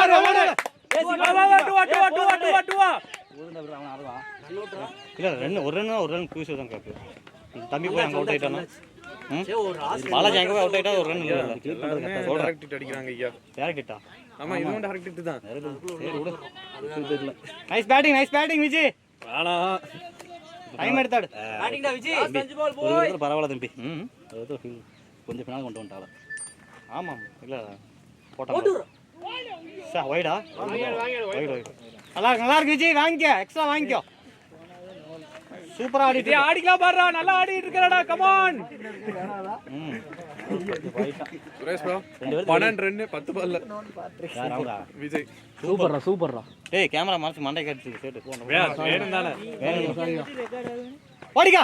ஊதுன அவன் ஆடுவா. இல்ல ஒரு ரன் குயிஸ் தான் கேப். தம்பி போய் அங்க அவுட் ஆயிட்டானா? சே ஒரு ராஸ் பாலாஜி அங்க போய் அவுட் ஆயிட்டா ஒரு ரன் இல்ல. டைரக்ட் ஹிட் அடிக்குறாங்க ஐயா. டேரக்ட் ஹிட்டா? ஆமா இதுவும் டைரக்ட் ஹிட் தான். சரி விடு. Nice batting Vijay. ஆனா டைம் எடுத்தாடு. பேட்டிங்டா விஜய். 5 பால் ஒரு விதத்துல பரவாயில்ல தம்பி. அது கொஞ்சம் பின்னால கொண்டு வந்துட்டால. ஆமா இல்ல போட்டா. ஓட்டுற. சா வைடா. வைட். நல்லா இருக்கு விஜய் வாங்கிக்க. எக்ஸ்ட்ரா வாங்கிக்கோ. சூப்பரா ஆடிட்டு டேய் ஆடிக்கலாம் பாருடா நல்லா ஆடிட்டு இருக்கறடா come on Suresh bro 12 run 10 பால்ல யாரா விஜய் சூப்பர்ரா டேய் கேமரா மாத்தி மண்டை கட்டிச்சு சேட்டு போணும் வேணும் தானே ஓடிக்கா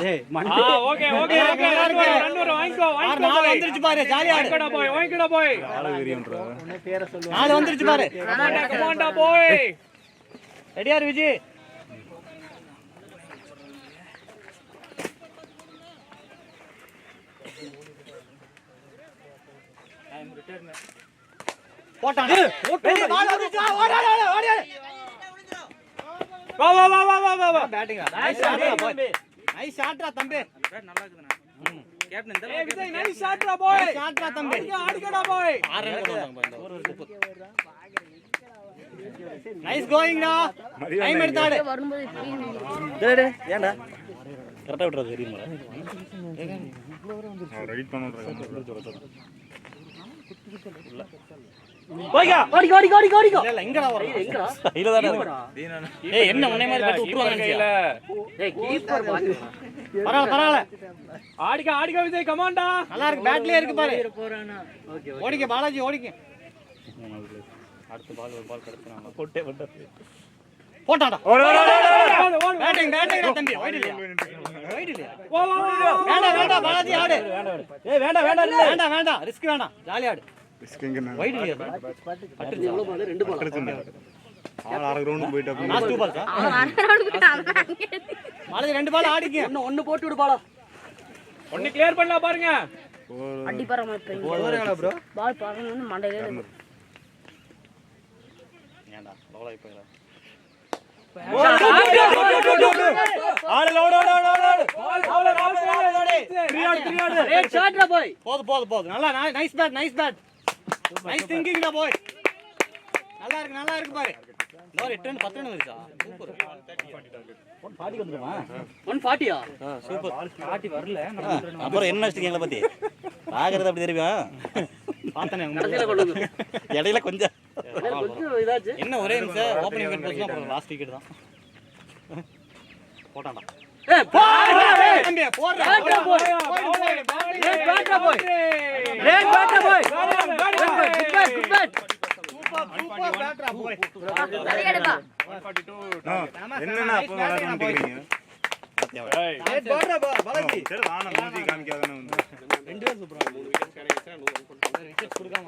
ஓகே ஓகே ஓகே ரன் வரும் வாங்கிக்கோ நாலு வந்துருச்சு பாரு ஜாலியா ஆடு வாங்கிக்கடா போய் உன்னை பேரை சொல்லு நாலு வந்துருச்சு பாரு கமாண்டா போய் ரெடியா இரு விஜய் போட்டான் பால் வந்துருச்சு ஓடி ஓடி வா வா வா வா வா வா பேட்டிங் நைஸ் ஷாட்ரா போய் நைஸ் ஷாட்ரா தம்பி நல்லா இருக்குதுண்ணா கேப்டன் இந்த ஏய் விஜய் நைஸ் ஷாட்ரா போய் ஷாட்ரா தம்பி ஆடிக்கடா போய் 6 ரன் போடுவாங்க ஒரு சூப்பர் நைஸ் கோயிங் டா டைம் எடுத்தாடு வரும்போது டேய் டேய் ஏன்டா கரெக்ட்டா விட்றது தெரியுமா ரைட் பண்ணுறாங்க போய்யா ஓடி ஓடி ஓடி ஓடி இல்ல இங்கடா வர எங்கடா இல்ல தான ஏய் என்ன உன்னை மாதிரி பேட் விட்டுருவாங்க கையில டேய் கீப்பர் பாத்து பரவாயில்ல ஆடிக்க விஜய் கமாண்டா நல்லா இருக்கு பேட்லயே இருக்கு பாரு போறானா ஓகே ஓடிக்க பாலாஜி ஓடிக்க அடுத்த பால் ஒரு பால் கடத்துறாங்க போட்டே போட்டாடா பேட்டிங் தம்பி வைட் இல்லையா வைட் இல்லையா வா வா வா வேண்டாம் பாலாஜி ஆடு ஏய் வேண்டாம் ரிஸ்க் வேண்டாம் ஜாலியா ஆடு வைட் இல்லையா பட்டு எவ்வளவு பால் ரெண்டு பால் அரை கிரவுண்ட் போயிட்டு லாஸ்ட் 2 பால் பாலாஜி ரெண்டு பால் ஆடிக்க ஒன்னு போட்டு விடு பாலா ஒன்னு கிளியர் பண்ணலாம் பாருங்க அடி பரமா ப்ரோ பால் பறந்து மண்டையில இருக்கு. ஏன்டா லோலாய் போயிரா ஆடு லோடு ரேட் ஷாட்ரா பாய் போது நல்லா நைஸ் பேட் நைஸ் திங்கிங் டா பாய் நல்லா இருக்கு பாரு நோ ரிட்டர்ன் 10 ரன் வந்துச்சா சூப்பர் 140 வந்துருமா 140யா சூப்பர் 40 வரல அப்புறம் என்ன அடிச்சிட்டீங்களா பத்தி ஆகிறது அப்படி தெரியுமா பார்த்தனே கடைசில கொண்டு வந்து இடையில கொஞ்சம் கொஞ்சம் இதாச்சு என்ன ஒரே நிமிஷம் ஓபனிங் விக்கெட் போச்சுனா அப்புறம் லாஸ்ட் விக்கெட் தான் போட்டான்டா ஏய் போடு தம்பி போடுறா பேட்டா போய் ரேட் பேட்டா போய் ரேட் பேட்டா போய் குட் பேட் சூப்பர் பேட்டரா போய் சரியாடுப்பா என்னன்னா அப்போ விளையாட்டு கேக்குறீங்க ரேட் போடுறா பாலாஜி சரி வாங்க மூஞ்சி காமிக்காதானே வந்து ரெண்டு பேர் சூப்பரா 3 விக்கெட் கிடைச்சா 100 விக்கெட் கொடுக்காம